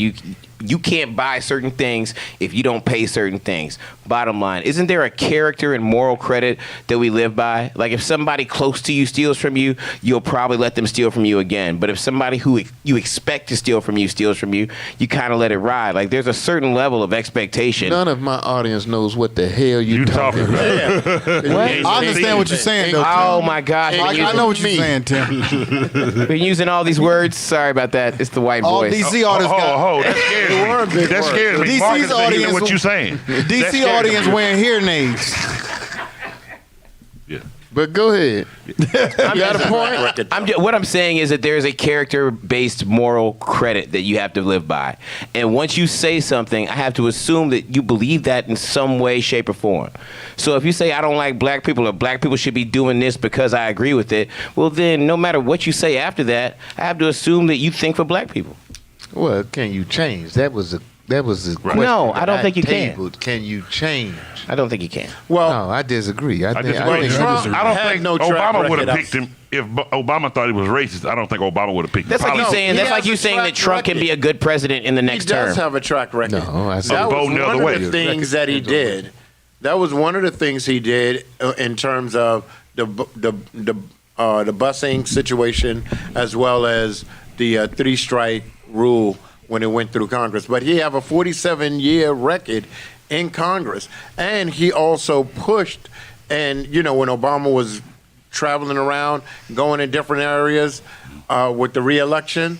You can't buy certain things if you don't pay certain things. Bottom line, isn't there a character and moral credit that we live by? Like if somebody close to you steals from you, you'll probably let them steal from you again. But if somebody who you expect to steal from you steals from you, you kind of let it ride. Like there's a certain level of expectation. None of my audience knows what the hell you talking about. I understand what you're saying, though. Oh Tim. my gosh! I know what you're saying, Tim. Been using all these words. Sorry about that. It's the white All voice. DC artists got. That scares me. That scares me. DC's Marcus said he know audience- what you saying. That DC scares audience me. wearing hearing aids. Yeah. But go ahead. I'm got just- a point? what I'm saying is that there's a character-based moral credit that you have to live by. And once you say something, I have to assume that you believe that in some way, shape, or form. So if you say, I don't like black people, or black people should be doing this because I agree with it, well then, no matter what you say after that, I have to assume that you think for black people. Well, can you change? That was the question. No, that I don't think you can. tabled. Can you change? I don't think you can. No, I disagree. I think Trump, I don't think no track Obama would record have picked him. If Obama thought he was racist, I don't think Obama would have picked him. That's like you saying. he That's like has you a saying that track Trump can record. be a good president in the He next does term. have a track record. No, I said that was voting the one other way. of the things that he did. That was one of the things he did in terms of the busing situation, as well as the three-strike rule when it went through Congress. But he have a 47-year record in Congress, and he also pushed. And you know, when Obama was traveling around, going in different areas with the re-election,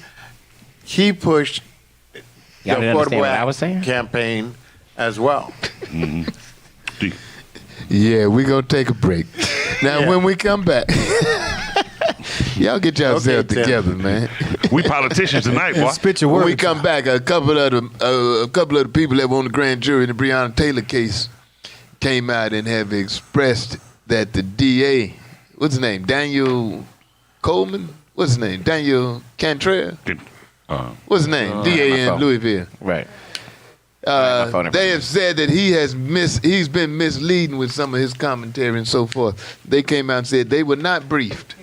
he pushed Y'all the didn't understand what I Act was saying? campaign as well. Yeah, we're going to take a break. Now, when we come back, y'all get yourselves Okay, Tim. together, man. We politicians tonight, boy. Spit your When words. we come back, a couple of the people that were on the grand jury in the Breonna Taylor case came out and have expressed that the DA, what's his name, Daniel Coleman? What's his name, Daniel Cantrell? What's his name, DA in Louisville? Right. They have said that he's been misleading with some of his commentary and so forth. They came out and said they were not briefed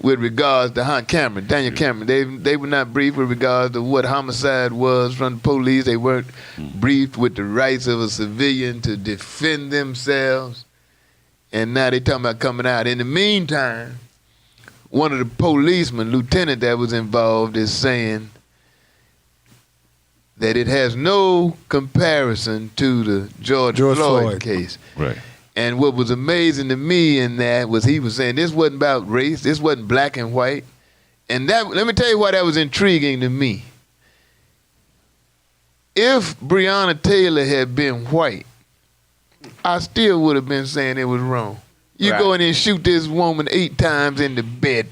with regards to Daniel Cameron. They were not briefed with regards to what homicide was from the police. They weren't briefed with the rights of a civilian to defend themselves. And now they talking about coming out. In the meantime, one of the policemen, lieutenant that was involved, is saying that it has no comparison to the George Floyd case. Right. And what was amazing to me in that was he was saying this wasn't about race, this wasn't black and white. And that, let me tell you why that was intriguing to me. If Breonna Taylor had been white, I still would have been saying it was wrong. You Right. go in and shoot this woman 8 times in the bed,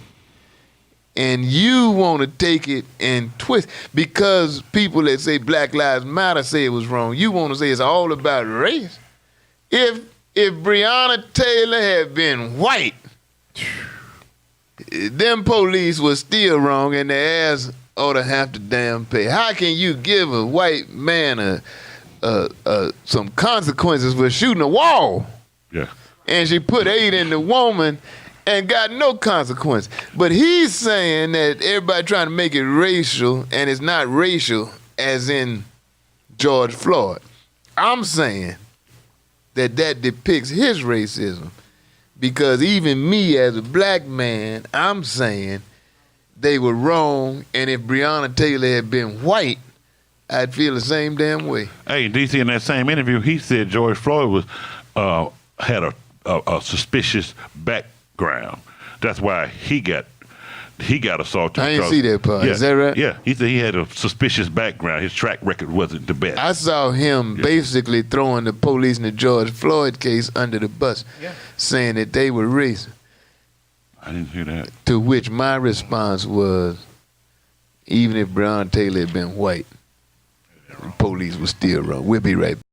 and you want to take it and twist, because people that say Black Lives Matter say it was wrong. You want to say it's all about race. If Breonna Taylor had been white, them police was still wrong, and their ass ought to have to damn pay. How can you give a white man some consequences for shooting a wall? Yeah. And she put 8 in the woman and got no consequence. But he's saying that everybody trying to make it racial, and it's not racial as in George Floyd. I'm saying that depicts his racism, because even me as a black man, I'm saying they were wrong, and if Breonna Taylor had been white, I'd feel the same damn way. Hey, DC, in that same interview, he said George Floyd was had a suspicious background. That's why he got assaulted. I didn't because- see that part. Is that right? Yeah, he said he had a suspicious background. His track record wasn't the best. I saw him basically throwing the police in the George Floyd case under the bus, saying that they were racist. I didn't hear that. To which my response was, even if Brown Taylor had been white, the police was still wrong. We'll be right back.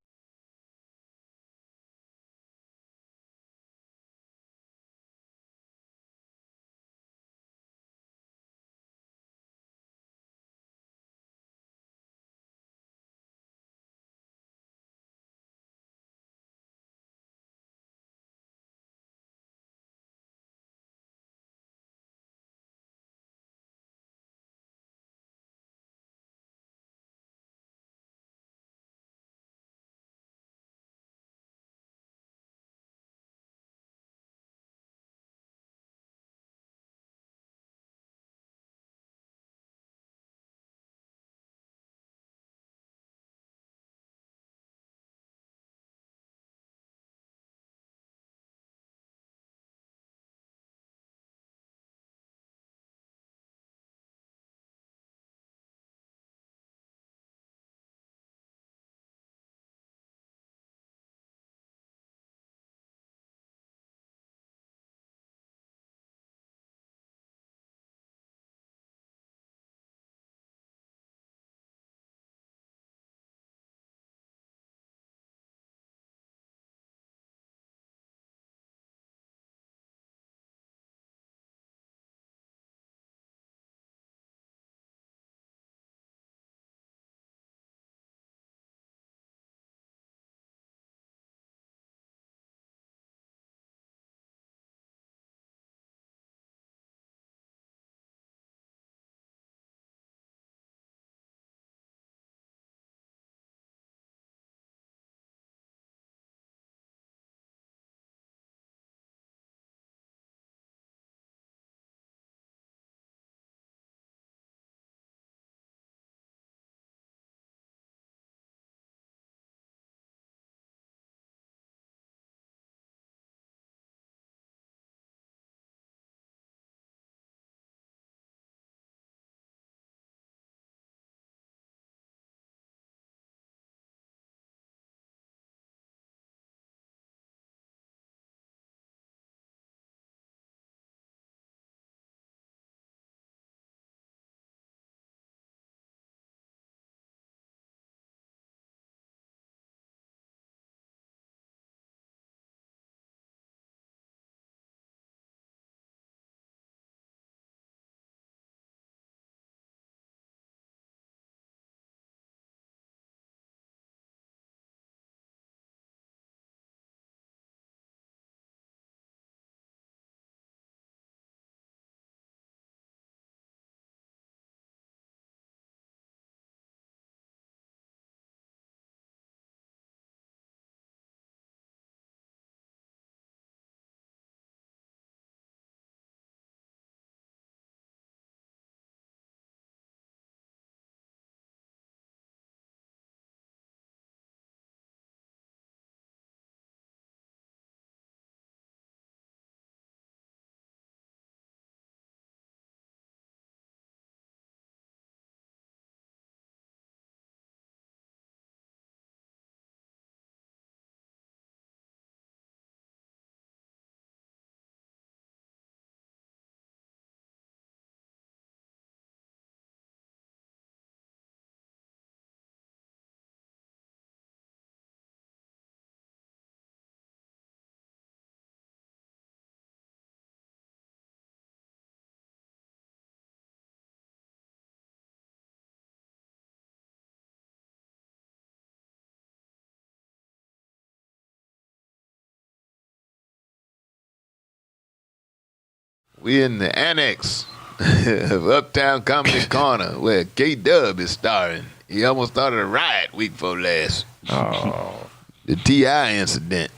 We in the annex of Uptown Comedy Corner where K-Dub is starring. He almost started a riot week before last. Oh. The T.I. incident.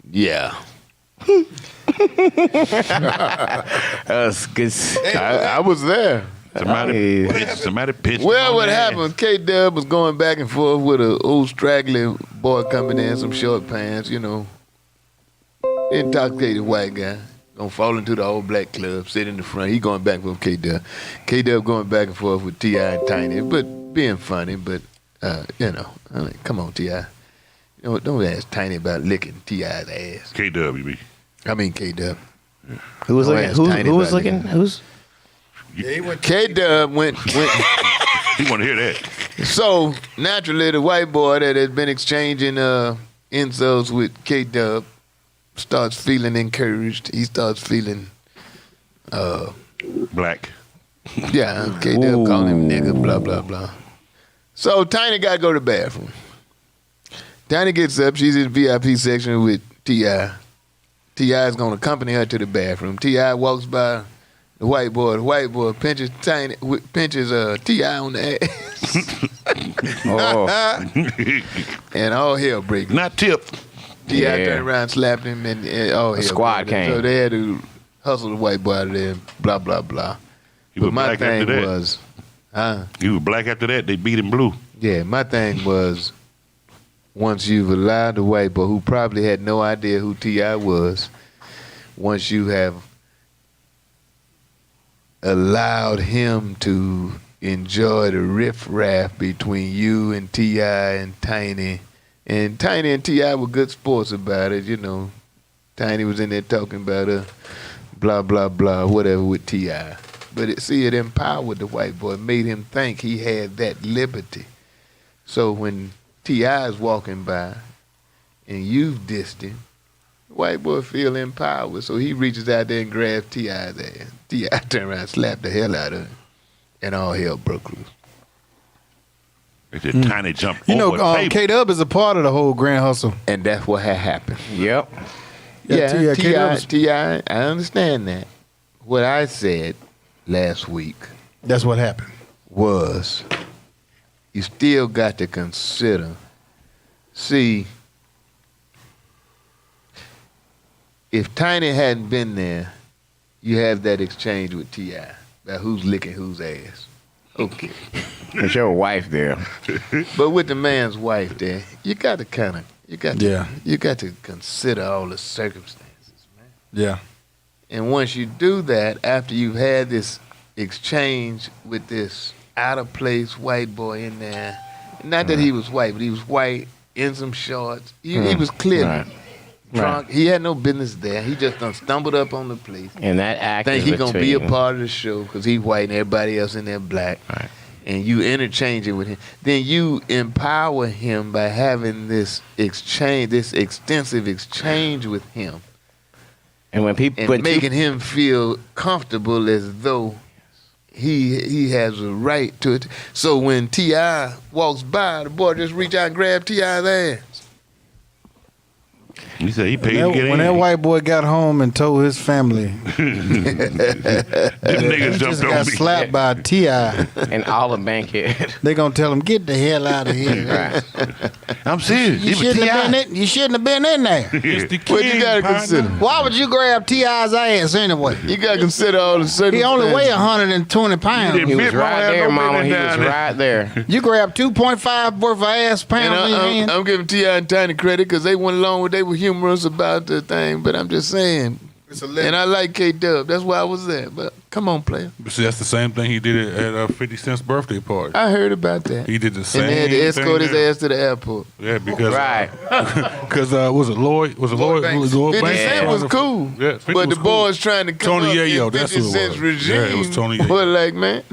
Yeah. That's good. I was there. Somebody pitched. Well, what happened? K-Dub was going back and forth with an old straggly boy coming in, some short pants, you know. Intoxicated white guy. Gonna fall into the old black club, sit in the front. He going back with K-Dub. K-Dub going back and forth with T.I. and Tiny, but being funny, but, you know, I mean, come on, T.I. You know, don't ask Tiny about licking T.I.'s ass. K-Dub, you mean? I mean K-Dub. Who was Don't looking? ask Who Tiny was about looking? it. Who's? K-Dub went. He want to hear that. So naturally, the white boy that had been exchanging insults with K-Dub starts feeling encouraged. He starts feeling, Black. yeah, K-Dub calling him nigga, blah blah blah. So Tiny got to go to the bathroom. Tiny gets up. She's in the VIP section with T.I. T.I. is going to accompany her to the bathroom. T.I. walks by the white boy. The white boy pinches T.I. on the ass. And all hell breaks. Not Tip. T.I. Yeah. turned around, slapped him, and all hell squad broke. came. So they had to hustle the white boy out of there, blah, blah, blah. He But was my black after thing that. was, He was black after that. They beat him blue. yeah, my thing was, once you've allowed the white boy, who probably had no idea who T.I. was, once you have allowed him to enjoy the riffraff between you and T.I. and Tiny, and Tiny and T.I. were good sports about it, you know. Tiny was in there talking about blah, blah, blah, whatever with T.I. But it empowered the white boy, made him think he had that liberty. So when T.I. is walking by and you've dissed him, the white boy feel empowered. So he reaches out there and grabs T.I.'s ass. T.I. turned around and slapped the hell out of him. And all hell broke loose. They said Tiny jumped You know, over the table. K-Dub is a part of the whole Grand Hustle. And that's what had happened. Yep. Yeah, K-Dub is- T.I., I understand that. What I said last week That's what happened. was you still got to consider, see, if Tiny hadn't been there, you have that exchange with T.I. about who's licking whose ass. Okay. With your wife there. But with the man's wife there, you got to you got to consider all the circumstances, man. Yeah. And once you do that, after you've had this exchange with this out of place white boy in there, not that he was white, but he was white in some shorts. He was clearly Right. drunk. He had no business there. He just done stumbled up on the place. And that act Think is he gonna be a between- part of the show because he white and everybody else in there black. Right. And you interchange it with him. Then you empower him by having this exchange, this extensive exchange with him. And when people And making him feel comfortable as though he has a right to it. So when T.I. walks by, the boy just reach out and grab T.I.'s ass. He said he paid to get When in. that white boy got home and told his family, Them niggas he jumped just on got me. slapped by T.I. and all the bankhead. They gonna tell him, get the hell out of here. Right. I'm serious. You shouldn't have been in. You shouldn't have been in there. It's the What you king, gotta partner. consider? Why would you grab T.I.'s ass anyway? You gotta consider all the circumstances. He only weigh 120 pounds. didn't He was Bit Mama right had there, no mama. He business was down there. right there. You grab 2.5 worth of ass And pounds in your hand. I'm giving T.I. and Tiny credit because they went along with, they were humorous about the thing, but I'm just saying. And I like K-Dub. That's why I was there. But come on, player. But see, that's the same thing he did at 50 Cent's birthday party. I heard about that. He did the same And they had to escort thing his there. ass to the airport. Yeah, because Right. because was it Lloyd? Was it Lloyd? Banks. Lloyd 50 Banks Cent was cool. Yeah, 50 but was the cool. boys trying to come Tony up Yayo, in that's 50 who it Cent's was. regime. Yeah, it was Tony Yayo. But like, man,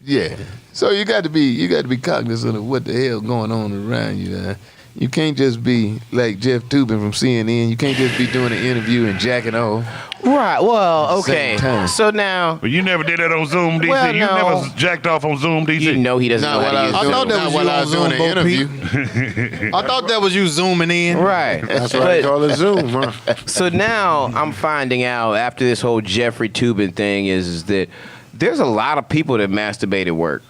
yeah. So you got to be cognizant of what the hell going on around you. You can't just be like Jeff Toobin from CNN. You can't just be doing an interview and jacking off. Right. Well, okay. Same time. So now But you never did that on Zoom, DC. Well, you no. never jacked off on Zoom, DC. you know he doesn't Not know while how I to was use I doing, thought that not was while you I was on doing Zoom, an Bo interview. I thought that was you zooming in. Right. That's why they call it Zoom, huh? So now I'm finding out after this whole Jeffrey Toobin thing is that there's a lot of people that masturbate at work.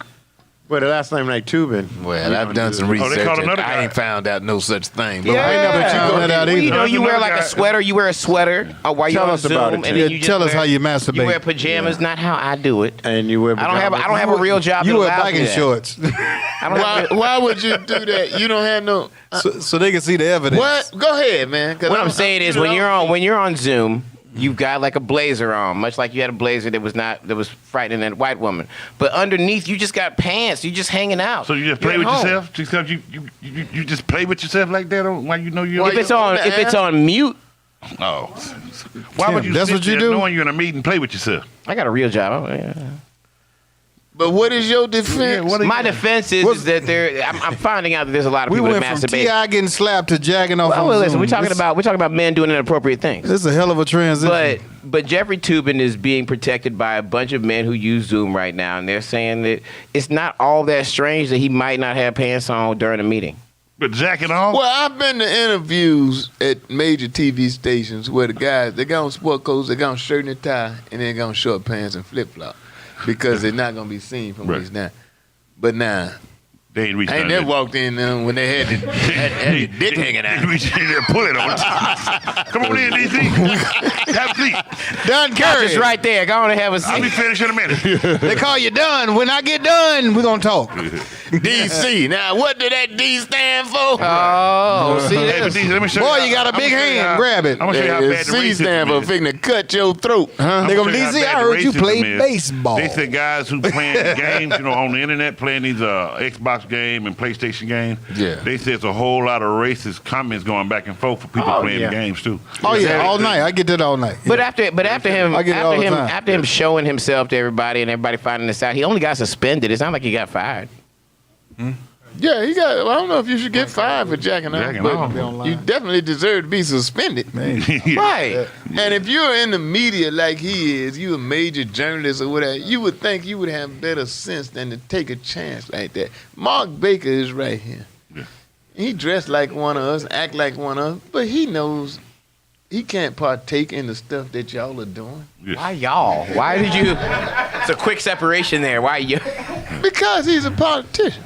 Well, the last name like Tubin. Well, I've done some Oh, research. they called and another I guy. ain't found out no such thing. But I ain't never found that out Well, either. you know, you wear like Another a guy- sweater. You wear a sweater while you're Tell on us Zoom, about it, and Tim. then Yeah, you just tell us wear- how you masturbate. You wear pajamas. Not how I do it. And you wear I don't have a real job. You that wear allows me biking that. shorts. I don't have. why would you do that? You don't have no. so they can see the evidence. What? Go ahead, man. 'Cause What I'm saying is when you're on Zoom, you've got like a blazer on, much like you had a blazer that was frightening that white woman. But underneath, you just got pants. You just hanging out. So you just play You're with at home. yourself? Because you just play with yourself like that while you know you're Why If it's you on on the if it's air? on mute, Oh. Why would you that's sit what you there do? knowing you're in a meeting and play with yourself? I got a real job. Yeah. But what is your defense? My defense is that I'm finding out that there's a lot of We people that went from masturbate. T.I. getting slapped to jacking off. Well, on listen, Zoom. we're talking about men doing inappropriate things. This is a hell of a transition. But Jeffrey Toobin is being protected by a bunch of men who use Zoom right now, and they're saying that it's not all that strange that he might not have pants on during a meeting. But jacking off? Well, I've been to interviews at major TV stations where the guys, they got on sport coats, they got on shirt and a tie, and they got on short pants and flip-flop because they're not going to be seen from waist down. But now, they ain't reached I ain't never walked in when they had the dick hanging out. They reached in there, pull it on. Come on in, DC. Have a seat. Done Couch is Curry. right there. Go on and have a seat. I'll be finished in a minute. They call you done. When I get done, we're going to talk. DC. Now, what did that D stand for? Oh, see Hey, but this? DC, let me show Boy, you. you got a big hand. Grab it. I'm going to show you how bad the C racism stand for is. fixing to cut your throat. They go, I'm gonna show DC, you how I bad heard you the play racism is. baseball. They said guys who playing games, on the internet, playing these Xbox game and PlayStation games. Yeah. They said it's a whole lot of racist comments going back and forth for people playing the games too. Oh, yeah, all night. I get that all night. But after him, I get it all the time. after him showing himself to everybody and everybody finding this out, he only got suspended. It's not like he got fired. Yeah, he got. Well, I don't know if you should get fired for jacking off, Jacking but off. you definitely deserve to be suspended. Right. And if you're in the media like he is, you a major journalist or whatever, you would think you would have better sense than to take a chance like that. Mark Baker is right here. Yeah. He dressed like one of us, act like one of us, but he knows he can't partake in the stuff that y'all are doing. Why y'all? Why did you? It's a quick separation there. Why you? Because he's a politician.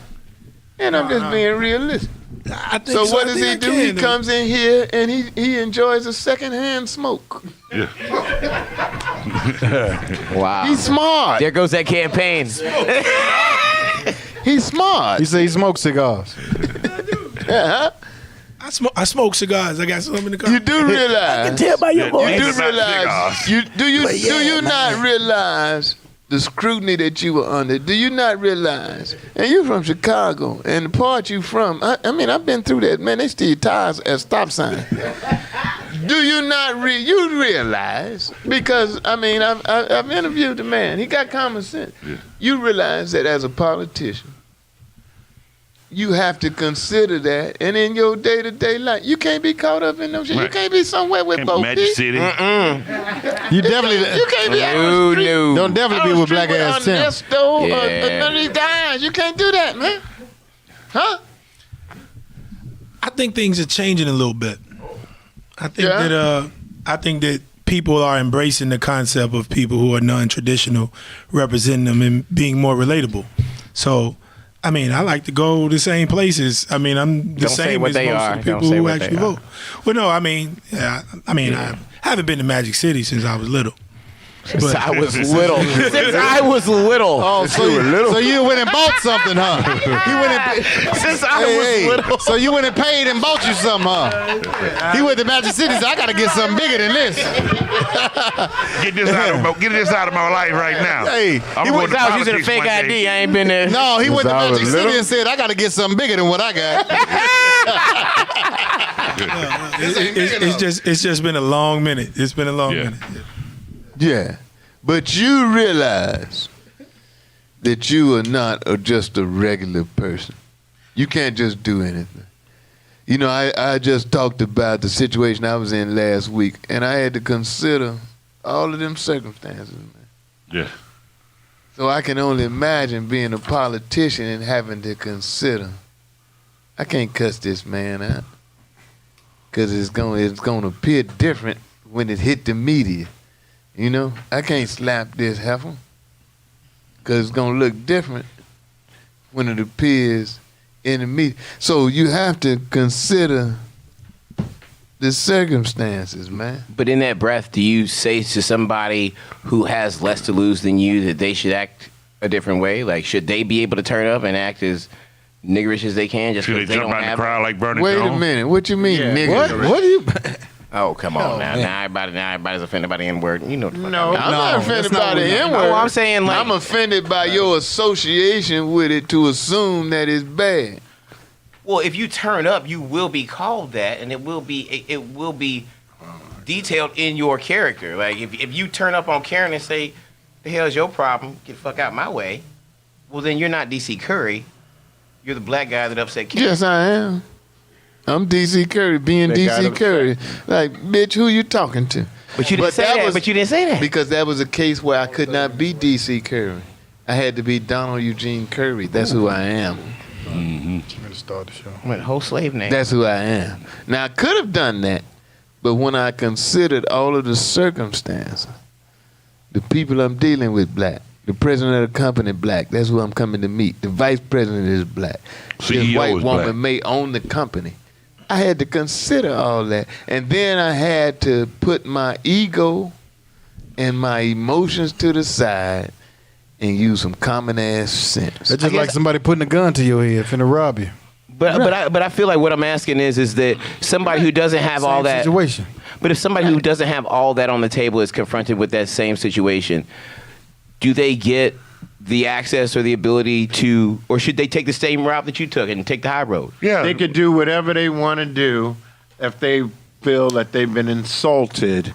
And I'm just being realistic. I think So what I does think he I do? He can. comes in here and he enjoys a secondhand smoke. Yeah. Wow. He's smart. There goes that campaign. He's smart. He said he smokes cigars. Yeah. I smoke cigars. I got some in the car. You do realize. Tell by your Yeah, voice. You do It's not realize. cigars. Do you not realize the scrutiny that you were under? Do you not realize? And you from Chicago, and the part you from. I mean, I've been through that. Man, they steal tires as stop signs. Do you not you realize? Because I mean, I've interviewed the man. He got common sense. Yeah. You realize that as a politician, you have to consider that, and in your day-to-day life, you can't be caught up in them shit. You Right. can't be somewhere with both Magic feet. City. You definitely You can't be out on the street. don't definitely be with black ass Tim. Ernesto, Yeah. none of these guys. You can't do that, man. Huh? I think things are changing a little bit. I think Yeah? that people are embracing the concept of people who are non-traditional, representing them and being more relatable. So, I mean, I like to go the same places. I mean, I'm the Don't say same what as they most are. of the Don't people say who what they actually are. vote. Well, no, I mean, I haven't been to Magic City since I was little. Since I was little. Since I was little. Oh, so you went and bought something, huh? You went and Since I was little. So you went and paid and bought you something, huh? He went to Magic City. Said, I got to get something bigger than this. Get this out of my life right now. Hey, I'm he going went to I was using a politics fake one day. ID. I ain't been there. No, he went to I was Magic City little? and said, I got to get something bigger than what I got. It's just been a long minute. It's been a long Yeah. minute. Yeah. But you realize that you are not just a regular person. You can't just do anything. You know, I just talked about the situation I was in last week, and I had to consider all of them circumstances, man. Yeah. So I can only imagine being a politician and having to consider, I can't cuss this man out, because it's gonna appear different when it hit the media. You know, I can't slap this heifer, because it's gonna look different when it appears in the media. So you have to consider the circumstances, man. But in that breath, do you say to somebody who has less to lose than you that they should act a different way? Like, should they be able to turn up and act as niggerish as they can just Should because they they jump don't out in the have crowd like Bernie Wait Jones? a minute, what you mean, nigga? What do you? Oh, come on now. man. Now everybody's offended by the N-word. You know what the fuck No, I mean. I'm not offended by the N-word. No, I'm saying, like- I'm offended by your association with it to assume that it's bad. Well, if you turn up, you will be called that, and it will be detailed in your character. Like if you turn up on Karen and say, "The hell's your problem? Get the fuck out my way." Well, then you're not DC Curry. You're the black guy that upset Karen. Yes, I am. I'm DC Curry, being They got DC him Curry. Like, bitch, who you talking to? But you didn't say that. But you didn't say that. Because that was a case where I could not be DC Curry. I had to be Donald Eugene Curry. That's who I am. I'm gonna start the show. I'm a whole slave name. That's who I am. Now, I could have done that, but when I considered all of the circumstances, the people I'm dealing with black, the president of the company black, that's who I'm coming to meet. The vice president is black. This CEO white is woman black. may own the company. I had to consider all that. And then I had to put my ego and my emotions to the side and use some common ass sense. That's just like somebody putting a gun to your head finna rob you. But I feel like what I'm asking is that somebody who doesn't have all that situation. But if somebody who doesn't have all that on the table is confronted with that same situation, do they get the access or the ability to, or should they take the same route that you took and take the high road? Yeah. They could do whatever they want to do if they feel that they've been insulted.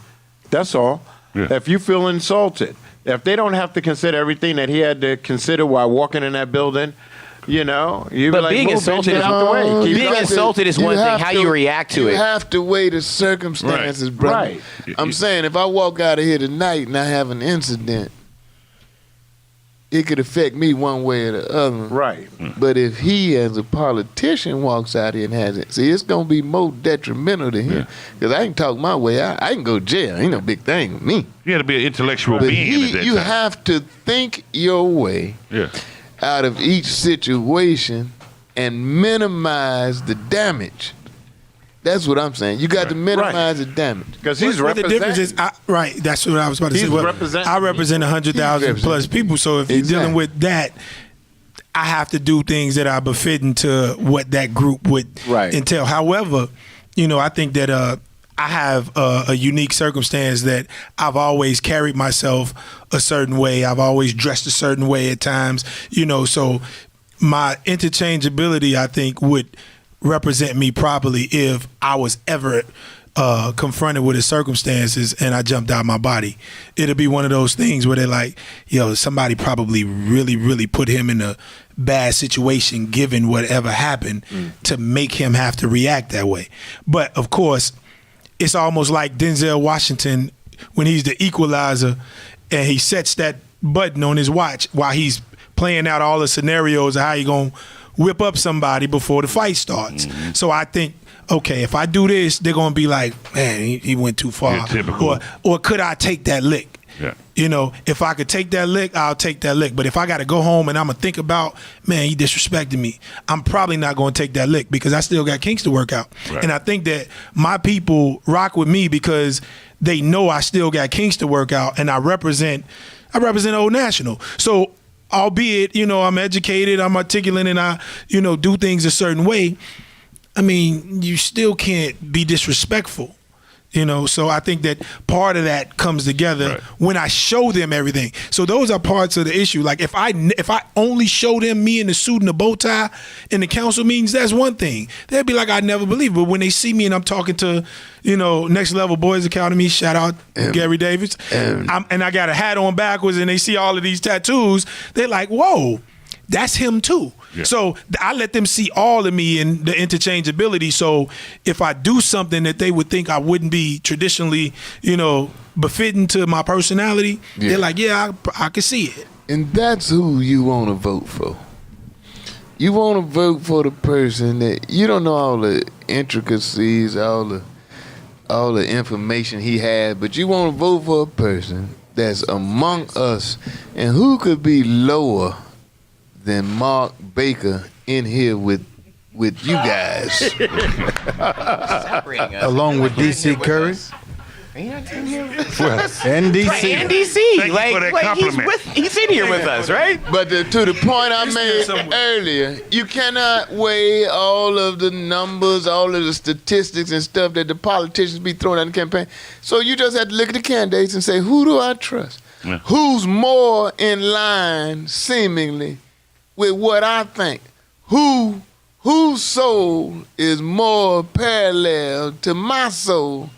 That's all. Yeah. If you feel insulted, if they don't have to consider everything that he had to consider while walking in that building, you know, you be But like, being "Move, insulted bitch, is get out the way." Keep being going. insulted is You one thing. have How to- you react to you it. have to weigh the circumstances, brother. Right. I'm saying if I walk out of here tonight and I have an incident, it could affect me one way or the other. Right. But if he, as a politician, walks out here and has it, see, it's going to be more detrimental to him. Because I can talk my way out. I can go to jail. Ain't no big thing with me. You had to be an intellectual But being at that you time. have to think your way Yeah. out of each situation and minimize the damage. That's what I'm saying. You got to minimize the damage. Because What the difference is, right? That's what I was about to He's say. Well, representing I represent 100,000 He's plus people, so if you're dealing Exactly. with that, I have to do things that are befitting to what that group would Right. entail. However, I think that I have a unique circumstance that I've always carried myself a certain way. I've always dressed a certain way at times. So my interchangeability, I think, would represent me properly if I was ever confronted with the circumstances and I jumped out my body. It'll be one of those things where they're like, somebody probably really, really put him in a bad situation given whatever happened to make him have to react that way. But of course, it's almost like Denzel Washington when he's the equalizer and he sets that button on his watch while he's playing out all the scenarios of how you going to whip up somebody before the fight starts. So I think, okay, if I do this, they're going to be like, man, he went too far. Yeah, typical. Or could I take that lick? Yeah. If I could take that lick, I'll take that lick. But if I got to go home and I'm going to think about, man, he disrespected me, I'm probably not going to take that lick because I still got kinks to work out. Right. And I think that my people rock with me because they know I still got kinks to work out and I represent Old National. So albeit, I'm educated, I'm articulate, and I, do things a certain way, I mean, you still can't be disrespectful. So I think that part of that comes together when I show them everything. So those are parts of the issue. Like if I only show them me in the suit and the bow tie in the council meetings, that's one thing. They'd be like, I never believe. But when they see me and I'm talking to, Next Level Boys Academy, shout out Gary Davis, and I got a hat on backwards and they see all of these tattoos, they're like, whoa, that's him too. Yeah. So I let them see all of me and the interchangeability. So if I do something that they would think I wouldn't be traditionally, befitting to my personality, they're like, yeah, I can see it. And that's who you want to vote for. You want to vote for the person that you don't know all the intricacies, all the information he had, but you want to vote for a person that's among us. And who could be lower than Mark Baker in here with you guys? Along with DC Curry. And DC. And DC. Thank you for that compliment. He's in here with us, right? But to the point I made earlier, you cannot weigh all of the numbers, all of the statistics and stuff that the politicians be throwing out in the campaign. So you just have to look at the candidates and say, who do I trust? Yeah. Who's more in line, seemingly, with what I think? Whose soul is more parallel to my soul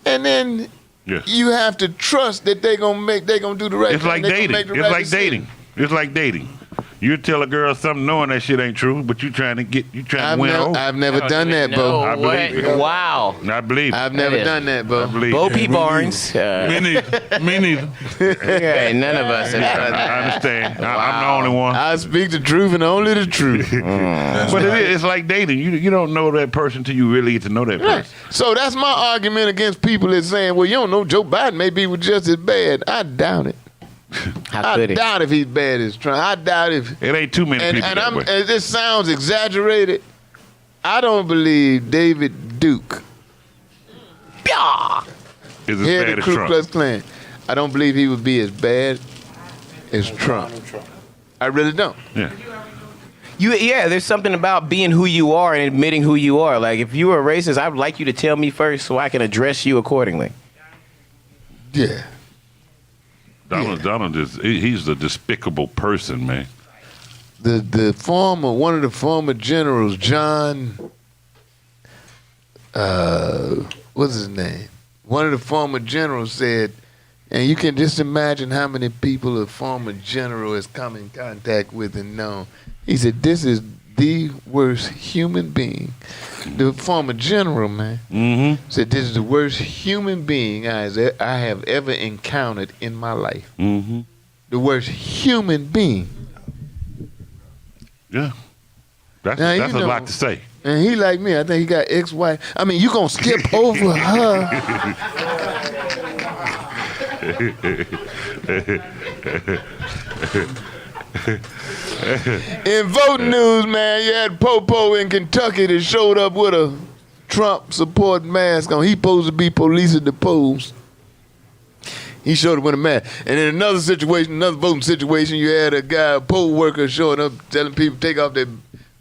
and then Yes. you have to trust that they gonna do the right It's thing. like They gonna dating. make the It's right like decision. dating. It's like dating. You tell a girl something knowing that shit ain't true, but you trying to win her over. I've never done that, Bo. I believe it. Wow. I believe it. I've never done that, Bo. I believe Bo it. P. Barnes. Me neither. Me neither. Yeah, none of us have done that. I understand. I'm the only one. I speak the truth and only the truth. But it's like dating. You don't know that person till you really get to know that Right. person. So that's my argument against people that saying, well, you don't know, Joe Biden may be just as bad. I doubt it. How I could he? doubt if he's bad as Trump. I doubt if. It ain't too many people that way. And this sounds exaggerated. I don't believe David Duke, Is as head bad of as Ku Trump. Klux Klan, I don't believe he would be as bad as Trump. I really don't. Yeah. There's something about being who you are and admitting who you are. Like, if you were a racist, I would like you to tell me first so I can address you accordingly. Yeah. Donald he's a despicable person, man. One of the former generals, John, what's his name? One of the former generals said, and you can just imagine how many people a former general has come in contact with and known. He said, this is the worst human being. The former general, man, said, this is the worst human being I have ever encountered in my life. Mm-hmm. The worst human being. Yeah. That's Now, a lot to say. And he like me. I think he got ex-wife. I mean, you gonna skip over her? In voting news, man, you had Popo in Kentucky that showed up with a Trump support mask on. He supposed to be police at the polls. He showed up with a mask. And in another voting situation, you had a guy, a poll worker, showing up telling people take off their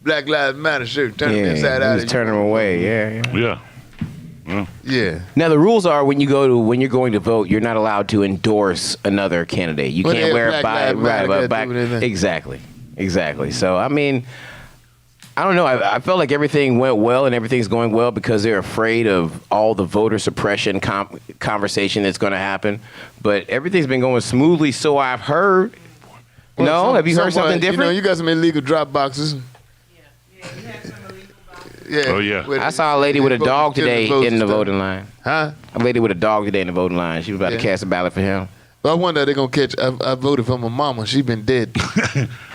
Black Lives Matter shirt, turn them inside out. Just turn them away. Yeah. Yeah. Now the rules are when you're going to vote, you're not allowed to endorse another candidate. You Well, can't yeah, wear Black Lives Matter got to do with anything. Exactly. So I mean, I don't know. I felt like everything went well and everything's going well because they're afraid of all the voter suppression conversation that's going to happen. But everything's been going smoothly, so I've heard. Well, have you heard something different? You got some illegal drop boxes. Yeah. Oh, yeah. I saw a lady with a dog today in the voting line. Huh? A lady with a dog today in the voting line. She was about to cast a ballot for him. Well, I wonder if they're going to catch. I voted for my mama. She been dead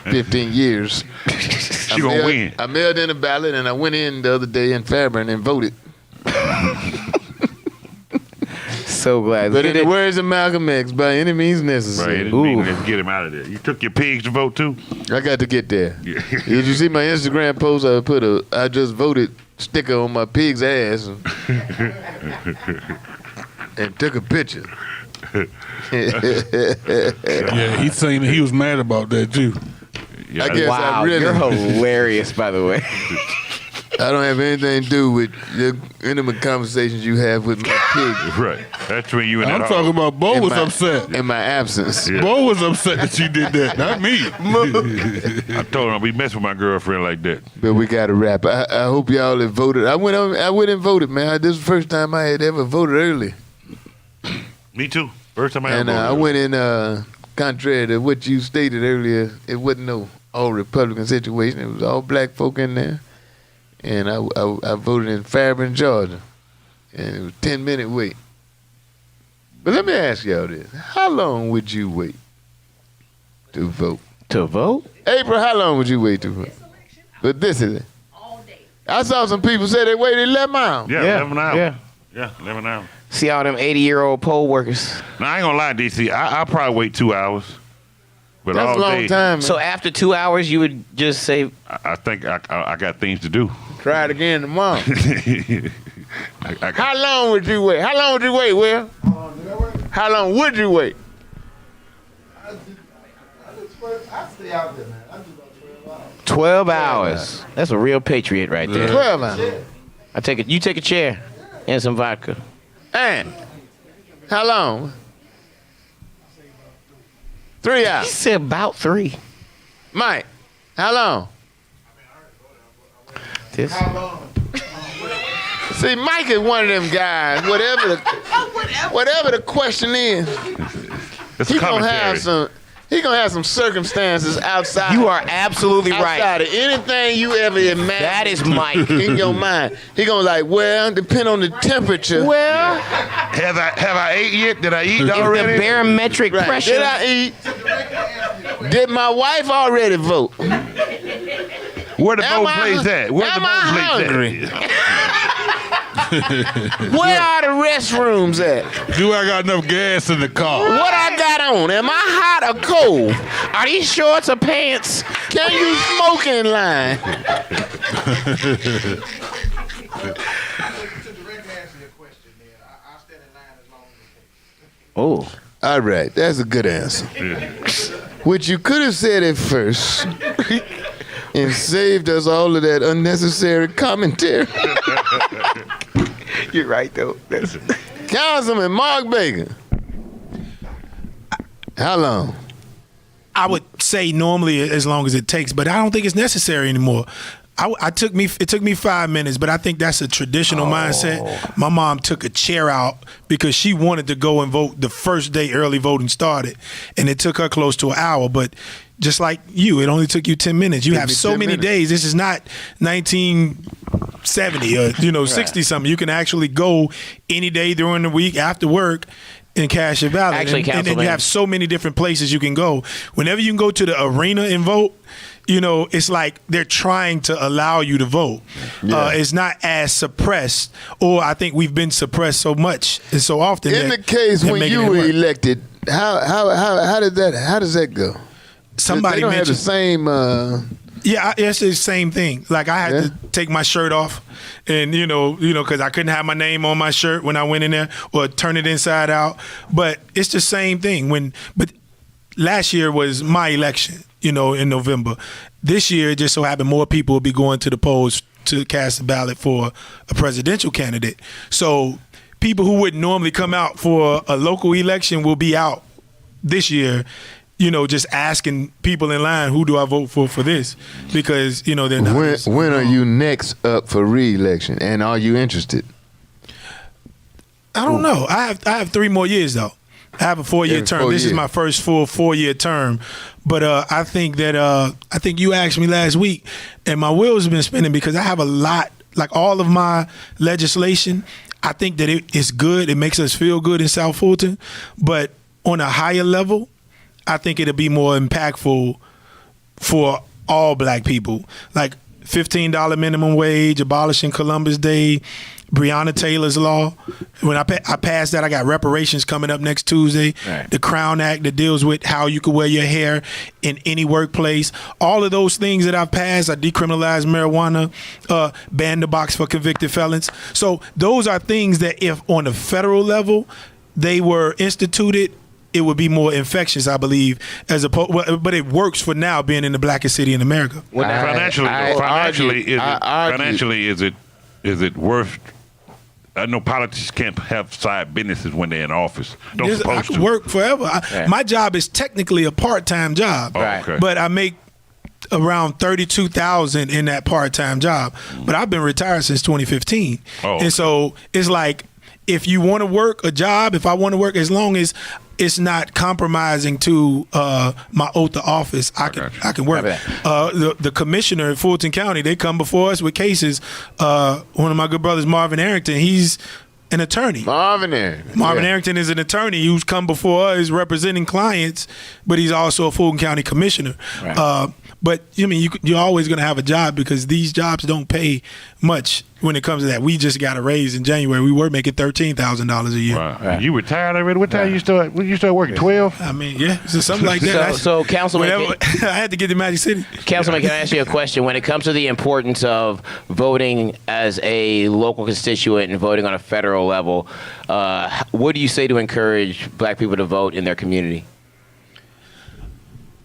15 years. She going to win. I mailed in a ballot, and I went in the other day in Fairburn and voted. So glad. But in the words of Malcolm X, by any means necessary. Right. Let's get him out of there. You took your pigs to vote too? I got to get there. Did you see my Instagram post? I put I just voted sticker on my pig's ass and took a picture. Yeah, he's saying that he was mad about that too. Yeah, I guess wow, I really. you're hilarious, by the way. I don't have anything to do with the intimate conversations you have with my pig. Right. That's when you and I'm that talking about Bo was upset. In my absence. Yeah. Bo was upset that you did that, not me. I told him we mess with my girlfriend like that. But we got to wrap. I hope y'all have voted. I went and voted, man. This is the first time I had ever voted early. Me too. First time I ever And voted. I went in, contrary to what you stated earlier, it wasn't no all Republican situation. It was all black folk in there. And I voted in Fairburn, Georgia. And it was a 10-minute wait. But let me ask y'all this. How long would you wait to vote? To vote? April, how long would you wait to vote? But this is it. I saw some people say they waited 11 hours. Yeah, 11 hours. Yeah. 11 hours. See all them 80-year-old poll workers. Now, I ain't gonna lie, DC. I'll probably wait 2 hours. But That's all a long day, time, man. So after 2 hours, you would just say, I think I got things to do. Try it again tomorrow. How long would you wait? How long would you wait, Will? How long would you wait? I stay out there, man. I do about 12 hours. That's a real patriot right there. 12 hours. You take a chair and some vodka. And how long? 3 He hours. said about 3. Mike, how long? This. See, Mike is one of them guys, whatever the whatever the question is, It's he a gonna commentary. have some. He gonna have some circumstances outside. You are absolutely right. Outside of anything you ever imagine. That is Mike. In your mind, he gonna like, well, depend on the temperature. Well, Have I ate yet? Did I eat if already? the barometric Right. pressure. Did I eat? Did my wife already vote? Where the Am vote I- place at? Where the am vote I place hungry? at? Where are the restrooms at? Do I got enough gas in the car? What I got on? Am I hot or cold? Are these shorts or pants? Can you smoke in line? Oh. All right, that's a good answer. Which you could have said it first and saved us all of that unnecessary commentary. You're right, though. Councilman Mark Baker. How long? I would say normally as long as it takes, but I don't think it's necessary anymore. It took me 5 minutes, but I think that's a traditional mindset. My mom took a chair out because she wanted to go and vote the first day early voting started, and it took her close to an hour. But just like you, it only took you 10 minutes. You have so many days. This is not 1970 or 60 something. You can actually go any day during the week after work and cash your ballot. Actually, and then Councilman, you have so many different places you can go. Whenever you can go to the arena and vote, it's like they're trying to allow you to vote. Yeah. It's not as suppressed, or I think we've been suppressed so much and so often. In that the case they're when making you it were work. elected, how does that go? Somebody they don't have the mentioned- same. Yeah, it's the same thing. Like I had Yeah. to take my shirt off, and because I couldn't have my name on my shirt when I went in there, or turn it inside out. But it's the same thing. But last year was my election, in November. This year, it just so happened more people will be going to the polls to cast a ballot for a presidential candidate. So people who wouldn't normally come out for a local election will be out this year. Just asking people in line, who do I vote for this? Because, they're not. When are you next up for re-election, and are you interested? I don't know. I have 3 more years, though. I have a 4-year term. 4 This is years. my first full 4-year term. But I think you asked me last week, and my wheels have been spinning because I have a lot, like all of my legislation. I think that it is good. It makes us feel good in South Fulton. But on a higher level, I think it'll be more impactful for all black people. Like $15 minimum wage, abolishing Columbus Day, Breonna Taylor's law. When I passed that, I got reparations coming up next Tuesday. Right. The Crown Act that deals with how you can wear your hair in any workplace. All of those things that I've passed. I decriminalized marijuana, banned the box for convicted felons. So those are things that if on the federal level they were instituted, it would be more infectious, I believe, as opposed. But it works for now, being in the blackest city in America. Financially, argue. is it worth? I know politicians can't have side businesses when they're in office. Don't I supposed could to. work forever. My job is technically a part-time job, okay. but I make around $32,000 in that part-time job. But I've been retired since 2015, and so it's like if you want to work a job, if I want to work, as long as it's not compromising to my oath of office, I can work. The commissioner in Fulton County, they come before us with cases. One of my good brothers, Marvin Arrington, he's an attorney. Marvin Arrington is an attorney who's come before us representing clients, but he's also a Fulton County commissioner. Right. But you're always going to have a job because these jobs don't pay much when it comes to that. We just got a raise in January. We were making $13,000 a year. Right. You retired already? What time you start? When you start working? 12? I mean, yeah, so something like that. So Councilman, I had to get to Magic City. Councilman, can I ask you a question? When it comes to the importance of voting as a local constituent and voting on a federal level, what do you say to encourage black people to vote in their community?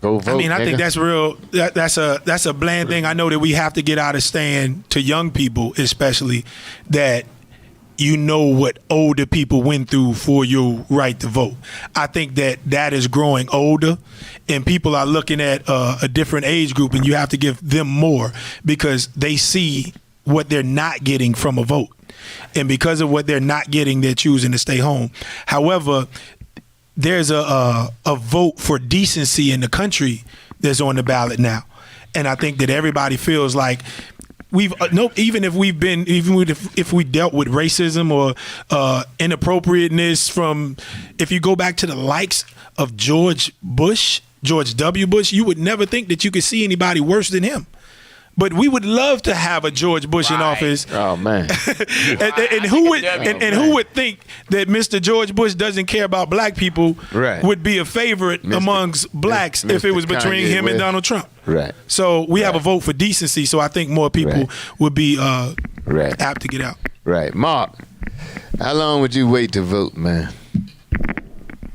Go vote, I mean, I think nigga. that's real. That's a bland thing. I know that we have to get out of stand to young people, especially that what older people went through for your right to vote. I think that is growing older, and people are looking at a different age group, and you have to give them more because they see what they're not getting from a vote. And because of what they're not getting, they're choosing to stay home. However, there's a vote for decency in the country that's on the ballot now. And I think that everybody feels like even if we dealt with racism or inappropriateness from, if you go back to the likes of George W. Bush, you would never think that you could see anybody worse than him. But we would love to have a George Bush in office. Oh man! and who would think that Mr. George Bush doesn't care about black people? Right. Would be a favorite amongst blacks if it was between him and Donald Trump. Right. So we have a vote for decency. So I think more people would be apt to get out. Right. Mark, how long would you wait to vote, man?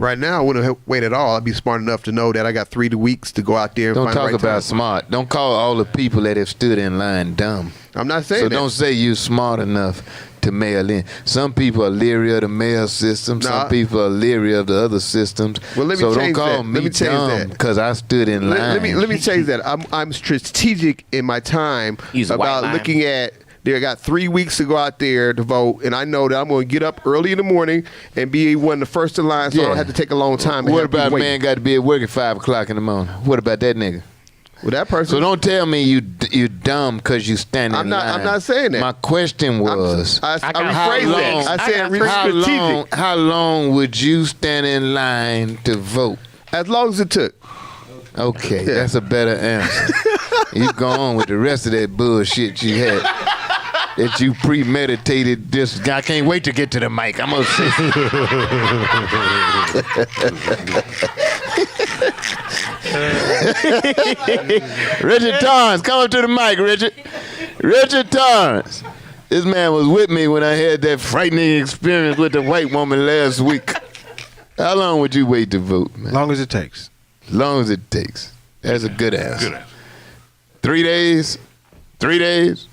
Right now, I wouldn't wait at all. I'd be smart enough to know that I got 3 weeks to go out there and Don't find the talk right about time. smart. Don't call all the people that have stood in line dumb. I'm not saying so that. don't say you're smart enough to mail in. Some people are leery of the mail system. Nah. Some people are leery of the other systems. Well, let me so don't change call that. me Let me change dumb that. because I stood in line. Let me change that. I'm strategic in my time Use a white about line. looking at. They got 3 weeks to go out there to vote, and I know that I'm going to get up early in the morning and be one of the first in line, so I don't have to take a long time. and What have people about a waiting. man got to be at work at 5 o'clock in the morning? What about that nigga? Well, that person. So don't tell me you dumb because you stand in line. I'm not saying that. My question was, I rephrased that. I said strategic. how long would you stand in line to vote? As long as it took. Okay, that's a better answer. You go on with the rest of that bullshit you had. That you premeditated this. I can't wait to get to the mic. I'm gonna say. Richard Torrance, come up to the mic, Richard. Richard Torrance. This man was with me when I had that frightening experience with the white woman last week. How long would you wait to vote, man? Long as it takes. Long as it takes. That's a good answer. Good answer. 3 days? 3 days?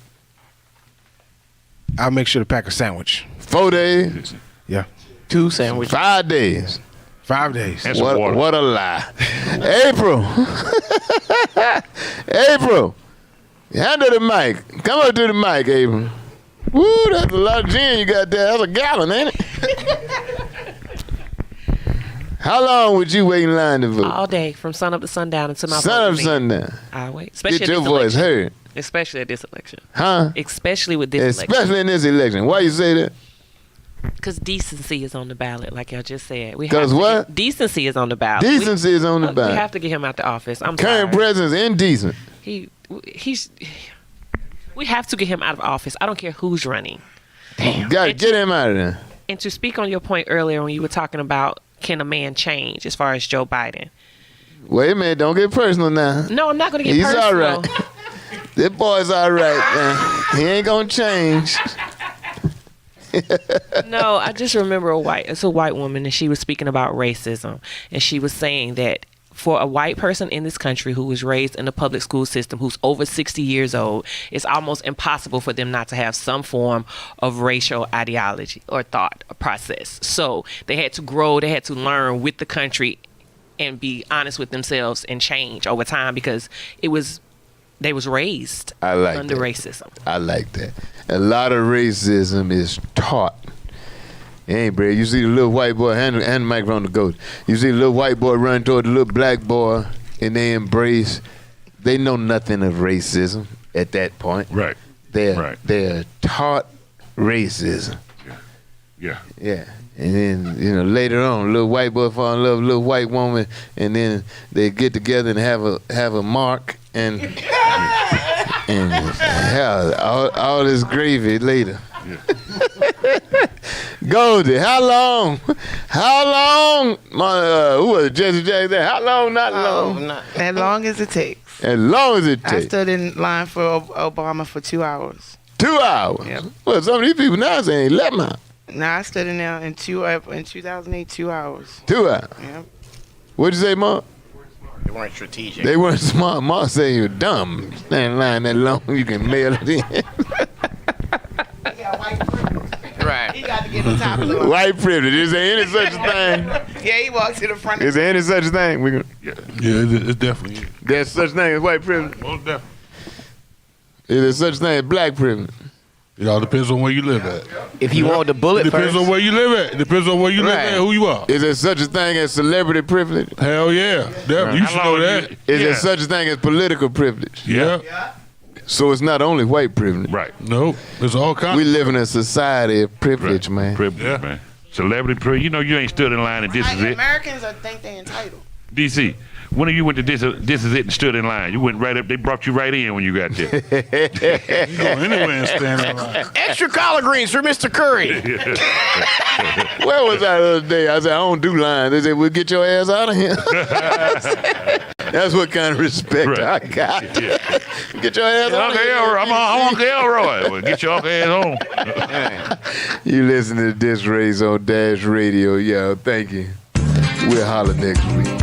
I'll make sure to pack a sandwich. 4 days? Yeah. 2 sandwiches. 5 days? 5 days. What a lie. April. April. Handle the mic. Come up to the mic, April. Woo, that's a lot of gin you got there. That's a gallon, ain't it? How long would you wait in line to vote? All day, from sun up to sundown until my Sun up vote to is in. sundown. I'll wait. Especially Get at your this voice election. heard. Especially at this election. Huh? Especially with this election. Especially in this election. Why you say that? Because decency is on the ballot, like y'all just said. Because what? Decency is on the ballot. Decency is on the ballot. We have to get him out the office. I'm Current sorry. president's indecent. We have to get him out of office. I don't care who's running. Got to get him out of there. And to speak on your point earlier when you were talking about can a man change as far as Joe Biden. Wait a minute, don't get personal now. No, I'm not going to get He's personal. all right. That boy's all right, man. He ain't gonna change. No, I just remember it's a white woman, and she was speaking about racism, and she was saying that for a white person in this country who was raised in the public school system, who's over 60 years old, it's almost impossible for them not to have some form of racial ideology or thought or process. So they had to grow, they had to learn with the country and be honest with themselves and change over time because they was raised under racism. I like that. A lot of racism is taught. It ain't, bro. You see the little white boy, hand the microphone to go. You see the little white boy run toward the little black boy, and they embrace. They know nothing of racism at that point. Right. They're taught racism. Yeah. Yeah. And then, later on, little white boy fall in love with a little white woman, and then they get together and have a mark and hell, all this gravy later. Yeah. Goldie, how long? Who was it, Jesse Jackson? How long? Not long. As long as it takes. As long as it I takes. stood in line for Obama for 2 hours. 2 hours. Yep. Well, some of these people now saying 11 hours. No, I stood in there in 2008, 2 hours. 2 hours. Yep. What'd you say, Mark? They weren't strategic. They weren't smart. Mark saying you're dumb. Stand in line that long, you can mail it in. Right. He got to get the top of the line. White privilege. Is there any such thing? Yeah, he walks to the front. Is there any such thing? It's definitely. There's such thing as white privilege. Most definitely. Is there such thing as black privilege? It all depends on where you live at. If you want the bullet It depends first. on where you live at. It depends on where you live Right. at, who you are. Is there such a thing as celebrity privilege? Hell yeah. You should know that. Is there such a thing as political privilege? Yeah. So it's not only white privilege. Right. Nope. There's all kinds. We live in a society of privilege, man. Privilege, man. Celebrity privilege. You know, you ain't stood in line and this is it. Americans think they entitled. DC, when you went to this is it and stood in line, you went right up, they brought you right in when you got there. You go anywhere and stand in line. Extra collard greens for Mr. Curry. Where was I the other day? I said, I don't do lines. They said, we'll get your ass out of here. That's what kind of respect I got. Get your ass out of here. I'm Uncle Elroy. Well, get your Uncle ass home. You listen to This Race on Dash Radio. Yo, thank you. We'll holler next week.